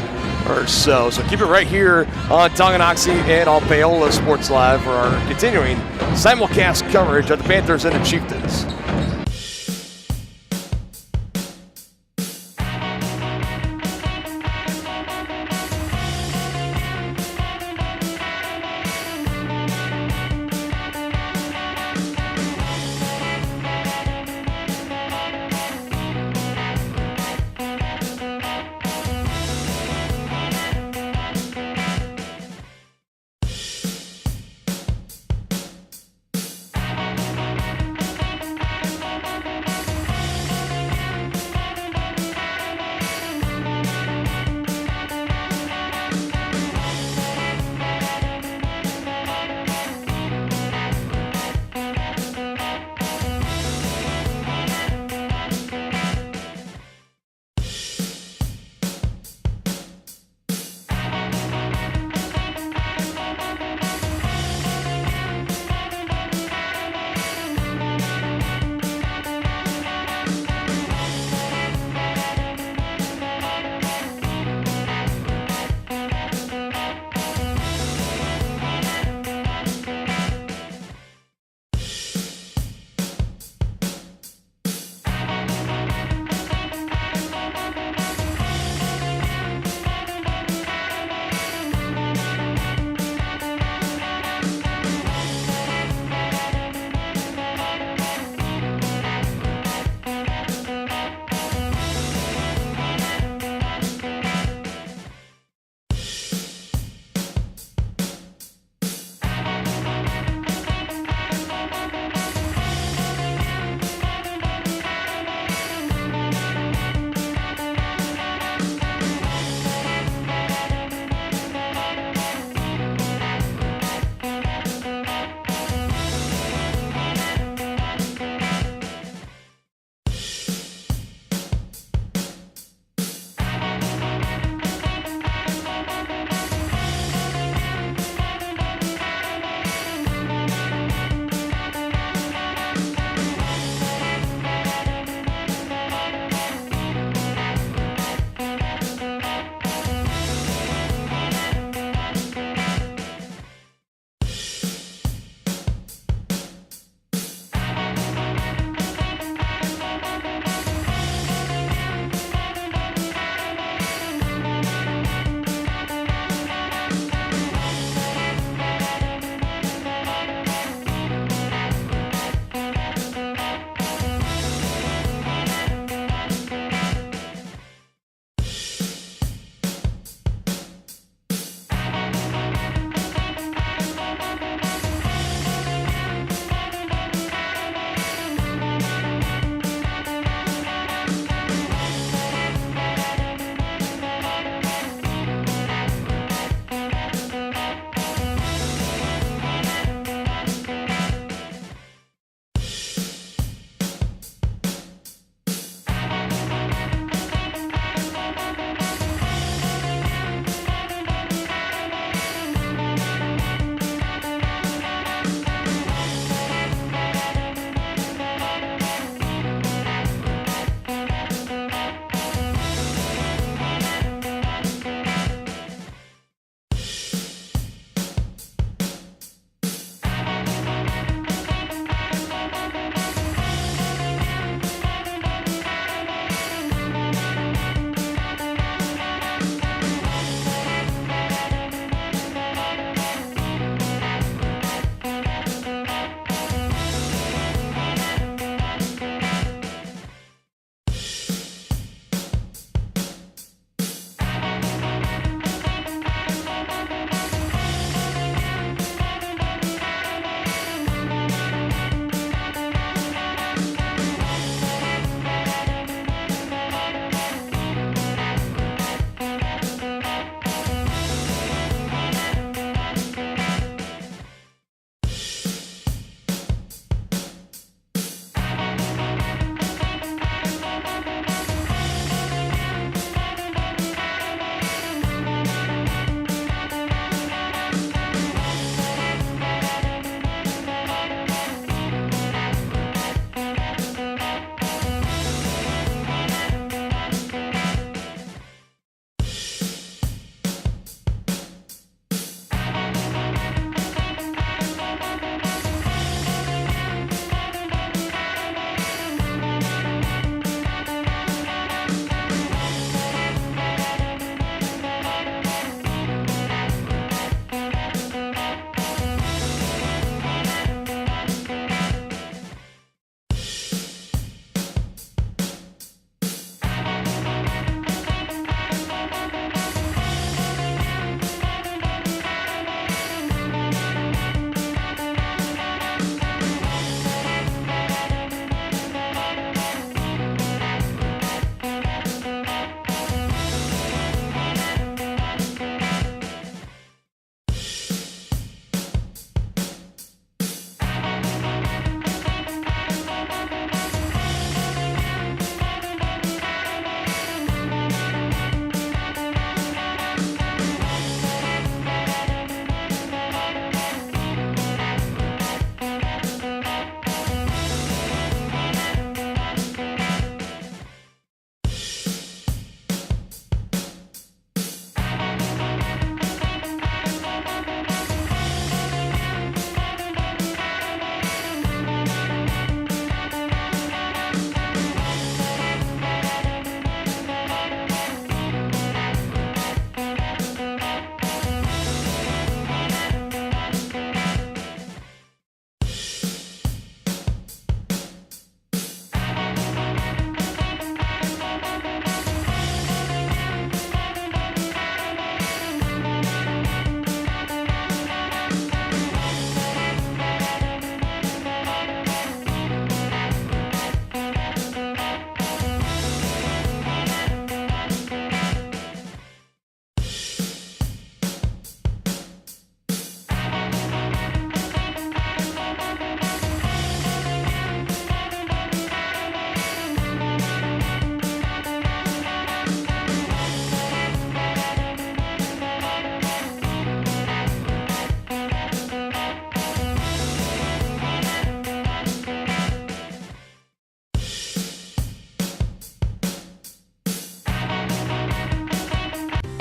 or so. So keep it right here on Tonganoxie and on Paola Sports Live for our continuing simulcast coverage of the Panthers and the Chieftains.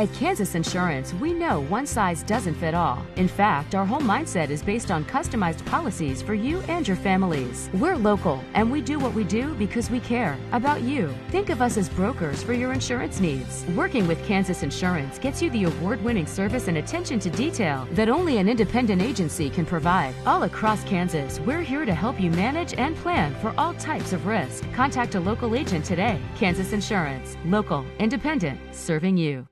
At Kansas Insurance, we know one size doesn't fit all. In fact, our whole mindset is based on customized policies for you and your families. We're local, and we do what we do because we care about you. Think of us as brokers for your insurance needs. Working with Kansas Insurance gets you the award-winning service and attention to detail that only an independent agency can provide. All across Kansas, we're here to help you manage and plan for all types of risk. Contact a local agent today. Kansas Insurance. Local, independent, serving you.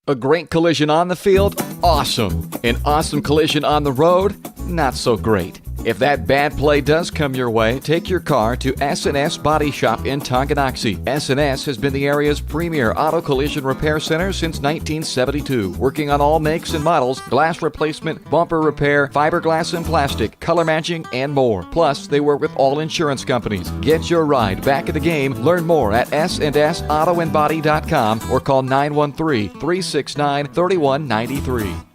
A great collision on the field? Awesome. An awesome collision on the road? Not so great. If that bad play does come your way, take your car to S&S Body Shop in Tonganoxie. S&S has been the area's premier auto collision repair center since 1972, working on all makes and models, glass replacement, bumper repair, fiberglass and plastic, color matching, and more. Plus, they work with all insurance companies. Get your ride back in the game. Learn more at snsautoandbody.com or call 913-369-3193.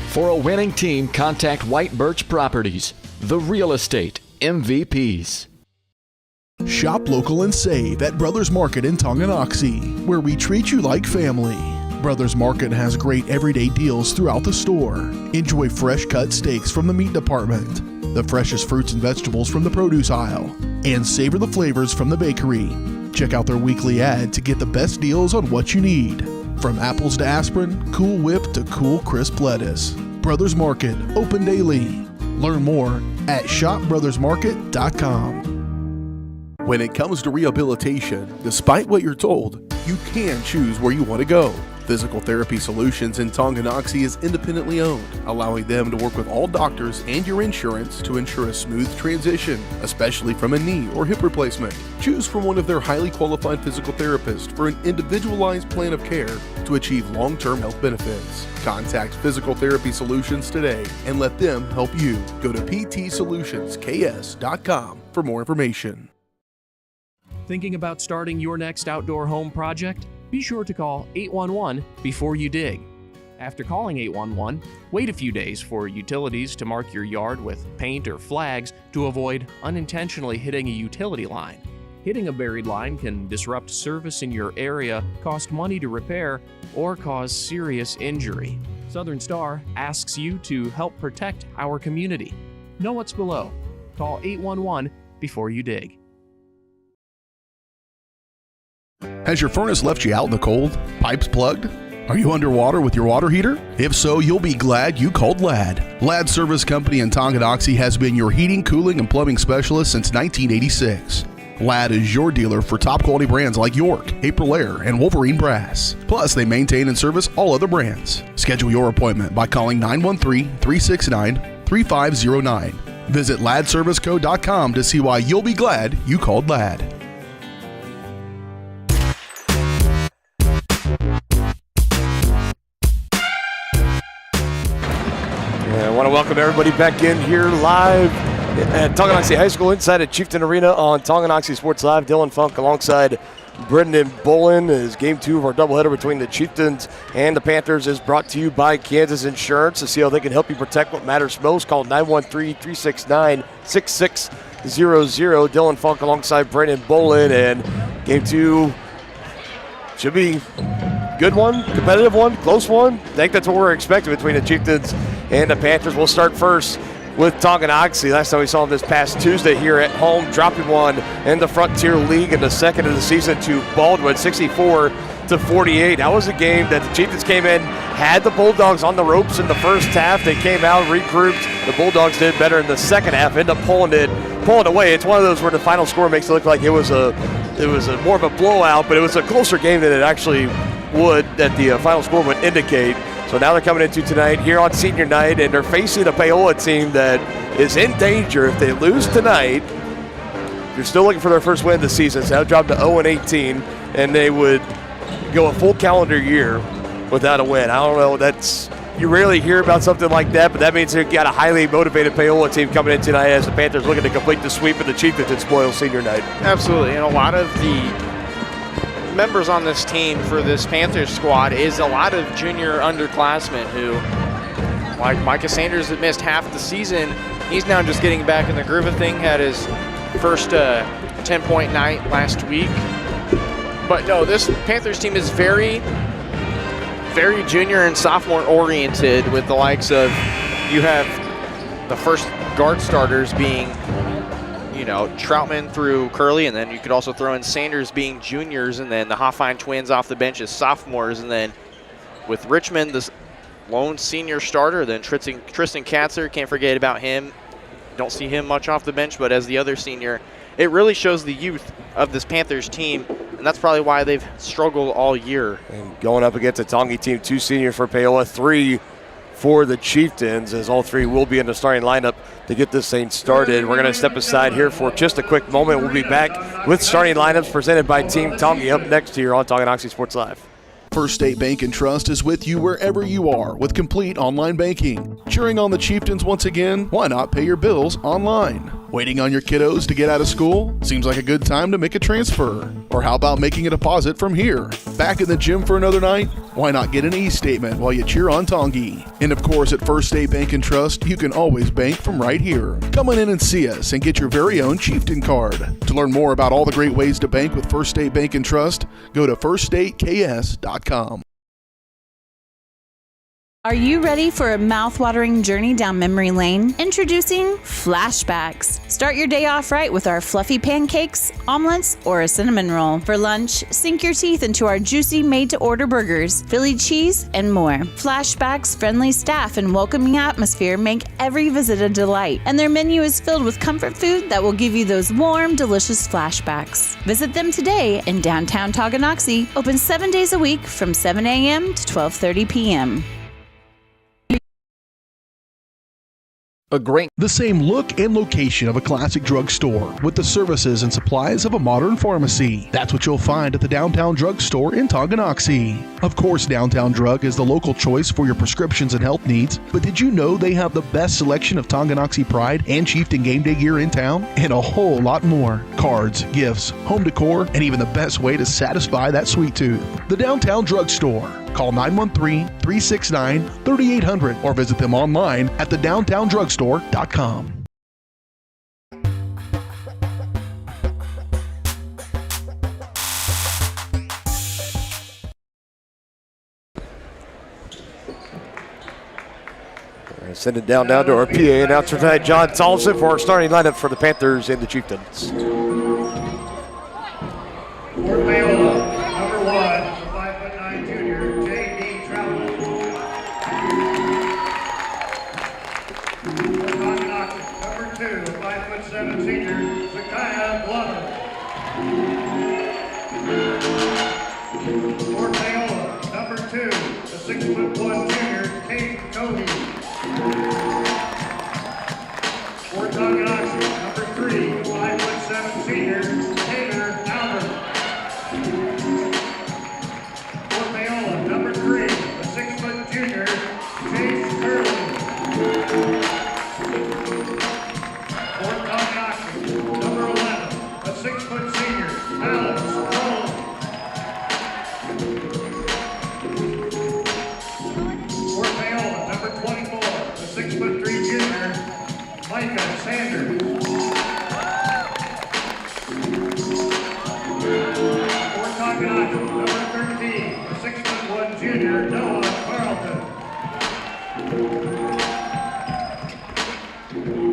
For a winning team, contact White Birch Properties, the real estate MVPs. Shop local and save at Brothers Market in Tonganoxie, where we treat you like family. Brothers Market has great everyday deals throughout the store. Enjoy fresh cut steaks from the meat department, the freshest fruits and vegetables from the produce aisle, and savor the flavors from the bakery. Check out their weekly ad to get the best deals on what you need. From apples to aspirin, Cool Whip to cool crisp lettuce. Brothers Market, open daily. Learn more at shopbrothersmarket.com. When it comes to rehabilitation, despite what you're told, you can choose where you want to go. Physical Therapy Solutions in Tonganoxie is independently owned, allowing them to work with all doctors and your insurance to ensure a smooth transition, especially from a knee or hip replacement. Choose from one of their highly qualified physical therapists for an individualized plan of care to achieve long-term health benefits. Contact Physical Therapy Solutions today and let them help you. Go to ptsolutionsks.com for more information. Thinking about starting your next outdoor home project? Be sure to call 811 before you dig. After calling 811, wait a few days for utilities to mark your yard with paint or flags to avoid unintentionally hitting a utility line. Hitting a buried line can disrupt service in your area, cost money to repair, or cause serious injury. Southern Star asks you to help protect our community. Know what's below. Call 811 before you dig. Has your furnace left you out in the cold? Pipes plugged? Are you underwater with your water heater? If so, you'll be glad you called Ladd. Ladd Service Company in Tonganoxie has been your heating, cooling, and plumbing specialist since 1986. Ladd is your dealer for top quality brands like York, April Air, and Wolverine Brass. Plus, they maintain and service all other brands. Schedule your appointment by calling 913-369-3509. Visit laddserviceco.com to see why you'll be glad you called Ladd. I want to welcome everybody back in here live at Tonganoxie High School inside at Chieftain Arena on Tonganoxie Sports Live. Dylan Funk alongside Brendan Bolin as Game 2 of our doubleheader between the Chieftains and the Panthers is brought to you by Kansas Insurance. To see how they can help you protect what matters most, call 913-369-6600. Dylan Funk alongside Brendan Bolin, and Game 2 should be good one, competitive one, close one. I think that's what we're expecting between the Chieftains and the Panthers. We'll start first with Tonganoxie. Last time we saw them this past Tuesday here at home, dropping one in the Frontier League in the second of the season to Baldwin, 64-48. That was a game that the Chieftains came in, had the Bulldogs on the ropes in the first half. They came out, regrouped. The Bulldogs did better in the second half, ended up pulling away. It's one of those where the final score makes it look like it was a more of a blowout, but it was a closer game than it actually would, that the final score would indicate. So now they're coming into tonight here on senior night, and they're facing a Paola team that is in danger. If they lose tonight, they're still looking for their first win of the season. So they'll drop to 0-18, and they would go a full calendar year without a win. I don't know. That's You rarely hear about something like that, but that means they've got a highly motivated Paola team coming in tonight as the Panthers looking to complete the sweep of the Chieftains at Spoil Senior Night. Absolutely, and a lot of the members on this team for this Panthers squad is a lot of junior underclassmen who, like Micah Sanders, that missed half the season. He's now just getting back in the groove of thing. Had his first 10-point night last week. But no, this Panthers team is very, very junior and sophomore oriented, with the likes of, you have the first guard starters being, you know, Troutman through Curley, and then you could also throw in Sanders being juniors, and then the Hoffine twins off the bench as sophomores, and then with Richmond, this lone senior starter, then Tristan Katzer, can't forget about him. Don't see him much off the bench, but as the other senior, it really shows the youth of this Panthers team, and that's probably why they've struggled all year. And going up against a Tongi team, 2 senior for Paola, 3 for the Chieftains, as all 3 will be in the starting lineup to get this thing started. We're going to step aside here for just a quick moment. We'll be back with starting lineups presented by Team Tongi up next here on Tonganoxie Sports Live. First State Bank and Trust is with you wherever you are with complete online banking. Cheering on the Chieftains once again? Why not pay your bills online? Waiting on your kiddos to get out of school? Seems like a good time to make a transfer. Or how about making a deposit from here? Back in the gym for another night? Why not get an e-statement while you cheer on Tongi? And of course, at First State Bank and Trust, you can always bank from right here. Come on in and see us and get your very own Chieftain card. To learn more about all the great ways to bank with First State Bank and Trust, go to firststateks.com. Are you ready for a mouth-watering journey down memory lane? Introducing Flashbacks. Start your day off right with our fluffy pancakes, omelets, or a cinnamon roll. For lunch, sink your teeth into our juicy made-to-order burgers, Philly cheese, and more. Flashbacks' friendly staff and welcoming atmosphere make every visit a delight, and their menu is filled with comfort food that will give you those warm, delicious flashbacks. Visit them today in downtown Tonganoxie, open 7 days a week from 7 a.m. to 12:30 p.m. The same look and location of a classic drugstore with the services and supplies of a modern pharmacy. That's what you'll find at the Downtown Drug Store in Tonganoxie. Of course, Downtown Drug is the local choice for your prescriptions and health needs, but did you know they have the best selection of Tonganoxie Pride and Chieftain Game Day gear in town? And a whole lot more. Cards, gifts, home decor, and even the best way to satisfy that sweet tooth. The Downtown Drug Store. Call 913-369-3800 or visit them online at thedowntowndrugstore.com. Send it down to our PA announcer tonight, John Tolson, for our starting lineup for the Panthers and the Chieftains. For Paola, number 1, the 5'9" junior, J.D. Troutman. For Tonganoxie, number 2, the 5'7" senior, Zakiah Glover. For Paola, number 2, the 6'1" junior, Kate Cody. For Tonganoxie, number 3, 5'7" senior, Taylor Albert. For Paola, number 3, the 6' junior, Chase Curley. For Tonganoxie, number 11, a 6' senior, Alex Rowland. For Paola, number 24, the 6'3" junior, Micah Sanders. For Tonganoxie, number 13, the 6'1" junior, Noah Carlton.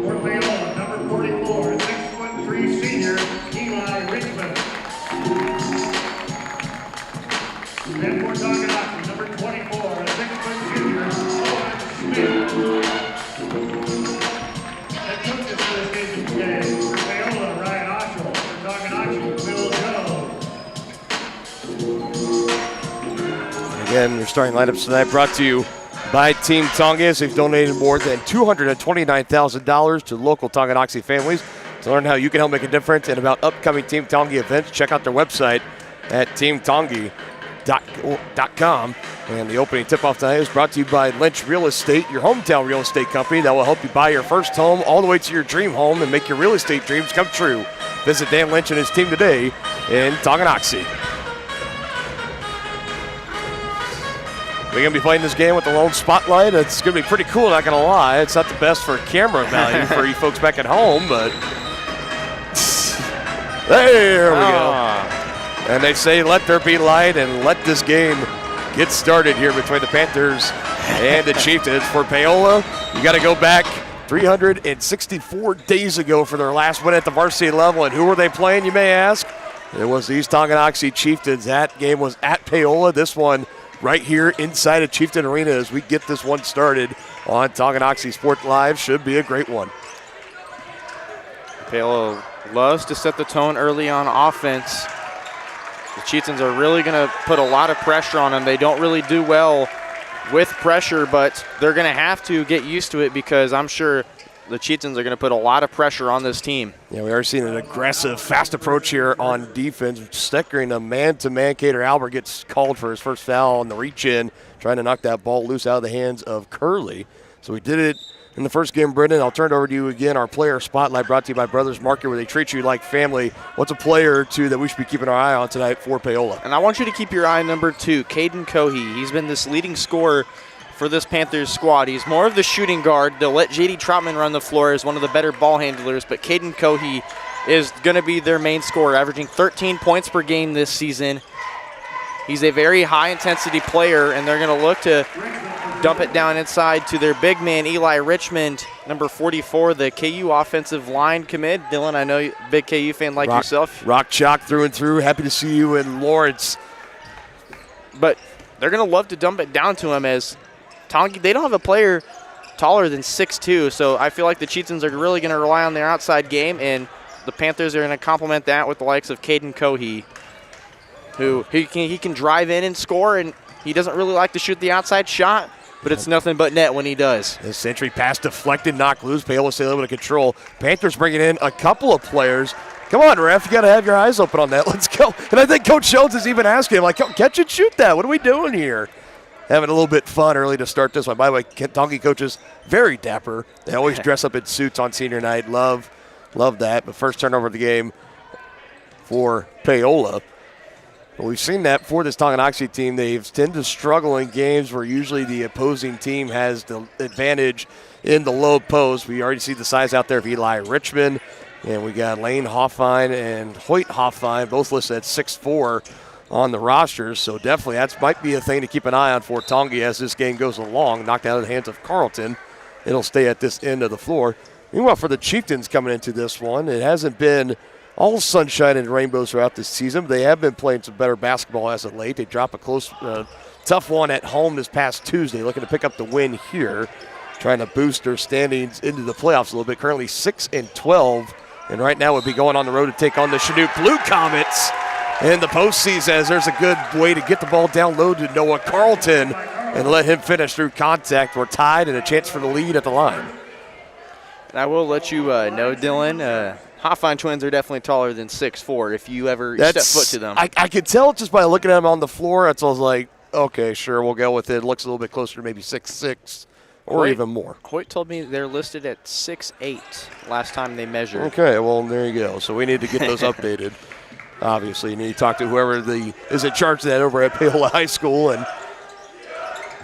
For Paola, number 44, 6'3" senior, Eli Richmond. And for Tonganoxie, number 24, a 6' junior, Owen Smith. And coaches for this game today, for Paola, Ryan Oshel. For Tonganoxie, Bill Joe. Again, your starting lineups tonight brought to you by Team Tongi, as they've donated more than $229,000 to local Tonganoxie families. To learn how you can help make a difference and about upcoming Team Tongi events, check out their website at teamtongi.com. lynchrealestate.com. And the opening tip-off tonight is brought to you by Lynch Real Estate, your hometown real estate company that will help you buy your first home all the way to your dream home and make your real estate dreams come true. Visit Dan Lynch and his team today in Tonganoxie. We're going to be playing this game with the lone spotlight. It's going to be pretty cool, not going to lie. It's not the best for camera value for you folks back at home, but there we go. And they say let there be light and let this game get started here between the Panthers and the Chieftains. For Paola, you got to go back 364 days ago for their last win at the varsity level. And who were they playing, you may ask? It was these Tonganoxie Chieftains. That game was at Paola. This one right here inside of Chieftain Arena as we get this one started on Tonganoxie Sport Live. Should be a great one. Paola loves to set the tone early on offense. The Chieftains are really going to put a lot of pressure on them. They don't really do well with pressure, but they're going to have to get used to it because I'm sure the Chieftains are going to put a lot of pressure on this team. Yeah, we are seeing an aggressive, fast approach here on defense. Steckering a man-to-man. Cater Albert gets called for his first foul on the reach-in, trying to knock that ball loose out of the hands of Curley. So we did it in the first game. Brendan, I'll turn it over to you again. Our player spotlight brought to you by Brothers Market, where they treat you like family. What's a player or two that we should be keeping our eye on tonight for Paola? And I want you to keep your eye on number 2, Caden Cohey. He's been this leading scorer for this Panthers squad. He's more of the shooting guard. They'll let J.D. Troutman run the floor as one of the better ball handlers, but Caden Cohey is going to be their main scorer, averaging 13 points per game this season. He's a very high-intensity player, and they're going to look to dump it down inside to their big man, Eli Richmond, number 44, the KU offensive line commit. Dylan, I know you're a big KU fan like yourself. Rock chalk through and through. Happy to see you in Lawrence. But they're going to love to dump it down to him as they don't have a player taller than 6'2", so I feel like the Chieftains are really going to rely on their outside game, and the Panthers are going to complement that with the likes of Caden Cohey, who he can drive in and score, and he doesn't really like to shoot the outside shot, but it's nothing but net when he does. This entry pass deflected, knocked loose. Paola stay a little bit of control. Panthers bringing in a couple of players. Come on, ref, you got to have your eyes open on that. Let's go. And I think Coach Jones is even asking him, like, catch and shoot that. What are we doing here? Having a little bit fun early to start this one. By the way, Tongi coaches, very dapper. They always dress up in suits on senior night. Love that. But first turnover of the game for Paola. But we've seen that for this Tonganoxie team. They've tended to struggle in games where usually the opposing team has the advantage in the low post. We already see the size out there of Eli Richmond. And we got Lane Hoffine and Hoyt Hoffine, both listed at 6'4", on the rosters, so definitely that might be a thing to keep an eye on for Tongi as this game goes along. Knocked out of the hands of Carlton. It'll stay at this end of the floor. Meanwhile, for the Chieftains coming into this one, it hasn't been all sunshine and rainbows throughout this season. They have been playing some better basketball as of late. They dropped a close, tough one at home this past Tuesday, looking to pick up the win here, trying to boost their standings into the playoffs a little bit. Currently 6-12, and right now would be going on the road to take on the Chinook Blue Comets in the postseason, as there's a good way to get the ball down low to Noah Carlton and let him finish through contact. We're tied and a chance for the lead at the line. And I will let you know, Dylan, Hoffine twins are definitely taller than 6'4", if you ever step foot to them. I could tell just by looking at them on the floor. That's I was like, okay, sure, we'll go with it. It looks a little bit closer to maybe 6'6", or even more. Hoyt told me they're listed at 6'8" last time they measured. Okay, well, there you go. So we need to get those updated. Obviously, you need to talk to whoever is in charge of that over at Paola High School, and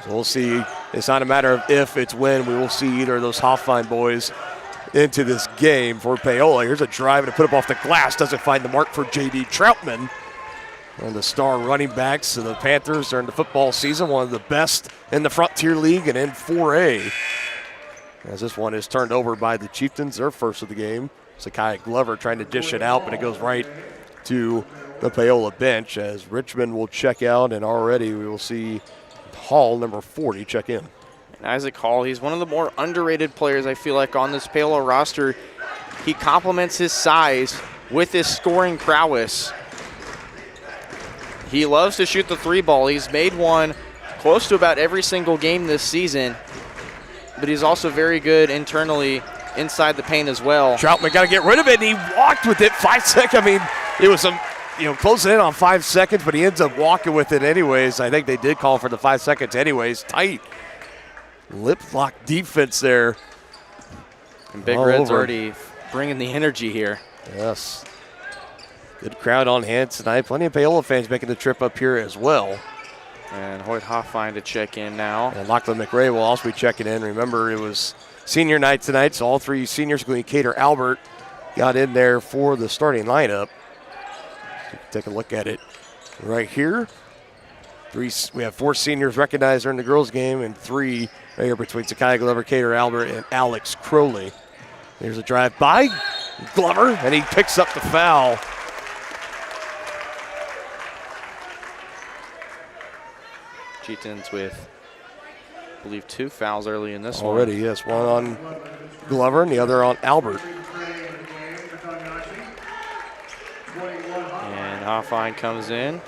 so we'll see. It's not a matter of if, it's when. We will see either of those Hoffine boys into this game for Paola. Here's a drive to put up off the glass. Doesn't find the mark for J.D. Troutman. One of the star running backs of the Panthers during the football season, one of the best in the Frontier League and in 4A. As this one is turned over by the Chieftains, their first of the game. Sakai Glover trying to dish it out, but it goes right to the Paola bench as Richmond will check out, and already we will see Hall, number 40, check in. And Isaac Hall, he's one of the more underrated players, I feel like, on this Paola roster. He complements his size with his scoring prowess. He loves to shoot the three ball. He's made one close to about every single game this season, but he's also very good internally inside the paint as well. Troutman got to get rid of it, and he walked with it 5 seconds. I mean, it was some closing in on 5 seconds, but he ends up walking with it anyways. I think they did call for the 5 seconds anyways. Tight lip lock defense there. And Big Red's already bringing the energy here. Yes. Good crowd on hand tonight. Plenty of Paola fans making the trip up here as well. And Hoyt Hoffine to check in now. And Lachlan McRae will also be checking in. Remember, it was senior night tonight, so all three seniors, including Cater Albert, got in there for the starting lineup. Take a look at it right here. We have 4 seniors recognized during the girls' game and 3 right here between Zakiah Glover, Cater Albert, and Alex Crowley. There's a drive by Glover, and he picks up the foul. Chieftains with, I believe, 2 fouls early in this Already, one. yes. One on Glover and the other on Albert. And Hoffine comes in.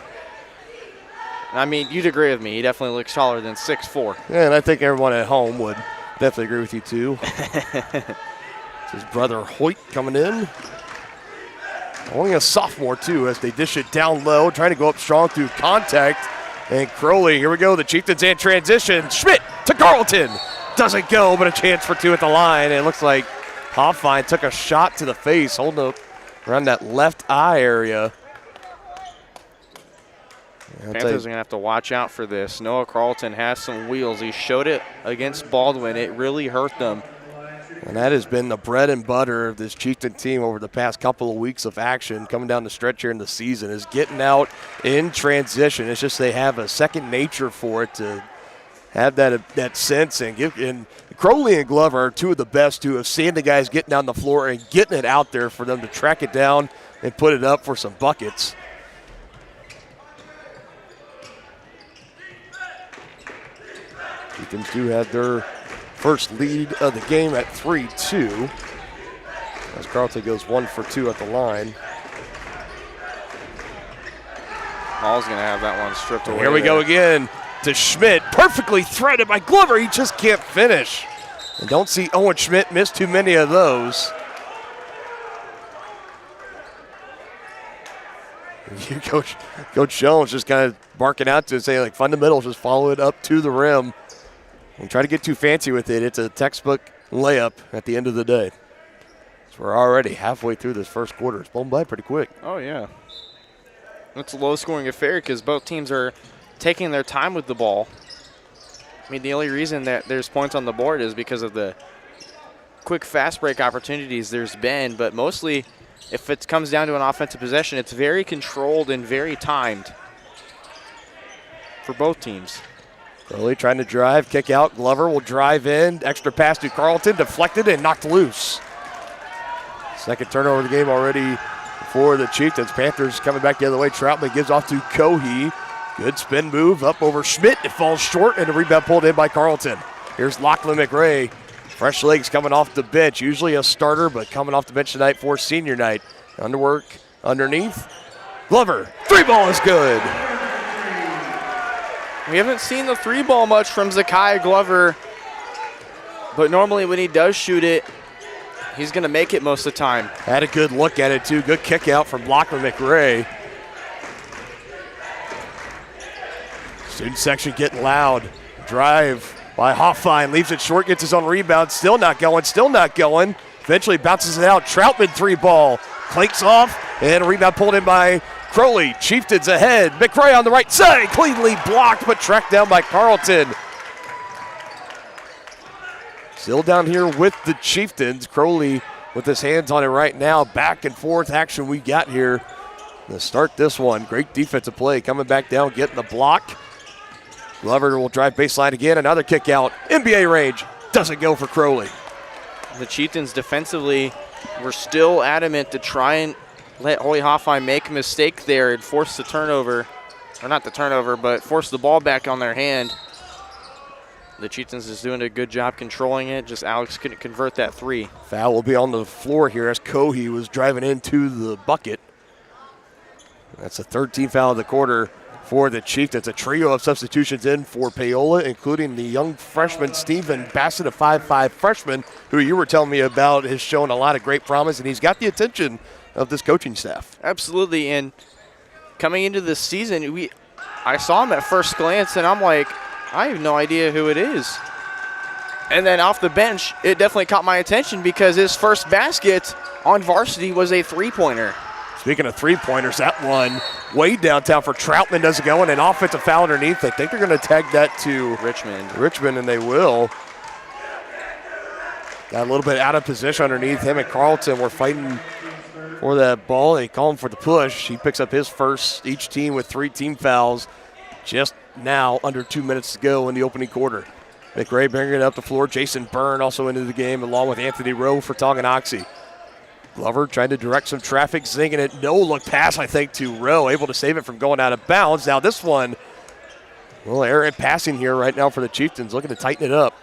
I mean, you'd agree with me. He definitely looks taller than 6'4". Yeah, and I think everyone at home would definitely agree with you, too. It's his brother Hoyt coming in. Only a sophomore, too, as they dish it down low, trying to go up strong through contact. And Crowley, here we go, the Chieftains in transition. Schmidt to Carlton. Doesn't go, but a chance for 2 at the line. And it looks like Hoffine took a shot to the face, holding up around that left eye area. Panthers are going to have to watch out for this. Noah Carlton has some wheels. He showed it against Baldwin. It really hurt them. And that has been the bread and butter of this Chieftain team over the past couple of weeks of action coming down the stretch here in the season, is getting out in transition. It's just they have a second nature for it to have that sense. And Crowley and Glover are 2 of the best who have seen the guys getting down the floor and getting it out there for them to track it down and put it up for some buckets. Chieftains do have their first lead of the game at 3-2. As Carlton goes 1 for 2 at the line. Hall's going to have that one stripped away. Here we go again to Schmidt. Perfectly threaded by Glover. He just can't finish. And don't see Owen Schmidt miss too many of those. Coach Jones just kind of barking out to it, saying, like, fundamentals, just follow it up to the rim. Don't try to get too fancy with it. It's a textbook layup at the end of the day. So we're already halfway through this first quarter. It's blown by pretty quick. Oh, yeah. It's a low-scoring affair because both teams are taking their time with the ball. I mean, the only reason that there's points on the board is because of the quick fast break opportunities there's been, but mostly if it comes down to an offensive possession, it's very controlled and very timed for both teams. Crowley trying to drive, kick out. Glover will drive in. Extra pass to Carlton, deflected and knocked loose. Second turnover of the game already for the Chieftains. Panthers coming back the other way. Troutman gives off to Cohee. Good spin move up over Schmidt. It falls short, and the rebound pulled in by Carlton. Here's Lachlan McRae. Fresh legs coming off the bench. Usually a starter, but coming off the bench tonight for senior night. Underwork underneath. Glover, 3-ball is good. We haven't seen the 3-ball much from Zakiah Glover, but normally when he does shoot it, he's going to make it most of the time. Had a good look at it, too. Good kick out from Lachlan McRae. Student section getting loud. Drive by Hoffine. Leaves it short, gets his own rebound. Still not going, still not going. Eventually bounces it out. Troutman 3-ball. Clanks off, and a rebound pulled in by Crowley. Chieftains ahead. McRae on the right side. Cleanly blocked, but tracked down by Carlton. Still down here with the Chieftains. Crowley with his hands on it right now. Back and forth action we got here to start this one. Great defensive play. Coming back down, getting the block. Glover will drive baseline again. Another kick out. NBA range. Doesn't go for Crowley. The Chieftains defensively were still adamant to try and let Hoy Hoffine make a mistake there and force the turnover. Or not the turnover, but force the ball back on their hand. The Chieftains is doing a good job controlling it. Just Alex couldn't convert that 3. Foul will be on the floor here as Cohee was driving into the bucket. That's the 13th foul of the quarter for the Chieftains. A trio of substitutions in for Paola, including the young freshman Stephen Bassett, a 5'5 freshman, who you were telling me about has shown a lot of great promise, and he's got the attention of this coaching staff. Absolutely, and coming into this season, I saw him at first glance, and I'm like, I have no idea who it is. And then off the bench, it definitely caught my attention because his first basket on varsity was a three-pointer. Speaking of three-pointers, that one way downtown for Troutman doesn't go, and an offensive foul underneath. I think they're going to tag that to Richmond, and they will. Got a little bit out of position underneath him and Carlton. We're fighting for that ball. They call him for the push. He picks up his first, each team with 3 team fouls. Just now, under 2 minutes to go in the opening quarter. McRae bringing it up the floor. Jason Byrne also into the game, along with Anthony Rowe for Tonganoxie. Glover trying to direct some traffic, zinging it. No look pass, I think, to Rowe, able to save it from going out of bounds. Now this one, well, errant passing here right now for the Chieftains, looking to tighten it up.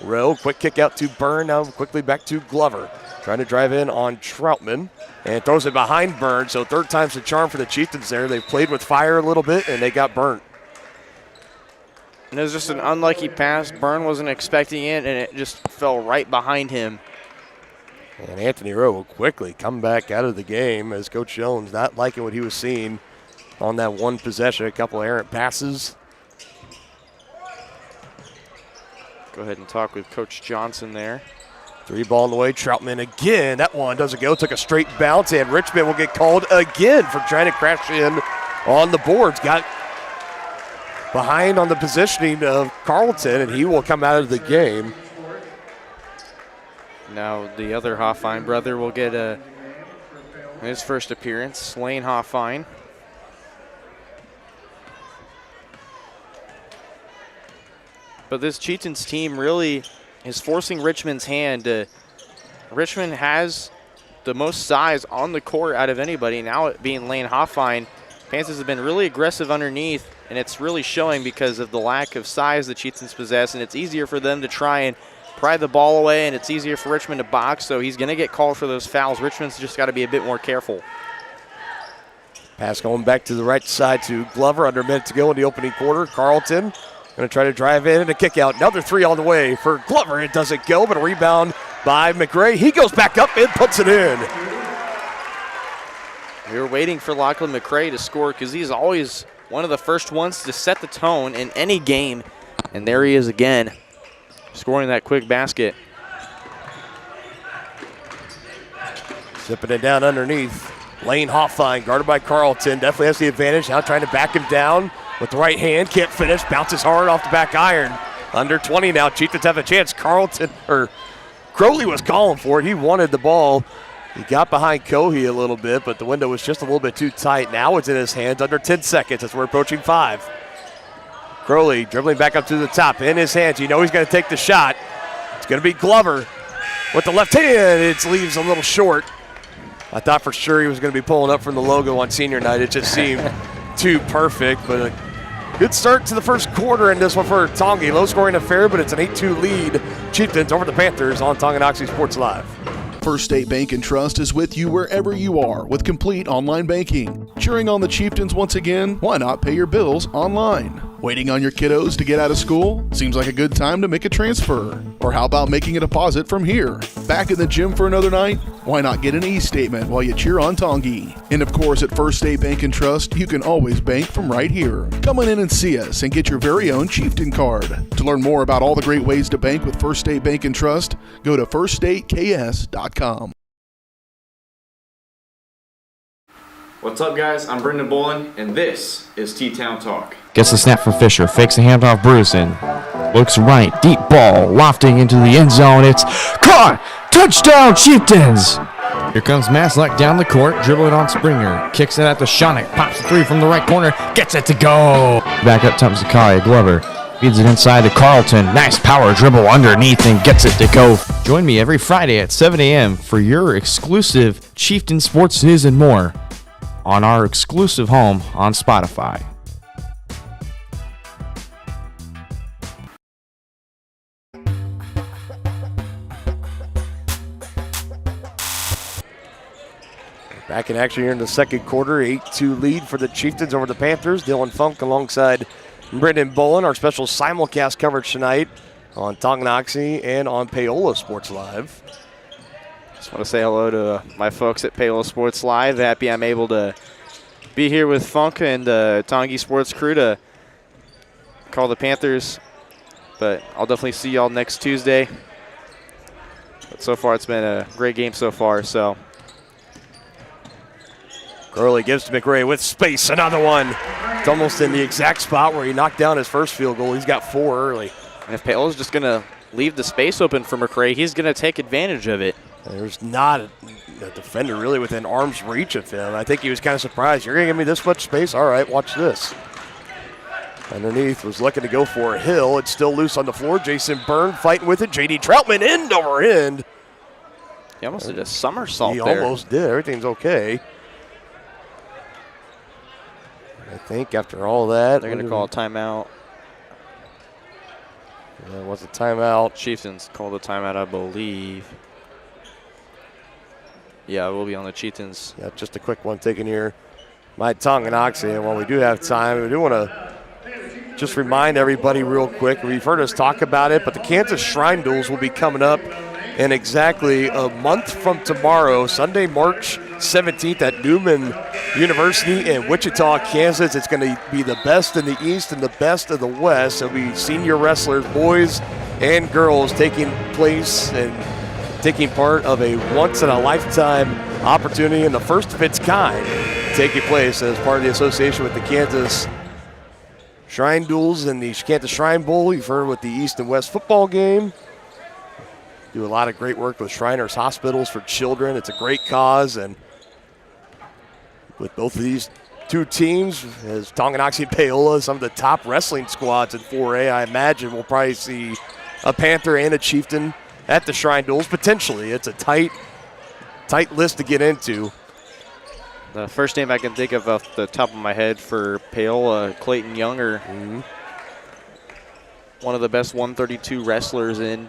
Rowe, quick kick out to Byrne, now quickly back to Glover. Trying to drive in on Troutman and throws it behind Byrne. So third time's the charm for the Chieftains there. They've played with fire a little bit and they got burnt. And it was just an unlucky pass. Byrne wasn't expecting it, and it just fell right behind him. And Anthony Rowe will quickly come back out of the game as Coach Jones not liking what he was seeing on that one possession. A couple errant passes. Go ahead and talk with Coach Johnson there. 3 ball in the way. Troutman again. That one doesn't go. Took a straight bounce, and Richmond will get called again for trying to crash in on the boards. Got behind on the positioning of Carlton, and he will come out of the game. Now the other Hoffine brother will get his first appearance, Lane Hoffine. But this Chieftains team really is forcing Richmond's hand. Richmond has the most size on the court out of anybody. Now it being Lane Hoffine, Panthers have been really aggressive underneath, and it's really showing because of the lack of size the Chieftains possess, and it's easier for them to try and pry the ball away, and it's easier for Richmond to box, so he's going to get called for those fouls. Richmond's just got to be a bit more careful. Pass going back to the right side to Glover. Under a minute to go in the opening quarter. Carlton going to try to drive in and a kick out. Another 3 on the way for Glover. It doesn't go, but a rebound by McRae. He goes back up and puts it in. We were waiting for Lachlan McRae to score because he's always one of the first ones to set the tone in any game. And there he is again, scoring that quick basket. Sipping it down underneath. Lane Hoffine, guarded by Carlton, definitely has the advantage. Now trying to back him down with the right hand. Can't finish, bounces hard off the back iron. Under 20 now, Chieftains have a chance. Crowley was calling for it. He wanted the ball. He got behind Cohey a little bit, but the window was just a little bit too tight. Now it's in his hands under 10 seconds as we're approaching 5. Crowley dribbling back up to the top, in his hands. You know he's going to take the shot. It's going to be Glover with the left hand. It leaves a little short. I thought for sure he was going to be pulling up from the logo on senior night. It just seemed too perfect, but a good start to the first quarter in this one for Tongi. Low scoring affair, but it's an 8-2 lead. Chieftains over the Panthers on Tonganoxie Sports Live. First State Bank and Trust is with you wherever you are with complete online banking. Cheering on the Chieftains once again? Why not pay your bills online? Waiting on your kiddos to get out of school? Seems like a good time to make a transfer. Or how about making a deposit from here? Back in the gym for another night? Why not get an e-statement while you cheer on Tongi? And of course, at First State Bank and Trust, you can always bank from right here. Come on in and see us and get your very own Chieftain card. To learn more about all the great ways to bank with First State Bank and Trust, go to firststateks.com. What's up, guys? I'm Brendan Bolin, and this is T-Town Talk. Gets the snap from Fisher, fakes the handoff Brusen, looks right, deep ball, lofting into the end zone. It's caught! Touchdown, Chieftains! Here comes Maslock down the court, dribbling on Springer, kicks it at the Shonik, pops a 3 from the right corner, gets it to go! Back up top Zakai, Glover feeds it inside to Carlton, nice power dribble underneath and gets it to go. Join me every Friday at 7 a.m. for your exclusive Chieftain sports news and more on our exclusive home on Spotify. Back in action here in the second quarter, 8-2 lead for the Chieftains over the Panthers. Dylan Funk alongside Brendan Bolin, our special simulcast coverage tonight on Tonganoxie and on Paola Sports Live. Just want to say hello to my folks at Paola Sports Live. Happy I'm able to be here with Funk and the Tongi Sports crew to call the Panthers. But I'll definitely see y'all next Tuesday. But so far, it's been a great game so far. So Gurley gives to McRae with space. Another one. It's almost in the exact spot where he knocked down his first field goal. He's got 4 early. And if Paola's just going to leave the space open for McRae, he's going to take advantage of it. There's not a defender really within arm's reach of him. I think he was kind of surprised. You're going to give me this much space? All right, watch this. Underneath was looking to go for a Hill. It's still loose on the floor. Jason Byrne fighting with it. J.D. Troutman end over end. He almost did a somersault there. He almost did. Everything's okay. I think after all that, they're going to call a timeout. Yeah, what's a timeout? Chieftains called a timeout, I believe. Yeah, we'll be on the Chieftains. Yeah, just a quick one taken here. My Tonganoxie, and while we do have time, we do want to just remind everybody real quick. We've heard us talk about it, but the Kansas Shrine Duels will be coming up in exactly a month from tomorrow, Sunday, March 17th at Newman University in Wichita, Kansas. It's going to be the best in the East and the best of the West. It'll be senior wrestlers, boys and girls, taking place and taking part of a once-in-a-lifetime opportunity and the first of its kind taking place as part of the association with the Kansas Shrine Duels and the Kansas Shrine Bowl. You've heard with the East and West football game. Do a lot of great work with Shriners Hospitals for Children. It's a great cause, and with both of these two teams, as Tonganoxie and Paola, some of the top wrestling squads in 4A, I imagine we'll probably see a Panther and a Chieftain at the Shrine Duels, potentially. It's a tight list to get into. The first name I can think of off the top of my head for Paola, Clayton Younger. One of the best 132 wrestlers in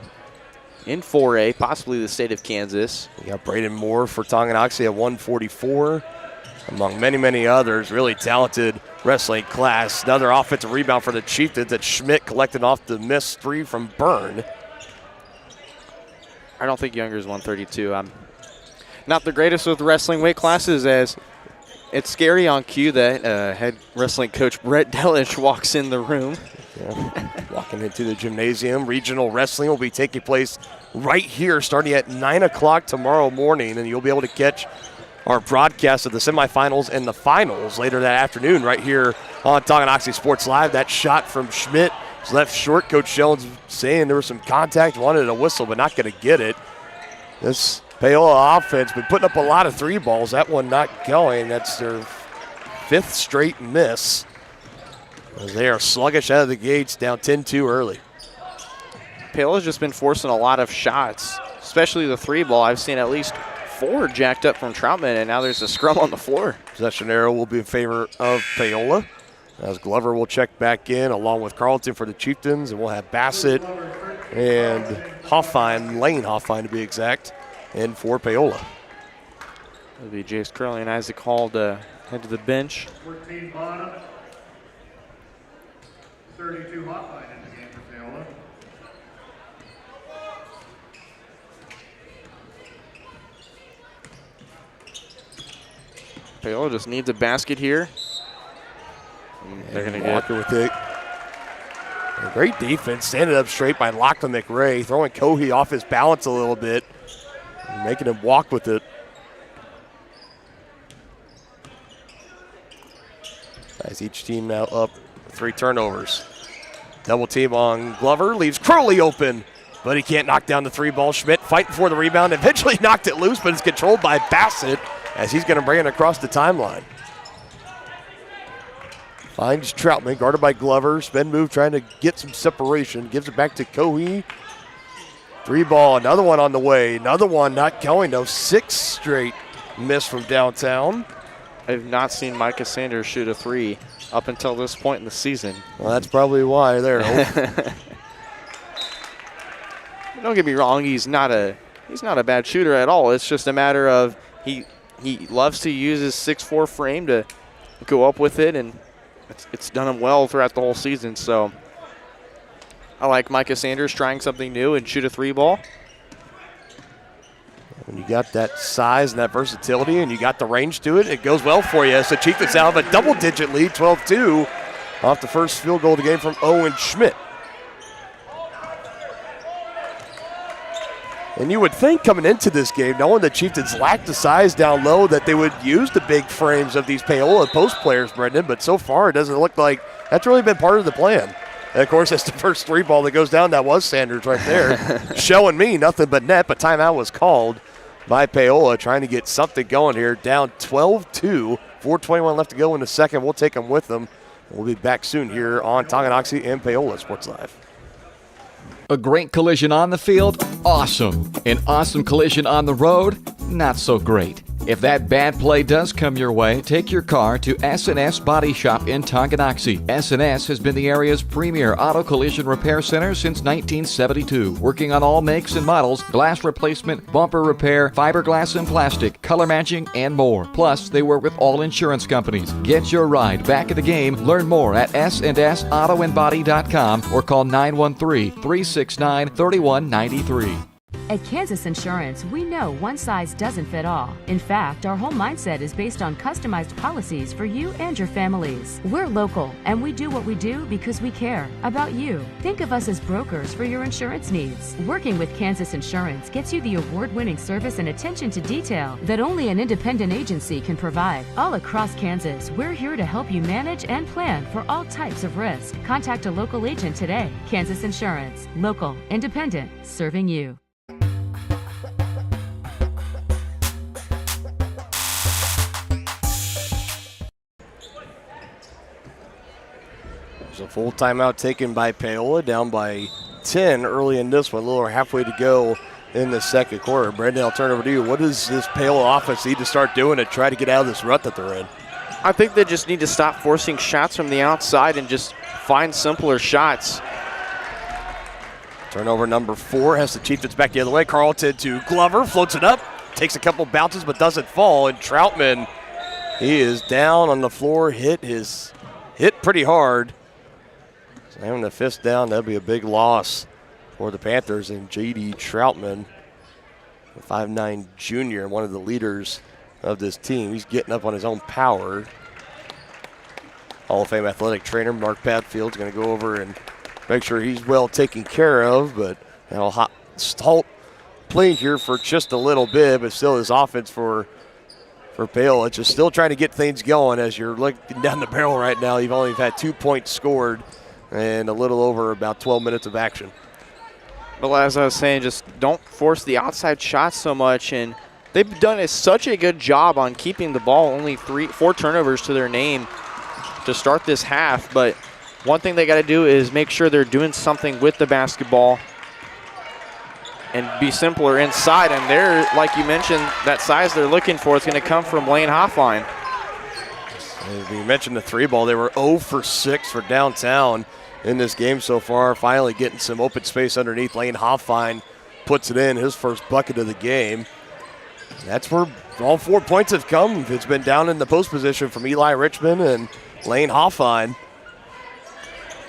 4A, possibly the state of Kansas. We got Braden Moore for Tonganoxie at 144, among many, many others. Really talented wrestling class. Another offensive rebound for the Chieftains that Schmidt collected off the missed 3 from Byrne. I don't think Younger's 132. I'm not the greatest with wrestling weight classes, as it's scary on cue that head wrestling coach Brett Dellish walks in the room. Yeah. Walking into the gymnasium. Regional wrestling will be taking place right here starting at 9 o'clock tomorrow morning, and you'll be able to catch our broadcast of the semifinals and the finals later that afternoon right here on Tonganoxie Sports Live. That shot from Schmidt was left short. Coach Jones saying there was some contact, wanted a whistle, but not going to get it. This Paola offense been putting up a lot of 3 balls. That one not going. That's their 5th straight miss, as they are sluggish out of the gates, down 10-2 early. Paola's just been forcing a lot of shots, especially the 3 ball. I've seen at least 4 jacked up from Troutman, and now there's a scrum on the floor. Possession arrow will be in favor of Paola, as Glover will check back in along with Carlton for the Chieftains, and we'll have Bassett and Hoffine, Lane Hoffine to be exact, in for Paola. It'll be Jace Curley and Isaac Hall to head to the bench. 14 bottom, 32 Hoffine in the game for Paola. Paola just needs a basket here. They're going to get Walker with it. A great defense, standing up straight by Lachlan McRae, throwing Cohey off his balance a little bit, making him walk with it. As each team now up 3 turnovers. Double team on Glover, leaves Crowley open, but he can't knock down the 3 ball. Schmidt fighting for the rebound, eventually knocked it loose, but it's controlled by Bassett as he's going to bring it across the timeline. Finds Troutman, guarded by Glover. Spin move, trying to get some separation. Gives it back to Cohey. 3 ball, another one on the way. Another one not going, though. 6 straight miss from downtown. I've not seen Micah Sanders shoot a 3 up until this point in the season. Well, that's probably why there. Don't get me wrong, he's not a bad shooter at all. It's just a matter of he loves to use his 6'4" frame to go up with it, and it's done him well throughout the whole season. So I like Micah Sanders trying something new and shoot a 3 ball. When you got that size and that versatility and you got the range to it, it goes well for you. So Chieftains now have a double-digit lead, 12-2, off the first field goal of the game from Owen Schmidt. And you would think coming into this game, knowing the Chieftains lacked the size down low, that they would use the big frames of these Paola post players, Brendan, but so far it doesn't look like that's really been part of the plan. And, of course, that's the first three ball that goes down. That was Sanders right there, showing me nothing but net, but timeout was called by Paola, trying to get something going here. Down 12-2, 4:21 left to go in the second. We'll take them with them. We'll be back soon here on Tonganoxie and Paola Sports Live. A great collision on the field? Awesome. An awesome collision on the road? Not so great. If that bad play does come your way, take your car to S&S Body Shop in Tonganoxie. S&S has been the area's premier auto collision repair center since 1972, working on all makes and models, glass replacement, bumper repair, fiberglass and plastic, color matching, and more. Plus, they work with all insurance companies. Get your ride back in the game. Learn more at snsautoandbody.com or call 913-369-3193. At Kansas Insurance, we know one size doesn't fit all. In fact, our whole mindset is based on customized policies for you and your families. We're local, and we do what we do because we care about you. Think of us as brokers for your insurance needs. Working with Kansas Insurance gets you the award-winning service and attention to detail that only an independent agency can provide. All across Kansas, we're here to help you manage and plan for all types of risk. Contact a local agent today. Kansas Insurance. Local, independent, serving you. A full timeout taken by Paola, down by 10 early in this one, a little over halfway to go in the second quarter. Brendan, I'll turn over to you. What does this Paola offense need to start doing to try to get out of this rut that they're in? I think they just need to stop forcing shots from the outside and just find simpler shots. Turnover number 4 has the Chieftains back the other way. Carlton to Glover, floats it up, takes a couple bounces but doesn't fall. And Troutman, he is down on the floor, hit pretty hard. Having the fist down, that'd be a big loss for the Panthers. And J.D. Troutman, the 5'9" junior, one of the leaders of this team. He's getting up on his own power. Hall of Fame athletic trainer Mark Padfield's going to go over and make sure he's well taken care of. But halt play here for just a little bit, but still his offense for Paola. Just still trying to get things going. As you're looking down the barrel right now, you've only had 2 points scored and a little over about 12 minutes of action. Well, as I was saying, just don't force the outside shots so much, and they've done such a good job on keeping the ball, only 4 turnovers to their name to start this half. But one thing they got to do is make sure they're doing something with the basketball and be simpler inside. And they're, like you mentioned, that size they're looking for is going to come from Lane Hoffline. As you mentioned the 3 ball, they were 0 for 6 for downtown in this game so far. Finally getting some open space underneath. Lane Hoffine puts it in, his first bucket of the game. That's where all 4 points have come. It's been down in the post position from Eli Richmond and Lane Hoffine.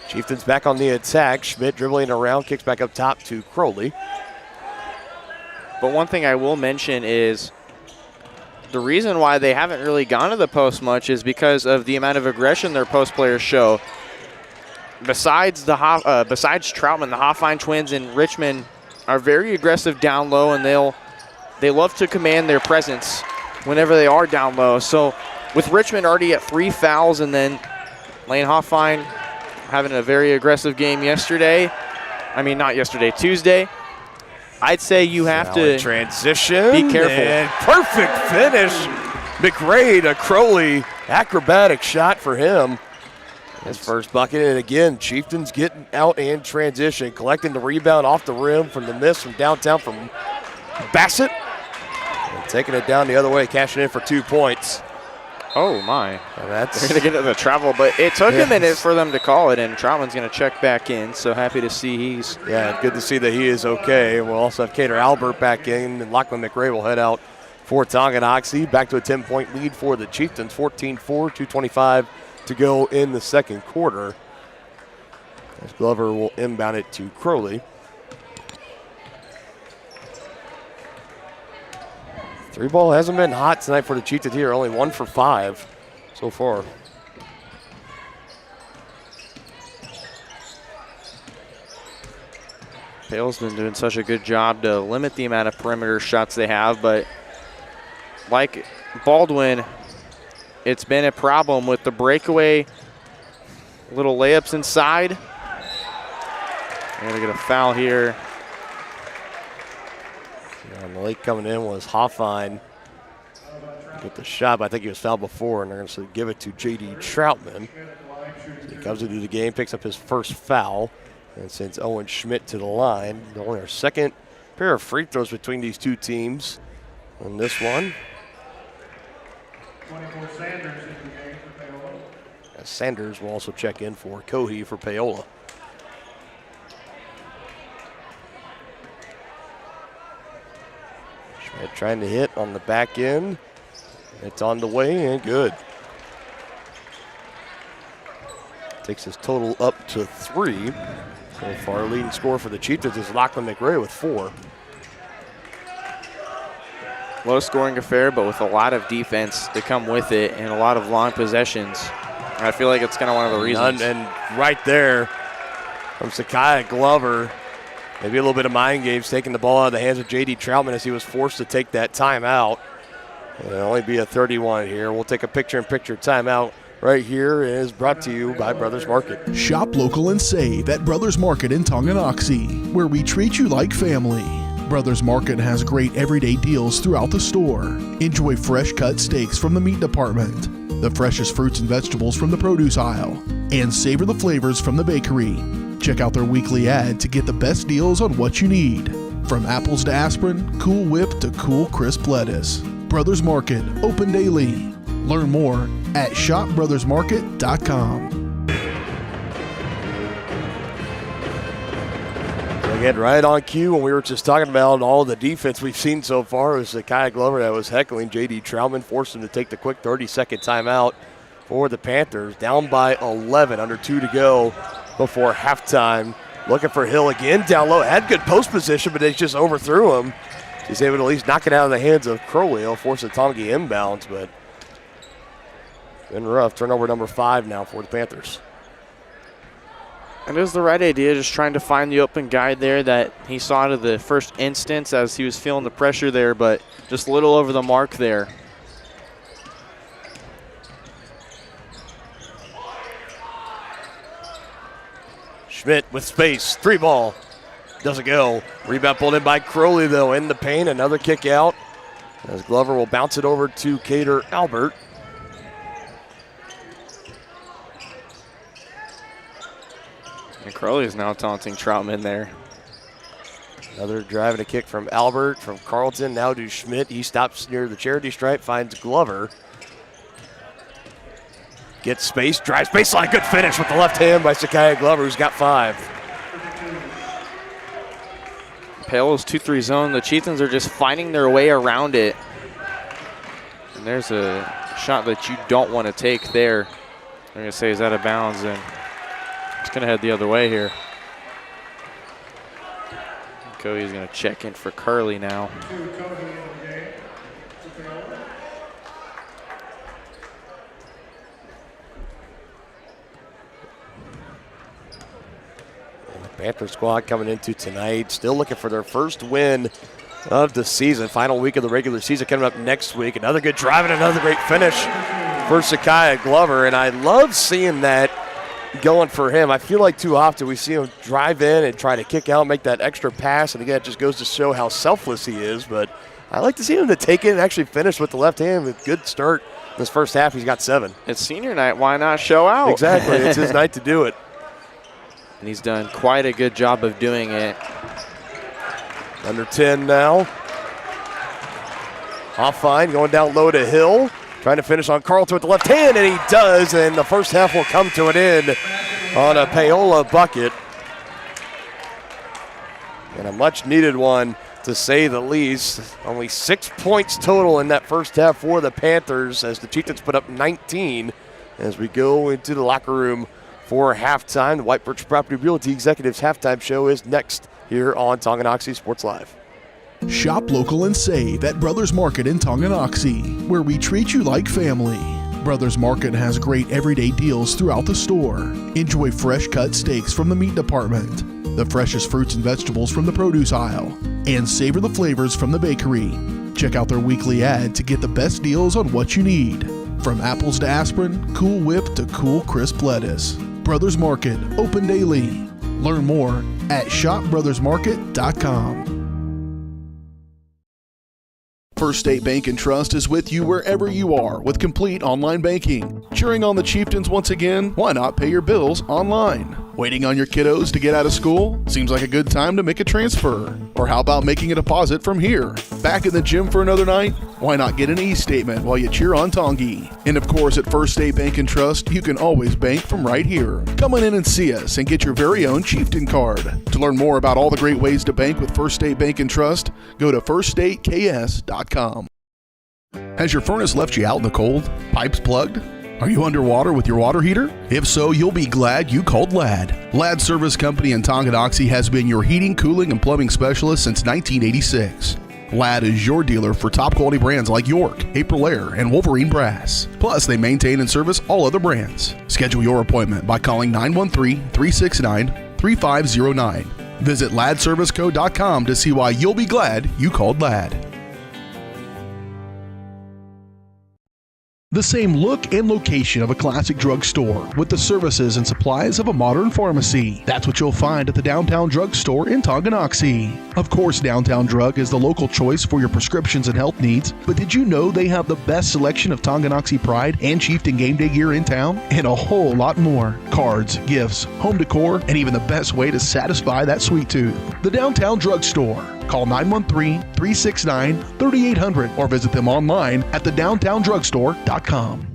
Chieftains back on the attack. Schmidt dribbling around, kicks back up top to Crowley. But one thing I will mention is the reason why they haven't really gone to the post much is because of the amount of aggression their post players show. Besides Troutman, the Hoffine twins and Richmond are very aggressive down low, and they love to command their presence whenever they are down low. So with Richmond already at 3 fouls, and then Lane Hoffine having a very aggressive game yesterday. Tuesday. I'd say you have to transition. Be careful. And perfect finish. McRae to Crowley. Acrobatic shot for him. His first bucket, and again, Chieftains getting out and transition, collecting the rebound off the rim from the miss from downtown from Bassett. And taking it down the other way, cashing in for 2 points. Oh, my. They're going to get into the travel, but it took a minute for them to call it, and Troutman's going to check back in, so happy to see he's... Yeah, good to see that he is okay. We'll also have Cater Albert back in, and Lachlan McRae will head out for Tonganoxie. Back to a 10-point lead for the Chieftains, 14-4, 2:25 to go in the second quarter. As Glover will inbound it to Crowley. Three ball hasn't been hot tonight for the Chieftains here. Only 1 for 5 so far. Paola's been doing such a good job to limit the amount of perimeter shots they have, but like Baldwin, it's been a problem with the breakaway little layups inside. They're going to get a foul here. And the late coming in was Hoffine. Get the shot, but I think he was fouled before, and they're going to give it to J.D. Troutman. So he comes into the game, picks up his first foul, and sends Owen Schmidt to the line. Only our second pair of free throws between these two teams on this one. 24 Sanders in the game for Paola. Sanders will also check in for Cohee for Paola. Schmidt trying to hit on the back end. It's on the way and good. Takes his total up to 3. So far, leading scorer for the Chieftains is Lachlan McRae with 4. Low scoring affair, but with a lot of defense to come with it and a lot of long possessions. I feel like it's kind of one of the reasons. And right there from Sakai Glover, maybe a little bit of mind games, taking the ball out of the hands of J.D. Troutman as he was forced to take that timeout. It'll only be a 31 here. We'll take a picture-in-picture timeout. Right here is brought to you by Brothers Market. Shop local and save at Brothers Market in Tonganoxie, where we treat you like family. Brothers Market has great everyday deals throughout the store. Enjoy fresh cut steaks from the meat department, the freshest fruits and vegetables from the produce aisle, and savor the flavors from the bakery. Check out their weekly ad to get the best deals on what you need. From apples to aspirin, Cool Whip to cool crisp lettuce. Brothers Market, open daily. Learn more at shopbrothersmarket.com. Again, right on cue when we were just talking about all the defense we've seen so far, it was Sakai Glover that was heckling J.D. Troutman, forced him to take the quick 30-second timeout for the Panthers. Down by 11, under 2 to go before halftime. Looking for Hill again down low. Had good post position, but they just overthrew him. He's able to at least knock it out of the hands of Crowley. He'll force the Tongi inbounds, but been rough. Turnover number 5 now for the Panthers. It was the right idea, just trying to find the open guy there that he saw to the first instance as he was feeling the pressure there, but just a little over the mark there. Schmidt with space, 3 ball. Doesn't go. Rebound pulled in by Crowley, though, in the paint. Another kick out as Glover will bounce it over to Cater Albert. And Crowley is now taunting Troutman there. Another drive and a kick from Albert, from Carlton, now to Schmidt. He stops near the charity stripe, finds Glover. Gets space, drives baseline, good finish with the left hand by Sakai Glover, who's got 5. Paola's 2-3 zone. The Chieftains are just finding their way around it. And there's a shot that you don't want to take there. I'm going to say he's out of bounds, and it's going to head the other way here. Cody's going to check in for Curley now. Panther squad coming into tonight, still looking for their first win of the season. Final week of the regular season coming up next week. Another good drive and another great finish for Sakai Glover, and I love seeing that going for him. I feel like too often we see him drive in and try to kick out, make that extra pass, and again, it just goes to show how selfless he is, but I like to see him to take it and actually finish with the left hand with a good start. This first half, he's got 7. It's senior night. Why not show out? Exactly. It's his night to do it. And he's done quite a good job of doing it. Under 10 now. Hoffine going down low to Hill. Trying to finish on Carlton with the left hand, and he does, and the first half will come to an end on a Paola bucket. And a much-needed one, to say the least. Only 6 points total in that first half for the Panthers as the Chieftains put up 19 as we go into the locker room for halftime. The White Birch Property Realty Executives halftime show is next here on Tonganoxie Sports Live. Shop local and save at Brothers Market in Tonganoxie, where we treat you like family. Brothers Market has great everyday deals throughout the store. Enjoy fresh cut steaks from the meat department, the freshest fruits and vegetables from the produce aisle, and savor the flavors from the bakery. Check out their weekly ad to get the best deals on what you need. From apples to aspirin, Cool Whip to cool crisp lettuce. Brothers Market, open daily. Learn more at shopbrothersmarket.com. First State Bank and Trust is with you wherever you are with complete online banking. Cheering on the Chieftains once again? Why not pay your bills online? Waiting on your kiddos to get out of school? Seems like a good time to make a transfer. Or how about making a deposit from here? Back in the gym for another night? Why not get an e-statement while you cheer on Tongi? And of course, at First State Bank and Trust, you can always bank from right here. Come on in and see us and get your very own Chieftain card. To learn more about all the great ways to bank with First State Bank and Trust, go to firststateks.com. Has your furnace left you out in the cold? Pipes plugged? Are you underwater with your water heater? If so, you'll be glad you called Ladd. Ladd Service Company in Tonganoxie has been your heating, cooling, and plumbing specialist since 1986. Ladd is your dealer for top quality brands like York, Aprilaire, and Wolverine Brass. Plus, they maintain and service all other brands. Schedule your appointment by calling 913-369-3509. Visit laddserviceco.com to see why you'll be glad you called Ladd. The same look and location of a classic drugstore with the services and supplies of a modern pharmacy. That's what you'll find at the Downtown Drug Store in Tonganoxie. Of course, Downtown Drug is the local choice for your prescriptions and health needs, but did you know they have the best selection of Tonganoxie Pride and Chieftain game day gear in town? And a whole lot more. Cards, gifts, home decor, and even the best way to satisfy that sweet tooth. The Downtown Drug Store. Call 913-369-3800 or visit them online at thedowntowndrugstore.com.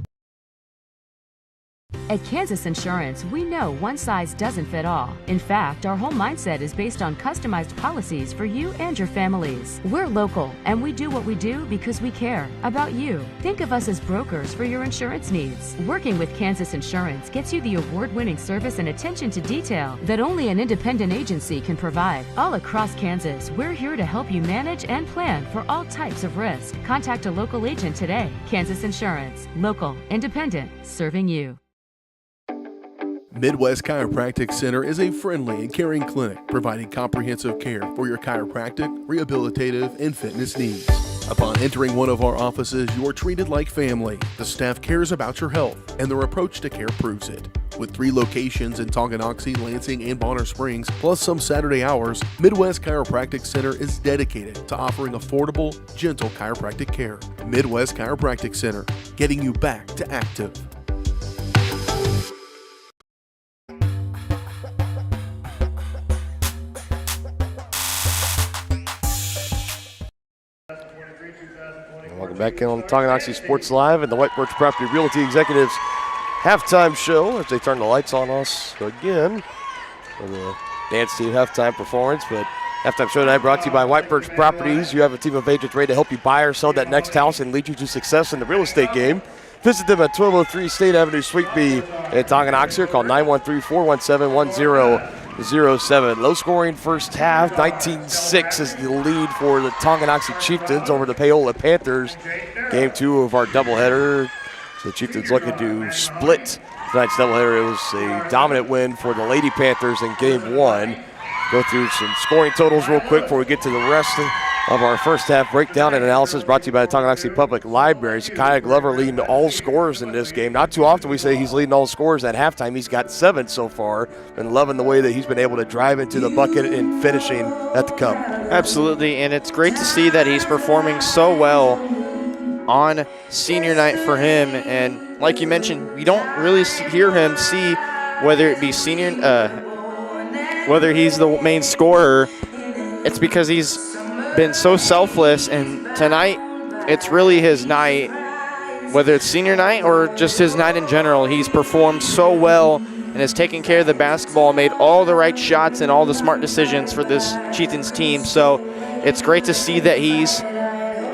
At Kansas Insurance, we know one size doesn't fit all. In fact, our whole mindset is based on customized policies for you and your families. We're local, and we do what we do because we care about you. Think of us as brokers for your insurance needs. Working with Kansas Insurance gets you the award-winning service and attention to detail that only an independent agency can provide. All across Kansas, we're here to help you manage and plan for all types of risk. Contact a local agent today. Kansas Insurance. Local, independent, serving you. Midwest Chiropractic Center is a friendly and caring clinic providing comprehensive care for your chiropractic, rehabilitative, and fitness needs. Upon entering one of our offices, you are treated like family. The staff cares about your health, and their approach to care proves it. With 3 locations in Tonganoxie, Lansing, and Bonner Springs, plus some Saturday hours, Midwest Chiropractic Center is dedicated to offering affordable, gentle chiropractic care. Midwest Chiropractic Center, getting you back to active. Welcome back in on Tonganoxie Sports Live and the White Birch Property Realty Executives halftime show as they turn the lights on us again for the dance team halftime performance. But halftime show tonight brought to you by White Birch Properties. You have a team of agents ready to help you buy or sell that next house and lead you to success in the real estate game. Visit them at 1203 State Avenue, Suite B in Tonganoxie, or call 913-417-1007. Low scoring first half. 19-6 is the lead for the Tonganoxie Chieftains over the Paola Panthers. Game 2 of our doubleheader. So the Chieftains looking to split tonight's doubleheader. It was a dominant win for the Lady Panthers in Game 1. Go through some scoring totals real quick before we get to the rest of our first half breakdown and analysis, brought to you by the Tonganoxie Public Library. Zakiah Glover leading all scorers in this game. Not too often we say he's leading all scorers at halftime. He's got 7 so far. Been loving the way that he's been able to drive into the bucket and finishing at the cup. Absolutely, and it's great to see that he's performing so well on senior night for him. And like you mentioned, we don't really hear him see whether it be whether he's the main scorer. It's because he's been so selfless, and tonight it's really his night, whether it's senior night or just his night in general. He's performed so well and has taken care of the basketball, made all the right shots and all the smart decisions for this Chieftains team. So it's great to see that he's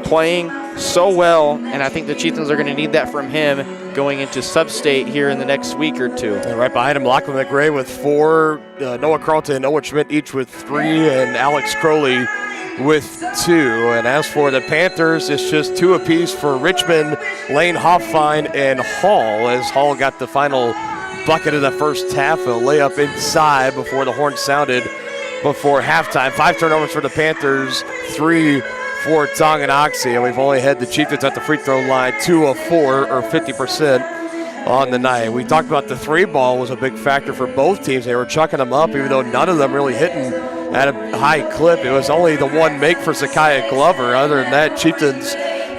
playing so well, and I think the Chieftains are going to need that from him going into sub-state here in the next week or two. And right behind him, Lachlan McGray with 4, Noah Carlton and Owen Schmidt each with 3, and Alex Crowley with 2. And as for the Panthers, it's just 2 apiece for Richmond, Lane, Hoffine, and Hall, as Hall got the final bucket of the first half, a layup inside before the horn sounded before halftime. 5 turnovers for the Panthers, 3 for Tonganoxie, and we've only had the Chieftains at the free throw line 2 of 4, or 50% on the night. We talked about the 3-ball was a big factor for both teams. They were chucking them up, even though none of them really hitting at a high clip. It was only the one make for Zakiah Glover. Other than that, Chieftains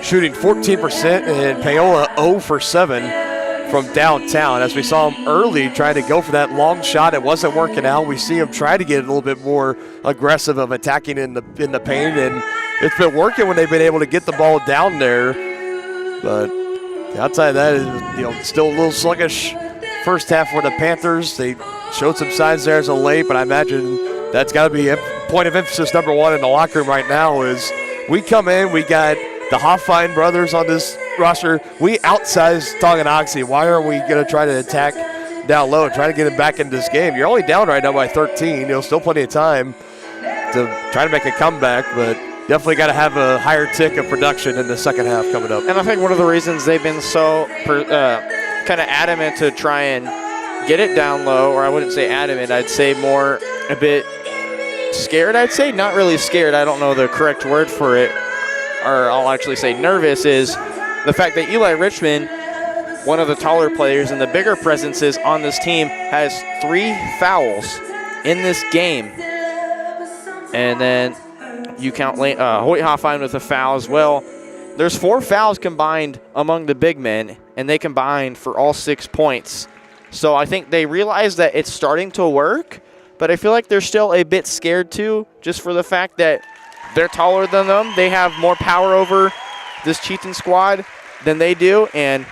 shooting 14%, and Paola 0 for 7 from downtown. As we saw him early trying to go for that long shot, it wasn't working out. We see him try to get a little bit more aggressive of attacking in the paint, and it's been working when they've been able to get the ball down there. But outside of that, is still a little sluggish first half for the Panthers. They showed some signs there as a late, but I imagine that's got to be a point of emphasis number 1 in the locker room right now. Is we come in, we got the Hoffine brothers on this roster. We outsized Tonganoxie. Why are we going to try to attack down low and try to get him back into this game? You're only down right now by 13. Still plenty of time to try to make a comeback, but definitely got to have a higher tick of production in the second half coming up. And I think one of the reasons they've been so kind of adamant to try and get it down low, or I wouldn't say adamant, I'd say more a bit scared, I'd say. Not really scared, I don't know the correct word for it, or I'll actually say nervous, is the fact that Eli Richmond, one of the taller players and the bigger presences on this team, has 3 fouls in this game. And then you count Hoyt Hoffine with a foul as well. There's 4 fouls combined among the big men, and they combined for all 6 points. So I think they realize that it's starting to work, but I feel like they're still a bit scared too, just for the fact that they're taller than them. They have more power over this Chieftain squad than they do, and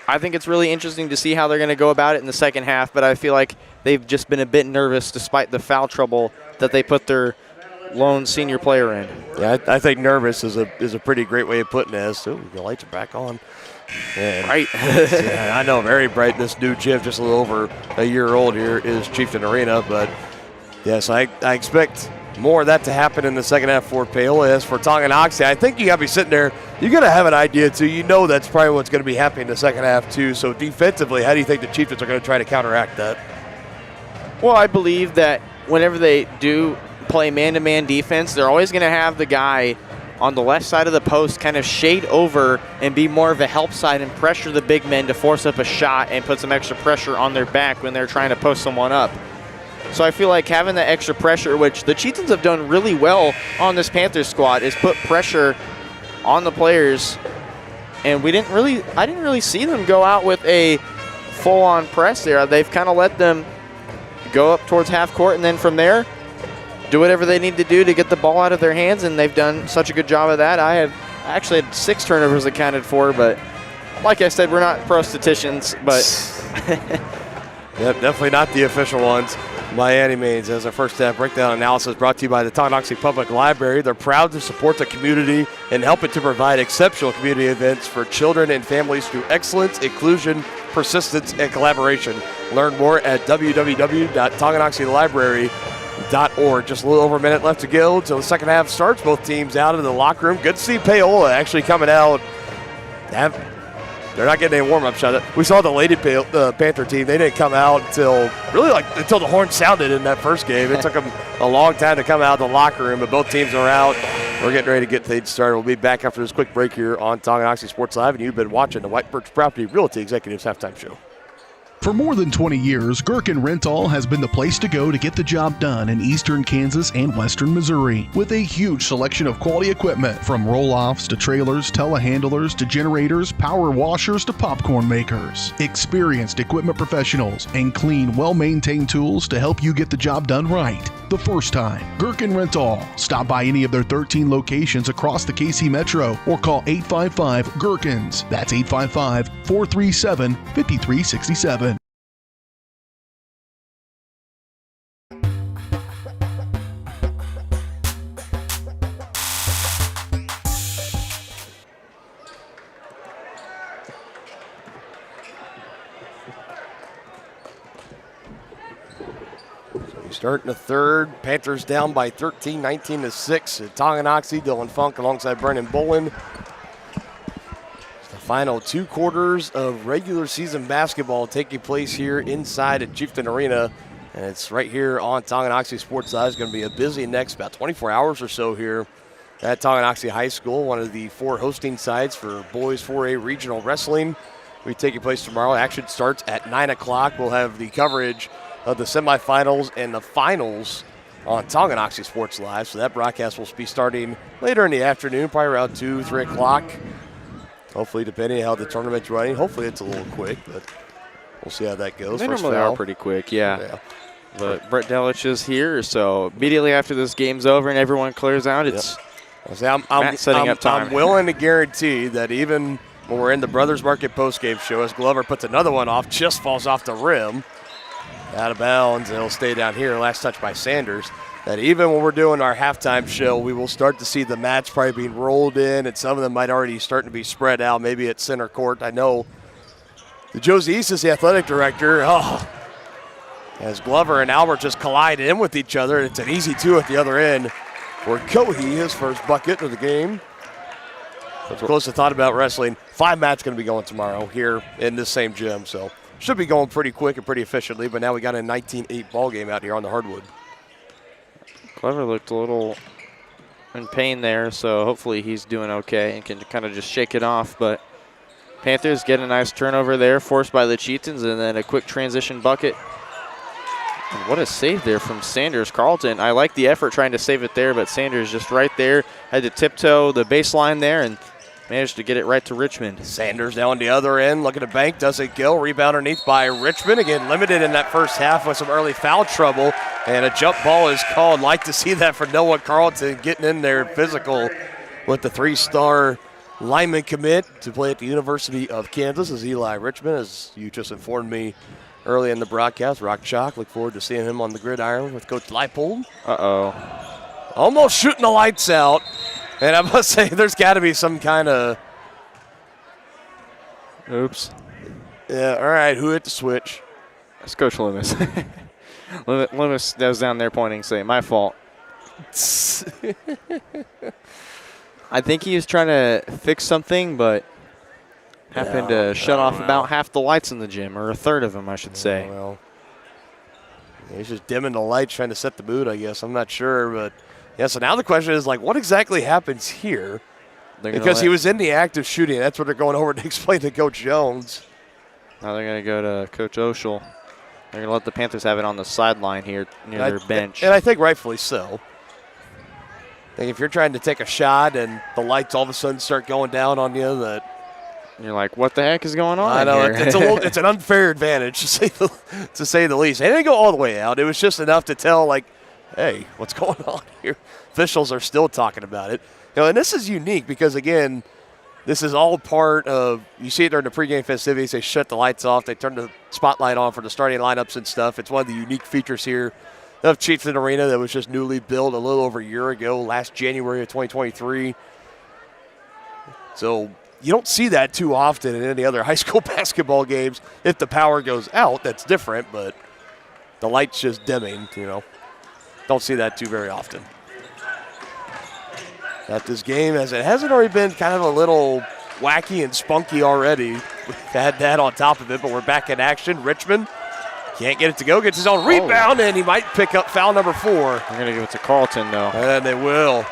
I think it's really interesting to see how they're going to go about it in the second half, but I feel like they've just been a bit nervous despite the foul trouble that they put their lone senior player in. Yeah, I think nervous is a pretty great way of putting this. Ooh, the lights are back on. And right. Yeah, I know, very bright. This new gym, just a little over a year old here, is Chieftain Arena. But, yes, I expect more of that to happen in the second half for Paola. As for Tonganoxie, I think you got to be sitting there. You got to have an idea, too. You know that's probably what's going to be happening in the second half, too. So, defensively, how do you think the Chieftains are going to try to counteract that? Well, I believe that whenever they do play man-to-man defense, they're always going to have the guy on the left side of the post kind of shade over and be more of a help side and pressure the big men to force up a shot and put some extra pressure on their back when they're trying to post someone up. So I feel like having that extra pressure, which the Chieftains have done really well on this Panthers squad, is put pressure on the players. And I didn't really see them go out with a full-on press there. They've kind of let them go up towards half court, and then from there, do whatever they need to do to get the ball out of their hands, and they've done such a good job of that. I actually had 6 turnovers accounted for, but like I said, we're not pro statisticians, but Yep, definitely not the official ones by any means. As our first half breakdown analysis brought to you by the Tonganoxie Public Library. They're proud to support the community and helping to provide exceptional community events for children and families through excellence, inclusion, persistence, and collaboration. Learn more at www.tonganoxielibrary.org. Just a little over a minute left to go until the second half starts. Both teams out in the locker room. Good to see Paola actually coming out. They're not getting any warm-up shot. We saw the Lady Panther team. They didn't come out until the horn sounded in that first game. It took them a long time to come out of the locker room, but both teams are out. We're getting ready to get things started. We'll be back after this quick break here on Tonganoxie Sports Live, and you've been watching the White Birch Property Realty Executives Halftime Show. For more than 20 years, Gherkin Rental has been the place to go to get the job done in eastern Kansas and western Missouri. With a huge selection of quality equipment, from roll-offs to trailers, telehandlers to generators, power washers to popcorn makers. Experienced equipment professionals and clean, well-maintained tools to help you get the job done right the first time. Gherkin Rental. Stop by any of their 13 locations across the KC Metro or call 855-GHERKINS. That's 855-437-5367. Starting the third, Panthers down by 13, 19-6 at Tonganoxie. Dylan Funk alongside Brennan Bolin. The final 2 quarters of regular season basketball taking place here inside at Chieftain Arena. And it's right here on Tonganoxie Sports Live. It's going to be a busy next about 24 hours or so here at Tonganoxie High School, one of the 4 hosting sites for boys 4A regional wrestling. Will be taking place tomorrow. Action starts at 9 o'clock. We'll have the coverage of the semifinals and the finals on Tonganoxie Sports Live. So that broadcast will be starting later in the afternoon, probably around 2, 3 o'clock. Hopefully, depending on how the tournament's running. Hopefully it's a little quick, but we'll see how that goes. They normally are pretty quick, yeah. But Brett Delich is here, so immediately after this game's over and everyone clears out, it's Matt setting up time. I'm willing to guarantee that even when we're in the Brothers Market postgame show, as Glover puts another one off, just falls off the rim. Out of bounds, and it'll stay down here. Last touch by Sanders. That even when we're doing our halftime show, we will start to see the mats probably being rolled in, and some of them might already starting to be spread out, maybe at center court. I know the Josie East is the athletic director. As Glover and Albert just collide in with each other, it's an easy 2 at the other end for Cohee, his first bucket of the game. That's close to thought about wrestling. 5 mats going to be going tomorrow here in this same gym, so should be going pretty quick and pretty efficiently, but now we got a 19-8 ball game out here on the hardwood. Glover looked a little in pain there, so hopefully he's doing okay and can kind of just shake it off. But Panthers get a nice turnover there, forced by the Chieftains, and then a quick transition bucket. And what a save there from Sanders Carlton. I like the effort trying to save it there, but Sanders just right there, had to tiptoe the baseline there and managed to get it right to Richmond. Sanders now on the other end, looking to bank, doesn't go. Rebound underneath by Richmond. Again, limited in that first half with some early foul trouble, and a jump ball is called. Like to see that for Noah Carlton, getting in there physical with the 3-star lineman commit to play at the University of Kansas as Eli Richmond, as you just informed me early in the broadcast. Rock Chalk, look forward to seeing him on the gridiron with Coach Leipold. Almost shooting the lights out. And I must say, there's got to be some kind of... Oops. Yeah, all right, who hit the switch? It's Coach Loomis. Loomis was down there pointing, saying, my fault. I think he was trying to fix something, but happened to shut off about half the lights in the gym, or a third of them, I should say. Well, he's just dimming the lights, trying to set the mood, I guess. I'm not sure, but... Yeah, so now the question is, like, what exactly happens here? Because he was in the act of shooting. That's what they're going over to explain to Coach Jones. Now they're going to go to Coach Oshel. They're going to let the Panthers have it on the sideline here near their bench. And I think rightfully so. I think if you're trying to take a shot and the lights all of a sudden start going down on you, that you're like, what the heck is going on? I know here? it's an unfair advantage to say the least. It didn't go all the way out. It was just enough to tell, like, hey, what's going on here? Officials are still talking about it. And this is unique because, again, this is all part of, you see it during the pregame festivities. They shut the lights off. They turn the spotlight on for the starting lineups and stuff. It's one of the unique features here of Chieftain Arena that was just newly built a little over a year ago, last January of 2023. So you don't see that too often in any other high school basketball games. If the power goes out, that's different, but the light's just dimming, Don't see that too very often. At this game, as it hasn't already been kind of a little wacky and spunky already. We've had that on top of it, but we're back in action. Richmond can't get it to go, gets his own rebound, and he might pick up foul number 4. They're going to give it to Carlton, though. And they will.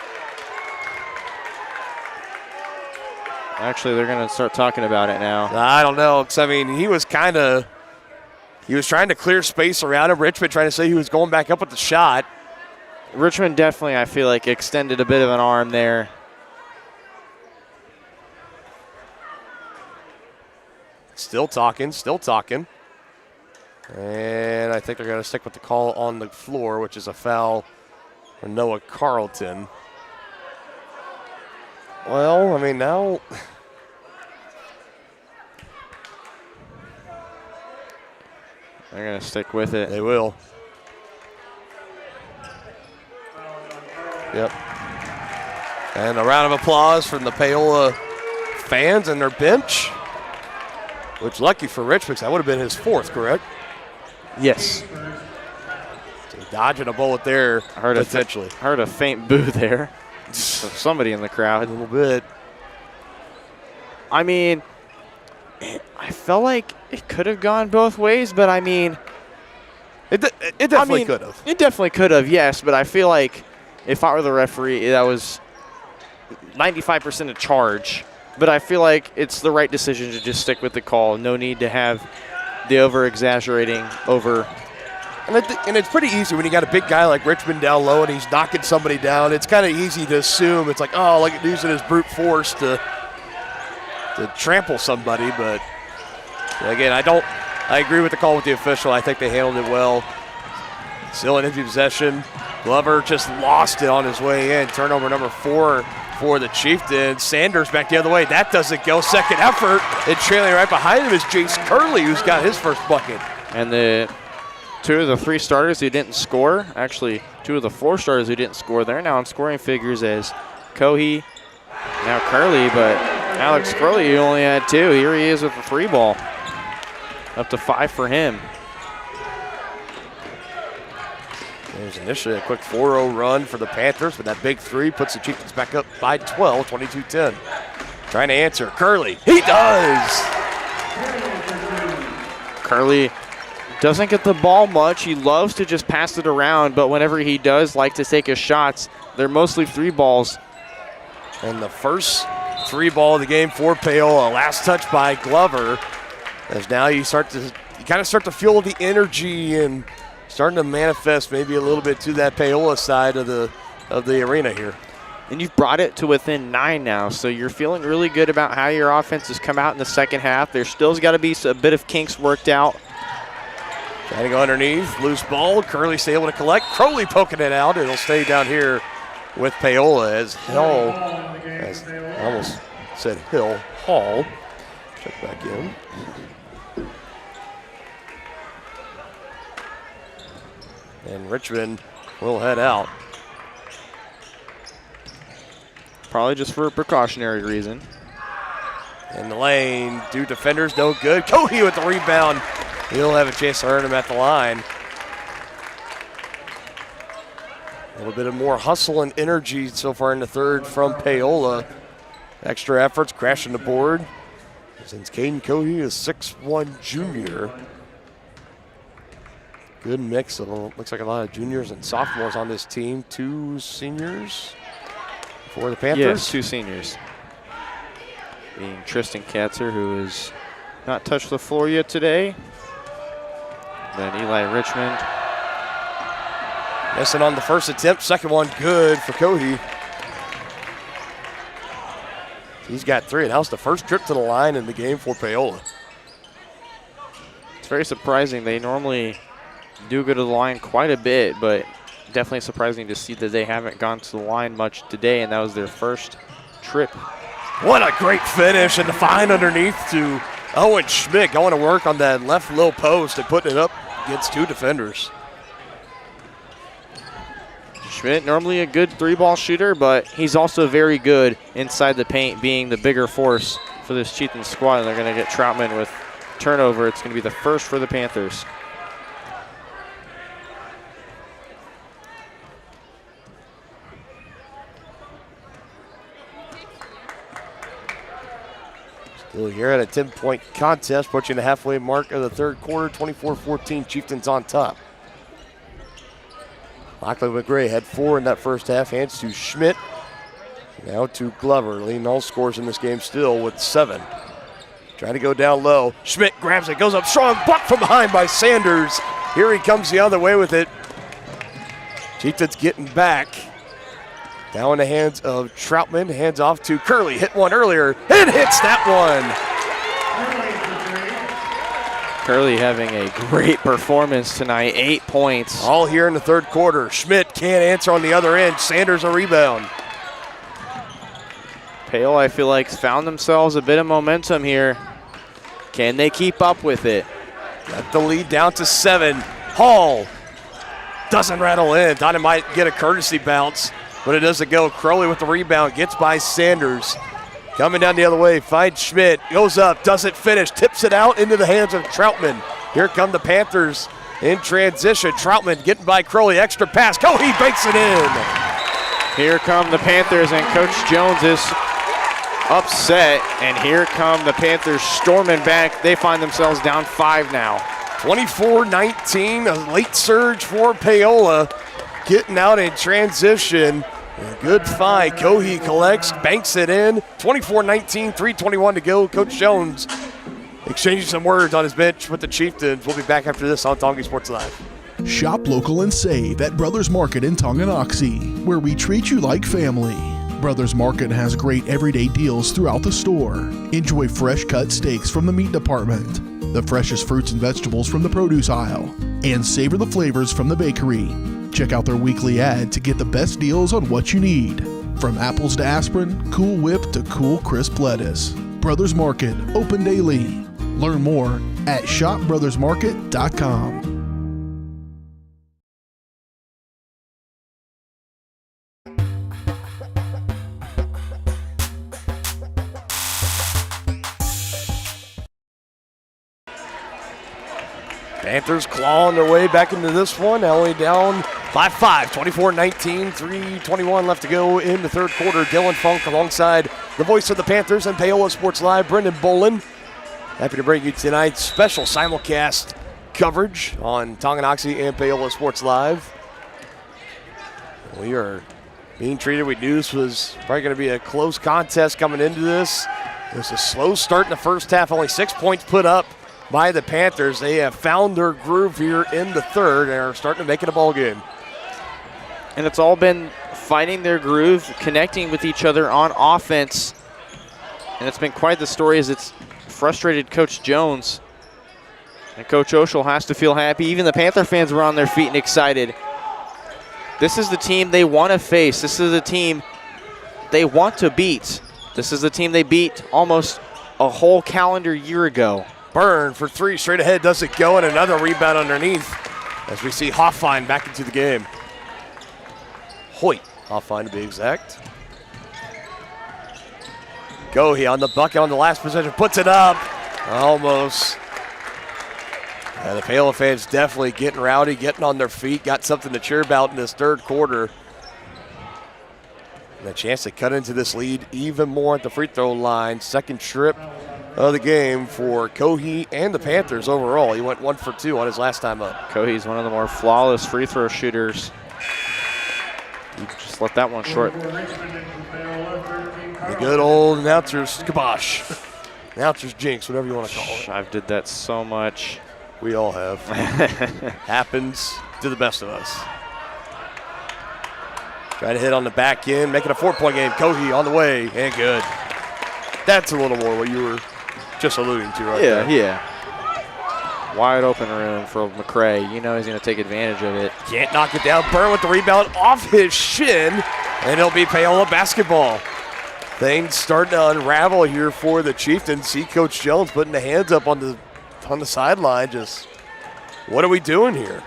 Actually, they're going to start talking about it now. I don't know, because, he was trying to clear space around him. Richmond trying to say he was going back up with the shot. Richmond definitely, I feel like, extended a bit of an arm there. Still talking. And I think they're going to stick with the call on the floor, which is a foul for Noah Carlton. Well, now... They're going to stick with it. They will. Yep. And a round of applause from the Paola fans and their bench. Which, lucky for Richmond, that would have been his 4th, correct? Yes. So dodging a bullet there, potentially. Heard a faint boo there. So somebody in the crowd. A little bit. I mean, I felt like it could have gone both ways, but I mean, it definitely could have. It definitely could have, yes, but I feel like if I were the referee, that was 95% a charge. But I feel like it's the right decision to just stick with the call. No need to have the over-exaggerating over. And it's pretty easy when you got a big guy like Richmond down low and he's knocking somebody down. It's kind of easy to assume it's like, oh, like using his brute force to trample somebody. But again, I agree with the call with the official. I think they handled it well. Still in empty possession. Glover just lost it on his way in. Turnover number 4 for the Chieftains. Sanders back the other way. That doesn't go. Second effort. And trailing right behind him is Jace Curley, who's got his first bucket. And the 2 of the 3 starters who didn't score, actually 2 of the 4 starters who didn't score, they're now in scoring figures as Cohee, now Curley, but Alex Curley, who only had 2. Here he is with the 3 ball. Up to 5 for him. There's initially a quick 4-0 run for the Panthers, but that big 3 puts the Chieftains back up by 12, 22-10. Trying to answer. Curley. He does! Curley doesn't get the ball much. He loves to just pass it around, but whenever he does like to take his shots, they're mostly 3 balls. And the first 3 ball of the game for Paola. Last touch by Glover. As now you kind of start to feel the energy and starting to manifest maybe a little bit to that Paola side of the arena here. And you've brought it to within 9 now, so you're feeling really good about how your offense has come out in the second half. There still's got to be a bit of kinks worked out. Trying to go underneath, loose ball. Curley's able to collect. Crowley poking it out. It'll stay down here with Paola as Hall, I almost said Hall. Check back in. And Richmond will head out. Probably just for a precautionary reason. In the lane, 2 defenders, no good. Cohee with the rebound. He'll have a chance to earn him at the line. A little bit of more hustle and energy so far in the third from Paola. Extra efforts, crashing the board. Since Caden Cohee is 6'1" junior. Good mix of, looks like a lot of juniors and sophomores on this team. 2 seniors for the Panthers. Yes, 2 seniors. Being Tristan Katzer, who has not touched the floor yet today. Then Eli Richmond. Missing on the first attempt. Second one good for Cohee. He's got 3, and that was the first trip to the line in the game for Paola. It's very surprising. They normally do go to the line quite a bit, but definitely surprising to see that they haven't gone to the line much today, and that was their first trip. What a great finish, and the find underneath to Owen Schmidt going to work on that left low post and putting it up against 2 defenders. Schmidt, normally a good 3-ball shooter, but he's also very good inside the paint, being the bigger force for this Chieftains squad, and they're going to get Troutman with turnover. It's going to be the first for the Panthers. Still here at a 10-point contest, pushing the halfway mark of the third quarter, 24-14, Chieftains on top. Lockley McGray had 4 in that first half, hands to Schmidt. Now to Glover, leading all scores in this game still with 7. Trying to go down low. Schmidt grabs it, goes up strong, blocked from behind by Sanders. Here he comes the other way with it. Chieftains getting back. Now in the hands of Troutman, hands off to Curley. Hit one earlier, and hits that one. Curley having a great performance tonight, 8 points. All here in the third quarter. Schmidt can't answer on the other end. Sanders a rebound. Paola, I feel like, found themselves a bit of momentum here. Can they keep up with it? Got the lead down to 7. Hall doesn't rattle in. Thought it might get a courtesy bounce, but it doesn't go. Crowley with the rebound, gets by Sanders. Coming down the other way, finds Schmidt, goes up, doesn't finish, tips it out into the hands of Troutman. Here come the Panthers in transition. Troutman getting by Crowley. Extra pass. Cohee breaks it in. Here come the Panthers, and Coach Jones is upset. And here come the Panthers storming back. They find themselves down 5 now. 24-19, a late surge for Paola. Getting out in transition. A good fight. Cohee collects, banks it in. 24-19, 3:21 to go. Coach Jones exchanging some words on his bench with the Chieftains. We'll be back after this on Tonganoxie Sports Live. Shop local and save at Brothers Market in Tonganoxie, where we treat you like family. Brothers Market has great everyday deals throughout the store. Enjoy fresh cut steaks from the meat department, the freshest fruits and vegetables from the produce aisle, and savor the flavors from the bakery. Check out their weekly ad to get the best deals on what you need. From apples to aspirin, Cool Whip to cool crisp lettuce. Brothers Market, open daily. Learn more at shopbrothersmarket.com. Panthers clawing their way back into this one. Now only down by 5, 24-19, 3:21 left to go in the third quarter. Dylan Funk alongside the voice of the Panthers and Paola Sports Live, Brendan Bolin. Happy to bring you tonight's special simulcast coverage on Tonganoxie and Paola Sports Live. We are being treated. We knew this was probably going to be a close contest coming into this. It was a slow start in the first half, only 6 points put up by the Panthers. They have found their groove here in the third and are starting to make it a ball game. And it's all been finding their groove, connecting with each other on offense. And it's been quite the story as it's frustrated Coach Jones. And Coach Oshel has to feel happy. Even the Panther fans were on their feet and excited. This is the team they want to face. This is the team they want to beat. This is the team they beat almost a whole calendar year ago. Burn for 3 straight ahead, doesn't go, and another rebound underneath as we see Hoffine back into the game. Hoffine to be exact. Cohee on the bucket on the last possession, puts it up. Almost. Yeah, the Paola fans definitely getting rowdy, getting on their feet, got something to cheer about in this third quarter. And a chance to cut into this lead even more at the free throw line. Second trip of the game for Cohee and the Panthers overall. He went 1 for 2 on his last time up. Cohee's one of the more flawless free throw shooters. You just let that one short. The good old announcer's kibosh. Announcer's jinx, whatever you want to call it. I've did that so much. We all have. Happens to the best of us. Trying to hit on the back end, making a 4-point game. Cohee on the way, and good. That's a little more what you were just alluding to right there. Yeah. Wide open room for McCray. You know he's going to take advantage of it. Can't knock it down. Burn with the rebound off his shin, and it'll be Paola basketball. Things starting to unravel here for the Chieftains. See Coach Jones putting the hands up on the sideline. Just, what are we doing here?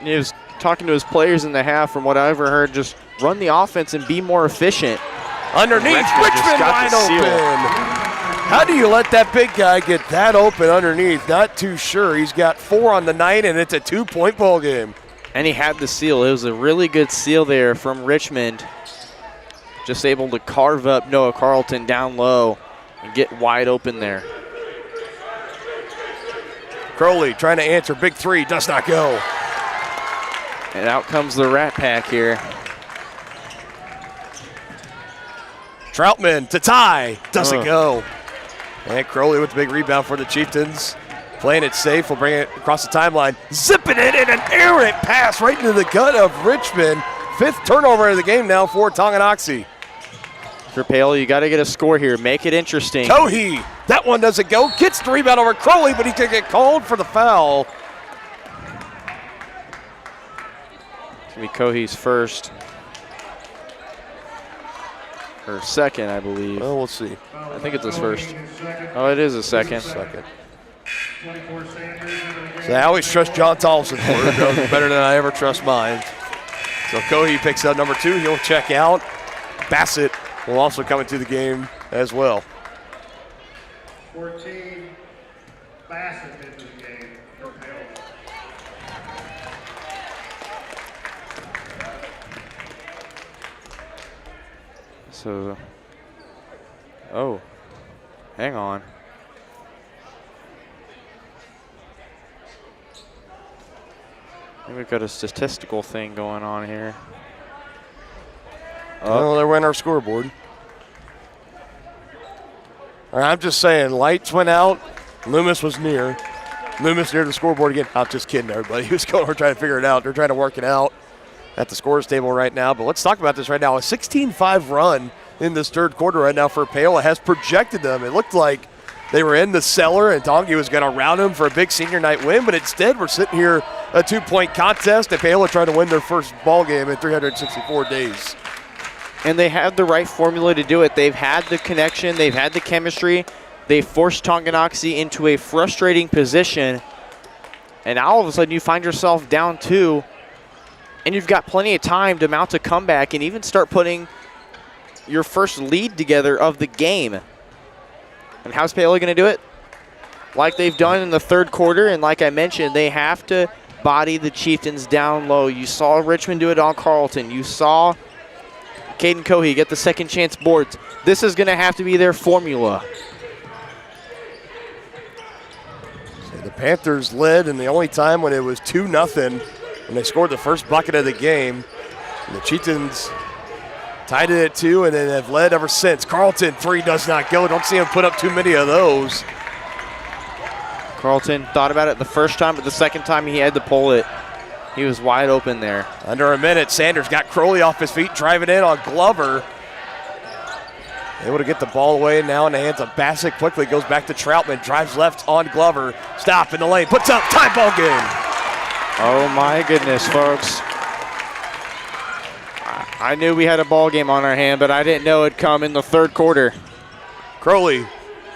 He was talking to his players in the half, from what I ever heard, just run the offense and be more efficient. Underneath, Richmond wide open. How do you let that big guy get that open underneath? Not too sure. He's got 4 on the night, and it's a 2-point ball game. And he had the seal. It was a really good seal there from Richmond. Just able to carve up Noah Carlton down low and get wide open there. Crowley trying to answer, big 3, does not go. And out comes the Rat Pack here. Troutman to tie, doesn't go. And Crowley with the big rebound for the Chieftains. Playing it safe, will bring it across the timeline. Zipping it in, an errant pass right into the gut of Richmond. 5th turnover of the game now for Tonganoxie. For Paola, you got to get a score here. Make it interesting. Cohee, that one doesn't go. Gets the rebound over Crowley, but he could get called for the foul. It's going to be Cohee's first. Or second, I believe. Well, we'll see. I think it's his first. Oh, it is a second. So I always trust John Tolson's word better than I ever trust mine. So Cohee picks up number 2. He'll check out. Bassett will also come into the game as well. 14. Bassett into the game for Paola. So, oh, hang on. I think we've got a statistical thing going on here. Oh, there went our scoreboard. All right, I'm just saying, lights went out. Loomis was near. Loomis near the scoreboard again. I'm just kidding, everybody. He was going over trying to figure it out. They're trying to work it out at the scores table right now. But let's talk about this right now. A 16-5 run in this third quarter right now for Paola has projected them. It looked like they were in the cellar and Tongi was going to round them for a big senior night win. But instead, we're sitting here, a 2-point contest, and Paola trying to win their first ball game in 364 days. And they have the right formula to do it. They've had the connection. They've had the chemistry. They forced Tonganoxie into a frustrating position. And now all of a sudden you find yourself down 2. And you've got plenty of time to mount a comeback and even start putting your first lead together of the game. And how's Paola going to do it? Like they've done in the third quarter. And like I mentioned, they have to body the Chieftains down low. You saw Richmond do it on Carleton. You saw Caden Cohey get the second chance boards. This is going to have to be their formula. So the Panthers led, and the only time when it was 2-0 when they scored the first bucket of the game. And the Chieftains tied it at 2 and then have led ever since. Carleton, 3 does not go. Don't see him put up too many of those. Carleton thought about it the first time, but the second time he had to pull it. He was wide open there. Under a minute, Sanders got Crowley off his feet, driving in on Glover. Able to get the ball away now in the hands of Bassett. Quickly goes back to Troutman, drives left on Glover. Stop in the lane, puts up, tie ball game. Oh my goodness, folks. I knew we had a ball game on our hand, but I didn't know it'd come in the third quarter. Crowley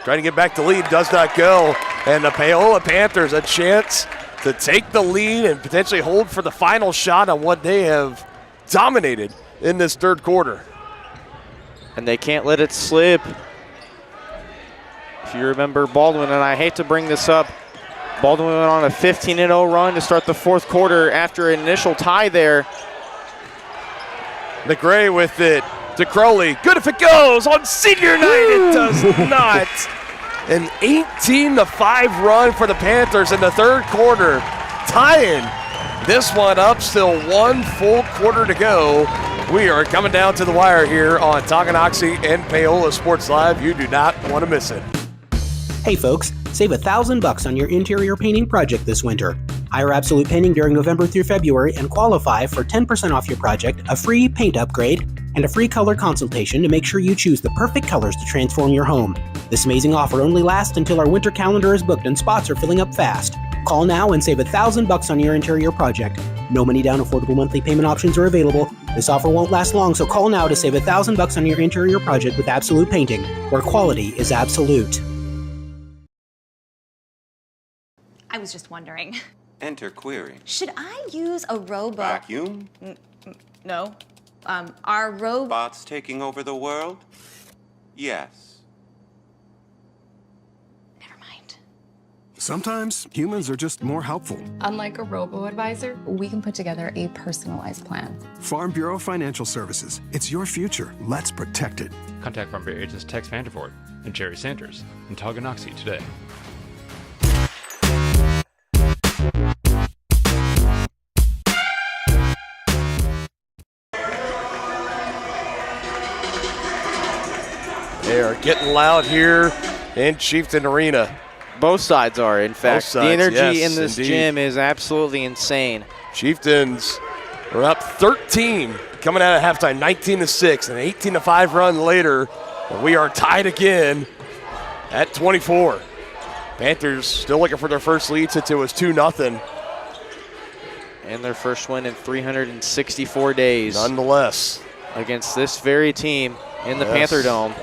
trying to get back to lead, does not go. And the Paola Panthers a chance to take the lead and potentially hold for the final shot on what they have dominated in this third quarter. And they can't let it slip. If you remember Baldwin, and I hate to bring this up, Baldwin went on a 15-0 run to start the fourth quarter after an initial tie there. McGray with it to Crowley. Good if it goes. On senior night, it does not. An 18-5 run for the Panthers in the third quarter, tying this one up. Still 1 full quarter to go. We are coming down to the wire here on Tonganoxie and Paola Sports Live. You do not want to miss it. Hey folks, save $1,000 on your interior painting project this winter. Hire Absolute Painting during November through February and qualify for 10% off your project, a free paint upgrade, and a free color consultation to make sure you choose the perfect colors to transform your home. This amazing offer only lasts until our winter calendar is booked and spots are filling up fast. Call now and save $1,000 on your interior project. No money down, affordable monthly payment options are available. This offer won't last long, so call now to save $1,000 on your interior project with Absolute Painting, where quality is absolute. I was just wondering. Enter query. Should I use a robot? Vacuum? No. Are Bots taking over the world? Yes. Never mind. Sometimes humans are just more helpful. Unlike a robo-advisor, we can put together a personalized plan. Farm Bureau Financial Services. It's your future. Let's protect it. Contact Farm Bureau agents Tex Vandervoort and Jerry Sanders in Tonganoxie today. They are getting loud here in Chieftain Arena. Both sides are, in fact. Sides, the energy yes, in this indeed. gym is absolutely insane. Chieftains are up 13 coming out of halftime, 19-6, an 18-5 run later. And we are tied again at 24. Panthers still looking for their first lead since it was 2-0. And their first win in 364 days. Nonetheless. Against this very team in the Panther Dome.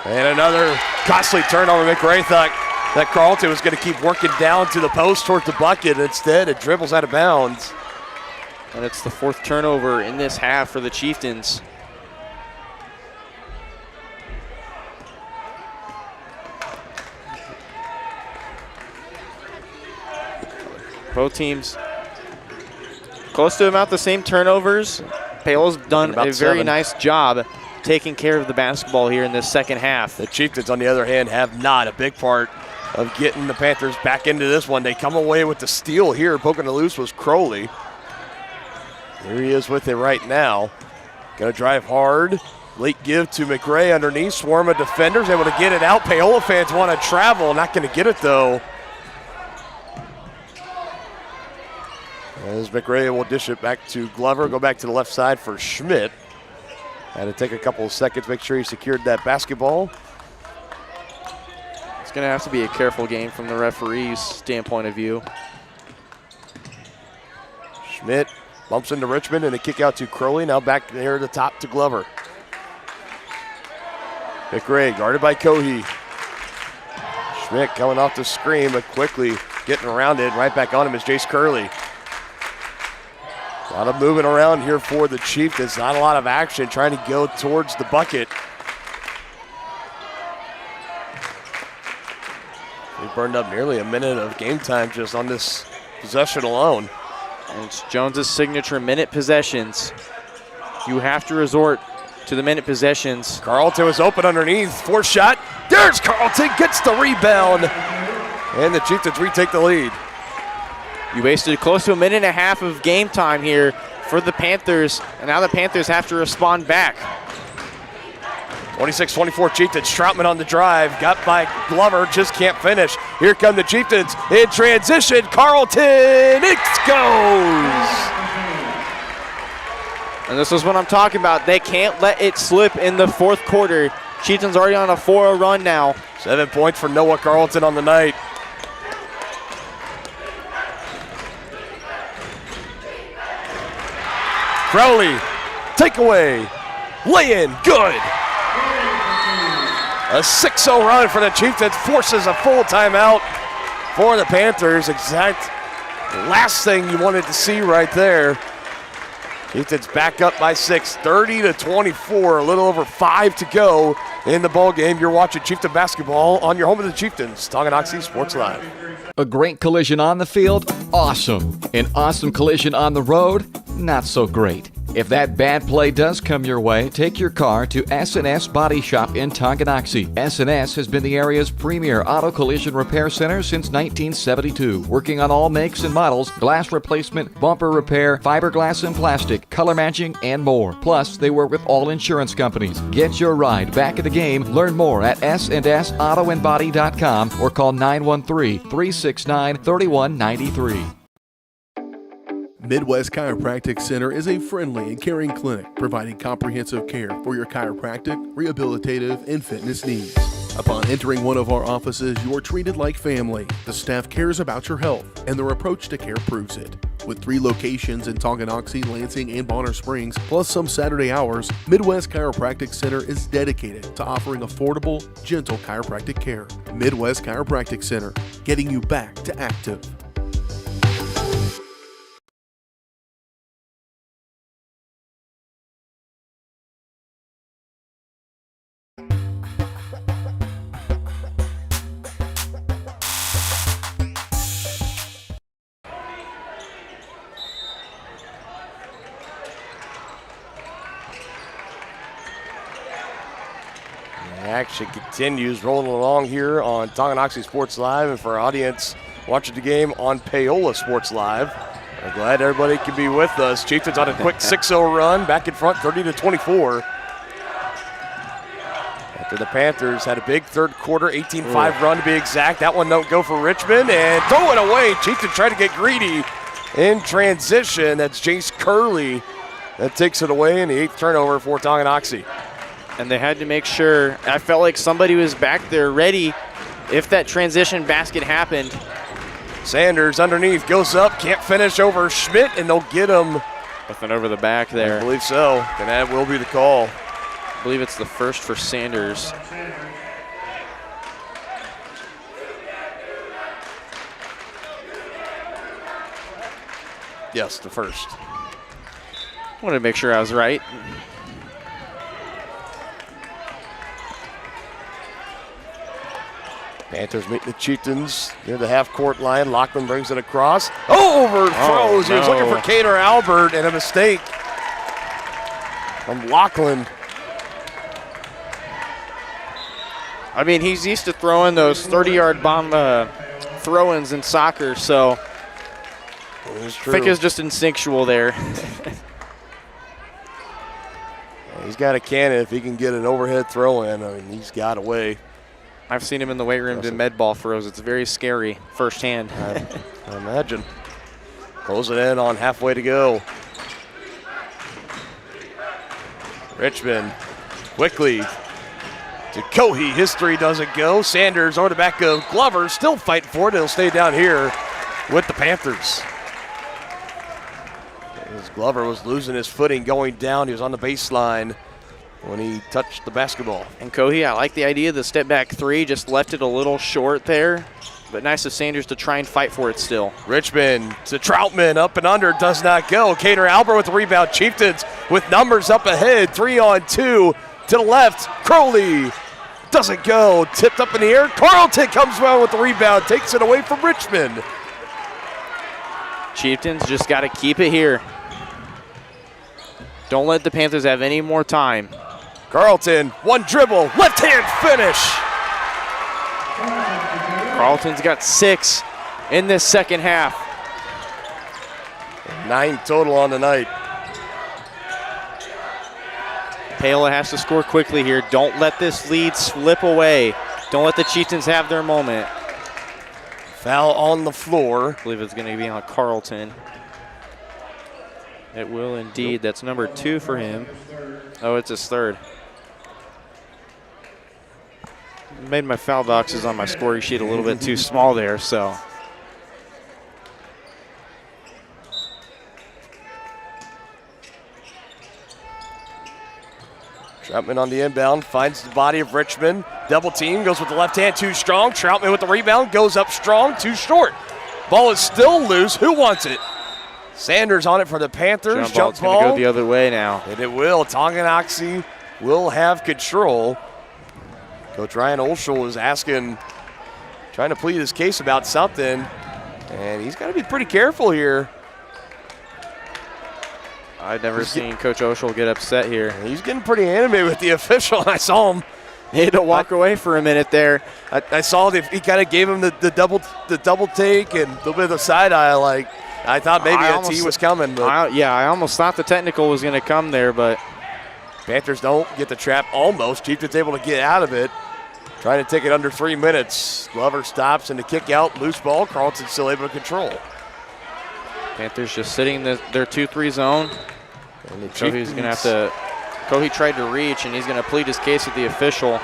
And another costly turnover. McRae thought that Carleton was going to keep working down to the post towards the bucket. Instead, it dribbles out of bounds. And it's the fourth turnover in this half for the Chieftains. Both teams close to about the same turnovers. Paola's done a very nice job taking care of the basketball here in this second half. The Chieftains, on the other hand, have not. A big part of getting the Panthers back into this one. They come away with the steal here. Poking it loose was Crowley. Here he is with it right now. Gonna drive hard. Late give to McRae underneath. Swarm of defenders able to get it out. Paola fans want to travel. Not gonna get it though. As McRae will dish it back to Glover. Go back to the left side for Schmidt. Had to take a couple of seconds, make sure he secured that basketball. It's going to have to be a careful game from the referee's standpoint of view. Schmidt bumps into Richmond and a kick out to Crowley. Now back there at the top to Glover. McRae guarded by Cohey. Schmidt coming off the screen, but quickly getting around it. Right back on him is Jace Curley. A lot of moving around here for the Chieftains. Not a lot of action trying to go towards the bucket. They burned up nearly a minute of game time just on this possession alone. And it's Jones's signature minute possessions. You have to resort to the minute possessions. Carlton was open underneath. Fourth shot. There's Carlton, gets the rebound. And the Chieftains retake the lead. You wasted close to a minute and a half of game time here for the Panthers, and now the Panthers have to respond back. 26-24 Chieftains. Troutman on the drive. Got by Glover, just can't finish. Here come the Chieftains in transition. Carlton, it goes! And this is what I'm talking about. They can't let it slip in the fourth quarter. Chieftains already on a 4-0 run now. 7 points for Noah Carlton on the night. Crowley, takeaway, lay in, good. A 6-0 run for the Chieftains forces a full timeout for the Panthers. Exact last thing you wanted to see right there. Chieftains back up by 6, 30-24, a little over 5 to go in the ball game. You're watching Chieftain basketball on your home of the Chieftains, Tonganoxie Sports Live. A great collision on the field? Awesome. An awesome collision on the road? Not so great. If that bad play does come your way, take your car to S&S Body Shop in Tonganoxie. S&S has been the area's premier auto collision repair center since 1972, working on all makes and models, glass replacement, bumper repair, fiberglass and plastic, color matching, and more. Plus, they work with all insurance companies. Get your ride back in the game. Learn more at snsautoandbody.com or call 913-369-3193. Midwest Chiropractic Center is a friendly and caring clinic providing comprehensive care for your chiropractic, rehabilitative, and fitness needs. Upon entering one of our offices, you are treated like family. The staff cares about your health, and their approach to care proves it. With 3 locations in Tonganoxie, Lansing, and Bonner Springs, plus some Saturday hours, Midwest Chiropractic Center is dedicated to offering affordable, gentle chiropractic care. Midwest Chiropractic Center, getting you back to active. Action continues, rolling along here on Tonganoxie Sports Live, and for our audience watching the game on Paola Sports Live, we're glad everybody can be with us. Chieftains on a quick 6-0 run, back in front 30-24. After the Panthers had a big third quarter, 18-5 run to be exact. That one don't go for Richmond, and throw it away. Chieftains trying to get greedy in transition. That's Jace Curley that takes it away in the 8th turnover for Tonganoxie. And they had to make sure, I felt like somebody was back there ready if that transition basket happened. Sanders underneath, goes up, can't finish over Schmidt, and they'll get him. Nothing over the back there. I believe so, and that will be the call. I believe it's the first for Sanders. Yes, the first. I wanted to make sure I was right. Panthers meet the Chieftains near the half-court line. Lachlan brings it across. Overthrows. He was looking for Cater Albert, and a mistake from Lachlan. I mean, he's used to throwing those 30-yard bomb throw-ins in soccer, so I think it's just instinctual there. He's got a cannon if he can get an overhead throw-in. I mean, he's got a way. I've seen him in the weight room do med ball throws. It's very scary firsthand. I imagine. Close it in on halfway to go. Richmond quickly to Cohey. His three doesn't go. Sanders over the back of Glover, still fighting for it. He'll stay down here with the Panthers. As Glover was losing his footing going down, he was on the baseline when he touched the basketball. And Cohey, I like the idea of the step back three, just left it a little short there. But nice of Sanders to try and fight for it still. Richmond to Troutman, up and under, does not go. Cater Albert with the rebound. Chieftains with numbers up ahead, 3-on-2 to the left. Crowley doesn't go, tipped up in the air. Carlton comes around with the rebound, takes it away from Richmond. Chieftains just got to keep it here. Don't let the Panthers have any more time. Carlton, one dribble, left hand finish. Carlton's got 6 in this second half. 9 total on the night. Paola has to score quickly here. Don't let this lead slip away. Don't let the Chieftains have their moment. Foul on the floor. I believe it's going to be on Carlton. It will indeed. That's number 2 for him. Oh, it's his third. Made my foul boxes on my scoring sheet a little bit too small there, so. Troutman on the inbound, finds the body of Richmond. Double team, goes with the left hand, too strong. Troutman with the rebound, goes up strong, too short. Ball is still loose. Who wants it? Sanders on it for the Panthers. Jump ball's going to go the other way now. And it will. Tonganoxie will have control. Coach Ryan Olschel is trying to plead his case about something, and he's got to be pretty careful here. I've never seen Coach Olschel get upset here. He's getting pretty animated with the official, and I saw him. He had to walk away for a minute there. I saw he kind of gave him the double take and a little bit of the side eye. Like I thought maybe a tee was coming. But I almost thought the technical was going to come there, but Panthers don't get the trap almost. Chieftains able to get out of it. Trying to take it under 3 minutes. Glover stops and the kick out, loose ball. Carlton still able to control. Panthers just sitting in their 2-3 zone. And Cohey's going to have to. Cohey tried to reach, and he's going to plead his case with the official.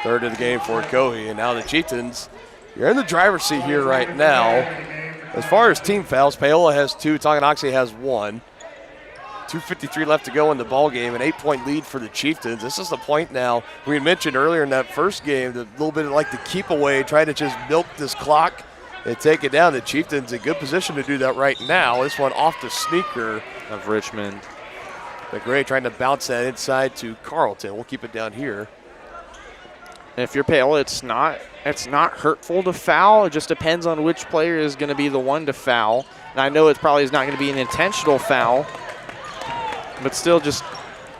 Third of the game for Cohey, and now the Chieftains. You're in the driver's seat here right now. As far as team fouls, Paola has 2, Tonganoxie has 1. 2:53 left to go in the ball game, an 8-point lead for the Chieftains. This is the point now. We had mentioned earlier in that first game, the little bit of like the keep away, try to just milk this clock and take it down. The Chieftains in good position to do that right now. This one off the sneaker of Richmond. McGray trying to bounce that inside to Carlton. We'll keep it down here. And if you're Paola, it's not hurtful to foul. It just depends on which player is going to be the one to foul. And I know it probably is not going to be an intentional foul, but still just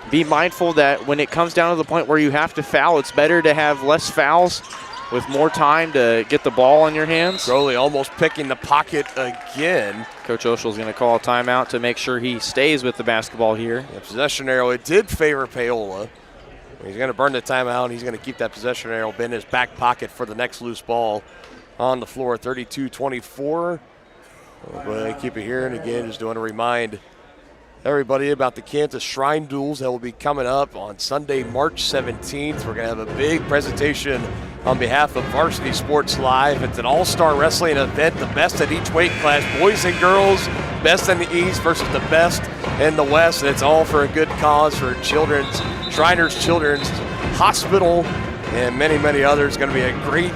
be mindful that when it comes down to the point where you have to foul, it's better to have less fouls with more time to get the ball in your hands. Crowley almost picking the pocket again. Coach Oshel is going to call a timeout to make sure he stays with the basketball here. The possession arrow, it did favor Paola. He's going to burn the timeout, and he's going to keep that possession arrow in his back pocket for the next loose ball on the floor, 32-24. We'll go ahead and keep it here, and again, just want to remind everybody about the Kansas Shrine Duels that will be coming up on Sunday, March 17th. We're going to have a big presentation on behalf of Varsity Sports Live. It's an all-star wrestling event, the best at each weight class, boys and girls, best in the East versus the best in the West, and it's all for a good cause for Shriners Children's Hospital and many, many others. It's going to be a great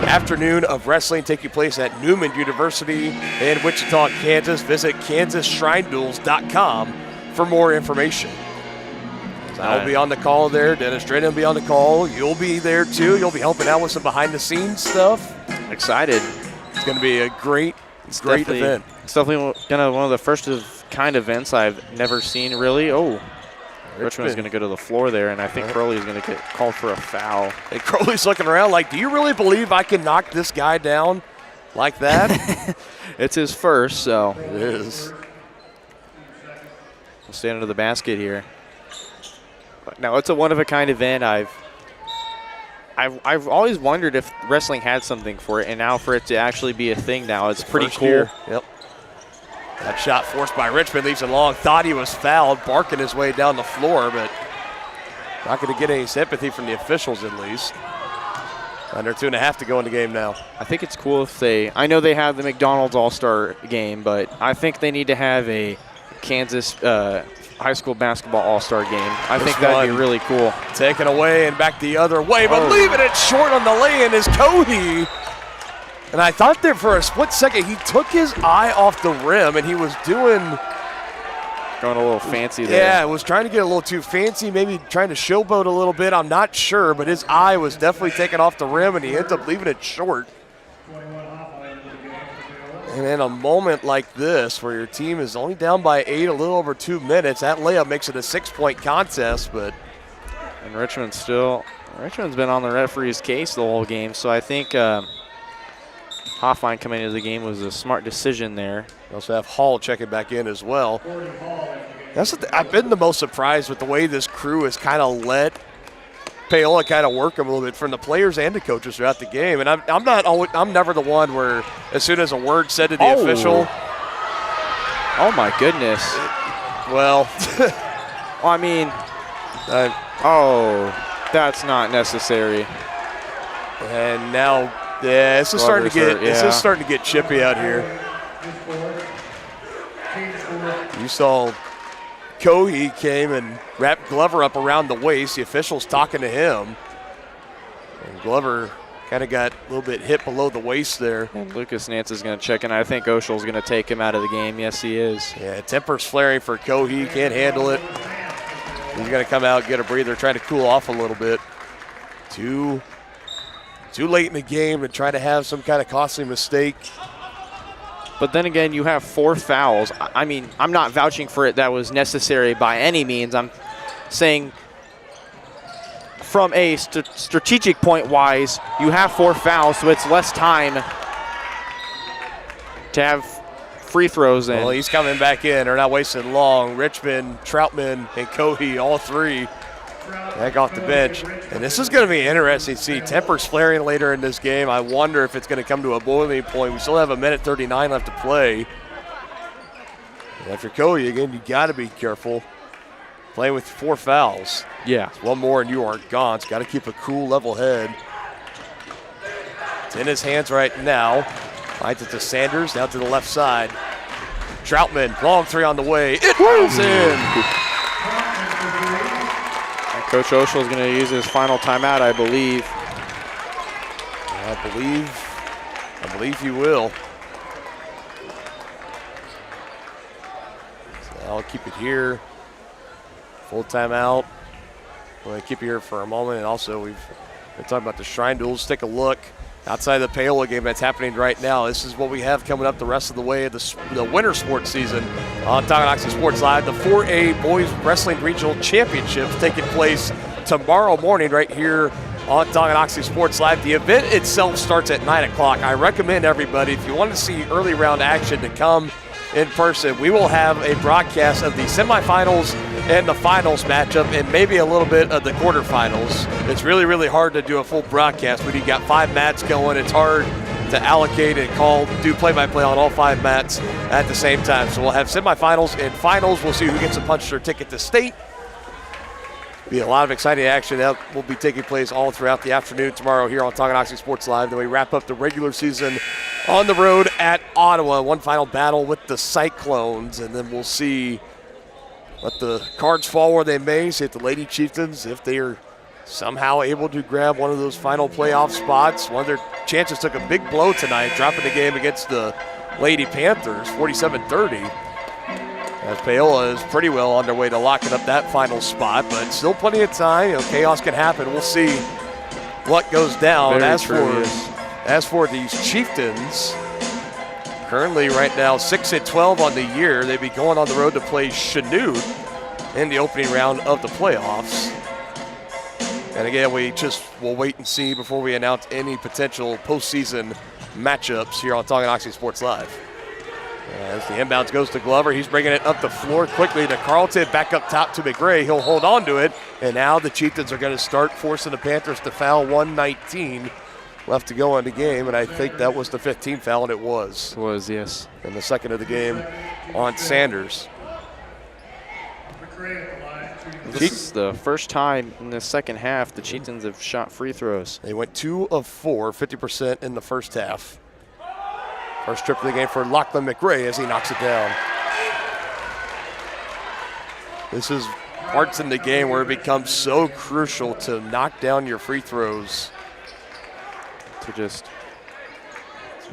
afternoon of wrestling taking place at Newman University in Wichita, Kansas. Visit kansasshrineduels.com for more information. So I'll be on the call there. Dennis Drayton will be on the call. You'll be there too. You'll be helping out with some behind-the-scenes stuff. Excited. It's going to be a great event. It's definitely one of the first of kind events I've never seen, really. Oh, Richmond's going to go to the floor there, and I think Crowley's going to get called for a foul. And Crowley's looking around like, do you really believe I can knock this guy down like that? It's his first, so. It is. We'll stay under the basket here. Now, it's a one-of-a-kind event. I've always wondered if wrestling had something for it, and now for it to actually be a thing now, it's pretty cool. Year. Yep. That shot forced by Richmond leaves it long. Thought he was fouled, barking his way down the floor, but not going to get any sympathy from the officials at least. Under 2.5 to go in the game now. I think it's cool if I know they have the McDonald's All-Star game, but I think they need to have a Kansas high school basketball all-star game. I think that'd be really cool. Taken away and back the other way, but leaving it short on the lay-in is Cohee. And I thought there for a split second he took his eye off the rim and he was going a little fancy there. Yeah, was trying to get a little too fancy, maybe trying to showboat a little bit. I'm not sure, but his eye was definitely taken off the rim and he ended up leaving it short. And in a moment like this, where your team is only down by 8, a little over 2 minutes, that layup makes it a 6-point contest. And Richmond's been on the referee's case the whole game, so I think Hoffline coming into the game was a smart decision there. We also have Hall checking back in as well. I've been the most surprised with the way this crew has kind of let Paola kind of work them a little bit from the players and the coaches throughout the game. And I'm never the one where as soon as a word said to the official. Oh my goodness. Well, I mean, that's not necessary. And now, yeah, this is starting to get chippy out here. You saw Cohee came and wrapped Glover up around the waist. The official's talking to him. And Glover kind of got a little bit hit below the waist there. And Lucas Nance is going to check in. I think Oshel's going to take him out of the game. Yes, he is. Yeah, temper's flaring for Cohee. Can't handle it. He's going to come out and get a breather, trying to cool off a little bit. Too late in the game to try to have some kind of costly mistake. But then again, you have 4 fouls. I mean, I'm not vouching for it that was necessary by any means. I'm saying from a strategic point-wise, you have 4 fouls, so it's less time to have free throws in. Well, he's coming back in. They're not wasting long. Richmond, Troutman, and Cohee, all 3 back off the bench. And this is going to be interesting to see. Temper's flaring later in this game. I wonder if it's going to come to a boiling point. We still have 1:39 left to play. And after Cohee, again, you got to be careful. Playing with 4 fouls. Yeah. It's 1 more and you are gone. It's got to keep a cool, level head. It's in his hands right now. Finds it to Sanders, down to the left side. Troutman, long 3 on the way. It rolls in. Coach Oshel is going to use his final timeout, I believe. I believe he will. So I'll keep it here. Full timeout. We're going to keep it here for a moment. And also, we've been talking about the Shrine Duels. Take a look outside the Paola game that's happening right now. This is what we have coming up the rest of the way of the winter sports season on Tonganoxie Sports Live. The 4A Boys Wrestling Regional Championships taking place tomorrow morning right here on Tonganoxie Sports Live. The event itself starts at 9 o'clock. I recommend everybody, if you want to see early round action, to come in person. We will have a broadcast of the semifinals and the finals matchup and maybe a little bit of the quarterfinals. It's really, really hard to do a full broadcast when you got 5 mats going. It's hard to allocate and do play-by-play on all 5 mats at the same time. So we'll have semifinals and finals. We'll see who gets a punch their ticket to state. Be a lot of exciting action that will be taking place all throughout the afternoon tomorrow here on Tonganoxie Sports Live. Then we wrap up the regular season on the road at Ottawa. One final battle with the Cyclones, and then we'll see let the cards fall where they may. See if the Lady Chieftains, if they are somehow able to grab one of those final playoff spots. One of their chances took a big blow tonight, dropping the game against the Lady Panthers, 47-30. As Paola is pretty well on their way to locking up that final spot, but still plenty of time. You know, chaos can happen. We'll see what goes down. As for these Chieftains, currently right now 6-12 on the year. They'd be going on the road to play Chanute in the opening round of the playoffs. And again, we'll wait and see before we announce any potential postseason matchups here on Tonganoxie Sports Live. As the inbounds goes to Glover, he's bringing it up the floor quickly to Carlton, back up top to McRae. He'll hold on to it, and now the Chieftains are going to start forcing the Panthers to foul. 1:19 left to go in the game, and I think that was the 15th foul, and it was. It was, yes. And the second of the game on Sanders. This is the first time in the second half the Chieftains have shot free throws. They went 2 of 4, 50% in the first half. First trip of the game for Lachlan McRae as he knocks it down. This is parts in the game where it becomes so crucial to knock down your free throws. You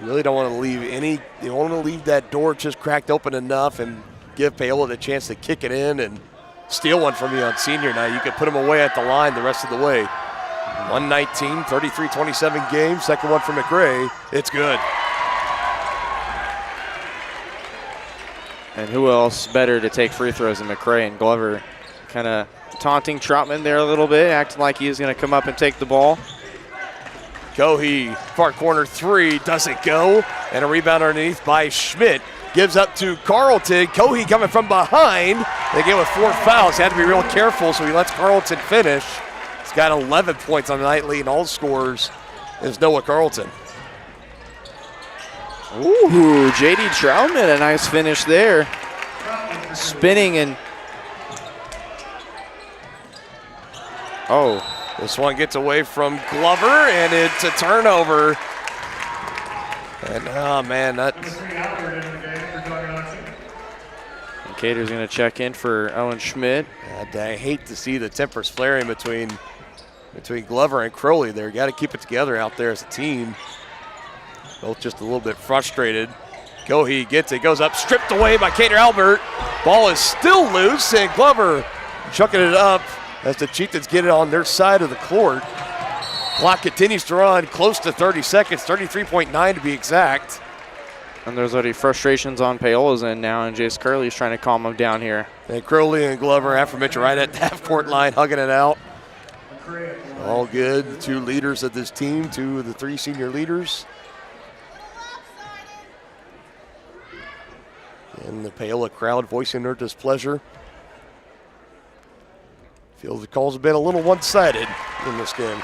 really don't want to leave you don't want to leave that door just cracked open enough and give Paola the chance to kick it in and steal one from you on senior night. You could put them away at the line the rest of the way. 119, 33-27 game. Second one for McRae. It's good. And who else better to take free throws than McRae? And Glover kind of taunting Troutman there a little bit, acting like he was going to come up and take the ball. Cohee, far corner three, doesn't go. And a rebound underneath by Schmidt. Gives up to Carlton. Cohee coming from behind. They get with 4 fouls. He had to be real careful, so he lets Carlton finish. He's got 11 points on the night, leading all scorers is Noah Carlton. Ooh, J.D. Troutman, a nice finish there. Spinning and... Oh. This one gets away from Glover, and it's a turnover. And, oh, man, that's... And Cater's going to check in for Owen Schmidt. I hate to see the tempers flaring between Glover and Crowley there. Got to keep it together out there as a team. Both just a little bit frustrated. Cohee gets it, goes up, stripped away by Cater Albert. Ball is still loose, and Glover chucking it up as the Chieftains get it on their side of the court. Clock continues to run, close to 30 seconds, 33.9 to be exact. And there's already frustrations on Paola's end now, and Jace Curley's trying to calm him down here. And Crowley and Glover aforementioned right at the half-court line, hugging it out. All good. The 2 leaders of this team, 2 of the 3 senior leaders. And the Paola crowd voicing their displeasure. Feels the calls have been a little one-sided in this game.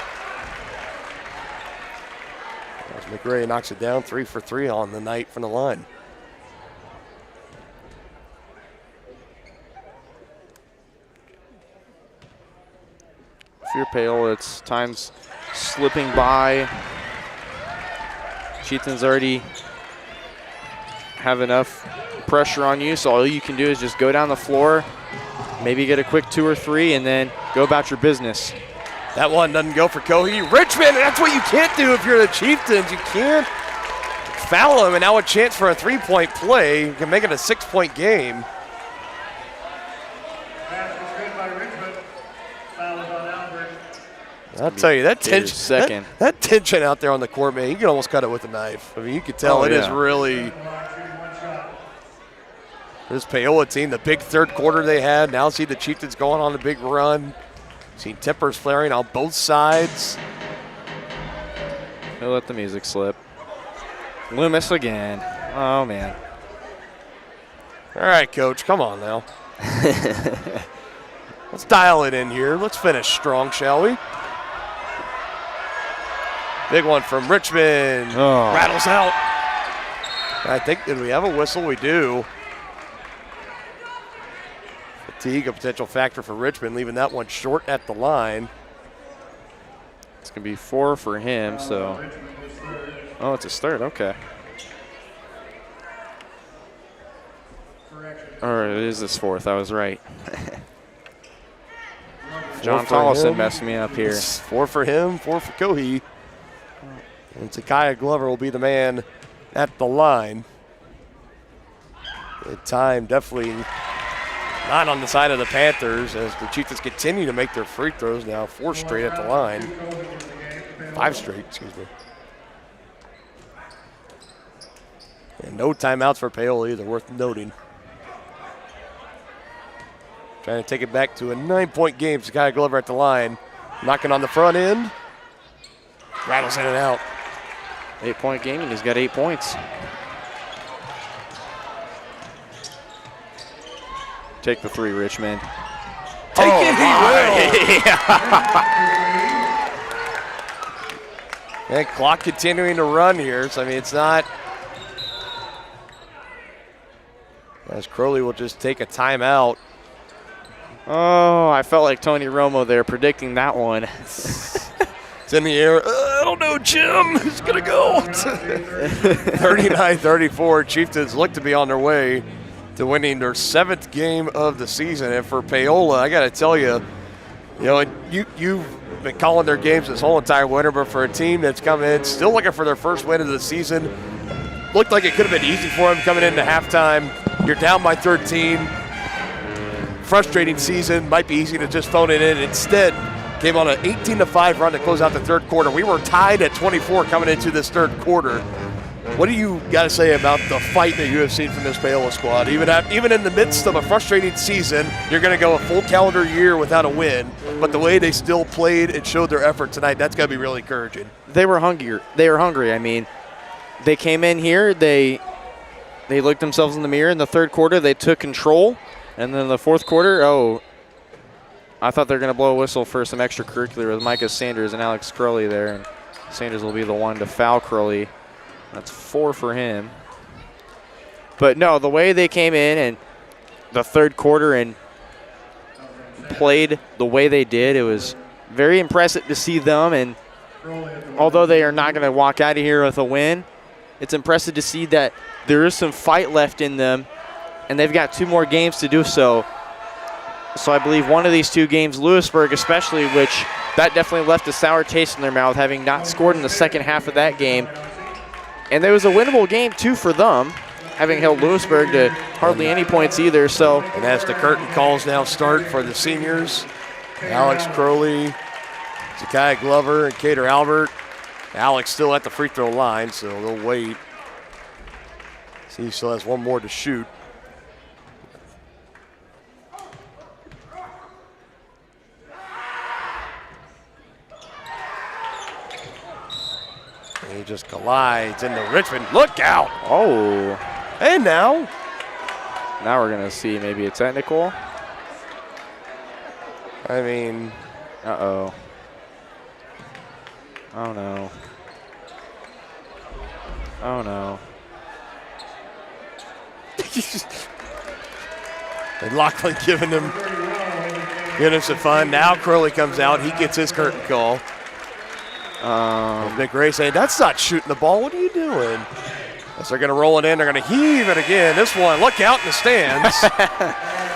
As McRae knocks it down, 3 for 3 on the night from the line. If you're Paola, it's time's slipping by. Chieftains already have enough pressure on you, so all you can do is just go down the floor, maybe get a quick 2 or 3, and then go about your business. That one doesn't go for Cohee. Richmond, and that's what you can't do if you're the Chieftains. You can't foul him, and now a chance for a 3-point play. You can make it a 6-point game. I'll tell you, that tension, that tension out there on the court, man, you can almost cut it with a knife. I mean, you can tell is really – this Paola team, the big third quarter they had. Now see the Chieftains going on a big run. Seen tempers flaring on both sides. He'll let the music slip. Loomis again. Oh, man. All right, Coach, come on now. Let's dial it in here. Let's finish strong, shall we? Big one from Richmond. Oh. Rattles out. I think, did we have a whistle? We do. Fatigue, a potential factor for Richmond, leaving that one short at the line. It's going to be 4 for him, so. Oh, it's his third, okay. Or it is his 4th, I was right. John Tollison messed me up here. 4 for him, 4 for Cohee. And Zakiah Glover will be the man at the line. Good time, definitely not on the side of the Panthers as the Chieftains continue to make their free throws now. 4 straight at the line. 5 straight, excuse me. And no timeouts for Paola either, worth noting. Trying to take it back to a 9-point game. Zakiah Glover at the line. Knocking on the front end. Rattles in and out. 8-point game, and he's got 8 points. Take the 3, Richmond. Take it, he will. And clock continuing to run here. So, I mean, it's not. As Crowley will just take a timeout. Oh, I felt like Tony Romo there predicting that one. It's in the air. I don't know, Jim. Who's going to go? 39-34. Chieftains look to be on their way to winning their 7th game of the season. And for Paola, I got to tell you, you've been calling their games this whole entire winter, but for a team that's come in still looking for their first win of the season, looked like it could have been easy for them coming into halftime. You're down by 13. Frustrating season. Might be easy to just phone it in. Instead, came on an 18-5 run to close out the third quarter. We were tied at 24 coming into this third quarter. What do you got to say about the fight that you have seen from this Paola squad? Even in the midst of a frustrating season, you're going to go a full calendar year without a win, but the way they still played and showed their effort tonight, that's got to be really encouraging. They were hungry. I mean, they came in here, they looked themselves in the mirror in the third quarter, they took control, and then the fourth quarter, I thought they were going to blow a whistle for some extracurricular with Micah Sanders and Alex Crowley there, and Sanders will be the one to foul Crowley. That's 4 for him. But no, the way they came in and the third quarter and played the way they did, it was very impressive to see them. And although they are not going to walk out of here with a win, it's impressive to see that there is some fight left in them, and they've got 2 more games to do so. So I believe one of these 2 games, Lewisburg especially, which that definitely left a sour taste in their mouth, having not scored in the second half of that game. And there was a winnable game, too, for them, having held Lewisburg to hardly any points either. So, and as the curtain calls now start for the seniors, Alex Crowley, Zakiah Glover, and Cater Albert. Alex still at the free throw line, so they'll wait. See, he still has 1 more to shoot. He just collides into Richmond. Look out! Oh. And now we're going to see maybe a technical. I mean. Uh-oh. Oh, no. Oh, no. And Lachlan giving him some fun. Now Crowley comes out. He gets his curtain call. McRae saying, that's not shooting the ball. What are you doing? As they're going to roll it in, they're going to heave it again. This one, look out in the stands.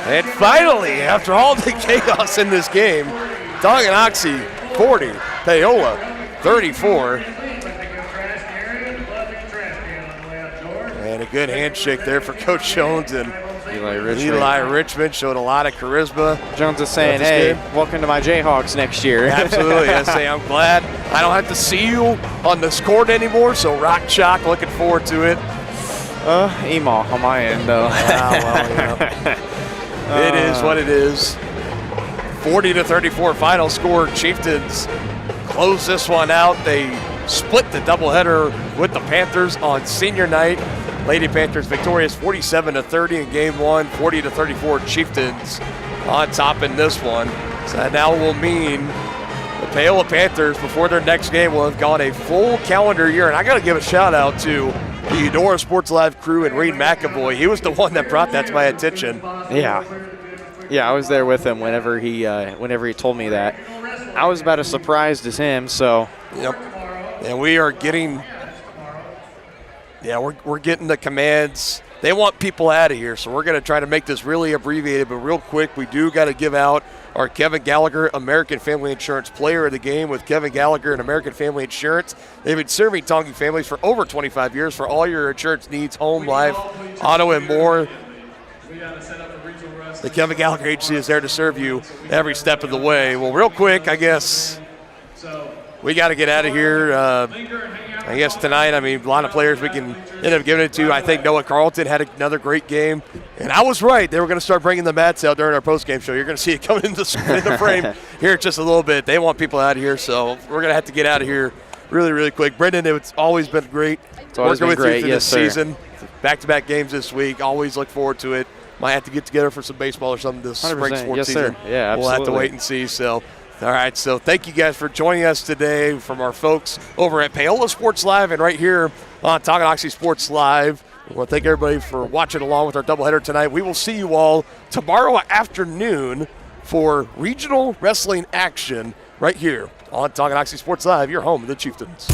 And finally, after all the chaos in this game, Tonganoxie 40, Paola 34. And a good handshake there for Coach Jones and Eli Richmond showed a lot of charisma. Jones is saying, hey, welcome to my Jayhawks next year. Absolutely. I say, I'm glad I don't have to see you on this court anymore, so rock chalk, looking forward to it. Email on my end, though. It is what it is. 40-34 final score. Chieftains close this one out. They split the doubleheader with the Panthers on senior night. Lady Panthers victorious 47-30 in game 1, 40-34 Chieftains on top in this one. So that now will mean the Paola Panthers before their next game will have gone a full calendar year. And I got to give a shout out to the Eudora Sports Live crew and Reed McAvoy. He was the one that brought that to my attention. Yeah, I was there with him whenever he told me that. I was about as surprised as him. So. Yep. And we are getting. Yeah, we're getting the commands they want people out of here. So we're going to try to make this really abbreviated, but real quick, we do got to give out our Kevin Gallagher American Family Insurance Player of the Game with Kevin Gallagher and American Family Insurance. They've been serving Tongan families for over 25 years for all your insurance needs, home, life, auto, and more. The Kevin Gallagher Agency is there to serve you every step of the way. Well, real quick, I guess we got to get out of here. I guess tonight, I mean, a lot of players we can end up giving it to. I think Noah Carlton had another great game. And I was right. They were going to start bringing the mats out during our postgame show. You're going to see it coming in the frame here in just a little bit. They want people out of here, so we're going to have to get out of here really, really quick. Brendan, it's always been great working with you through this season. Back-to-back games this week. Always look forward to it. Might have to get together for some baseball or something this spring sports season. Yeah, absolutely. We'll have to wait and see. So, all right, so thank you guys for joining us today from our folks over at Paola Sports Live and right here on Tonganoxie Sports Live. I want to thank everybody for watching along with our doubleheader tonight. We will see you all tomorrow afternoon for regional wrestling action right here on Tonganoxie Sports Live, your home of the Chieftains.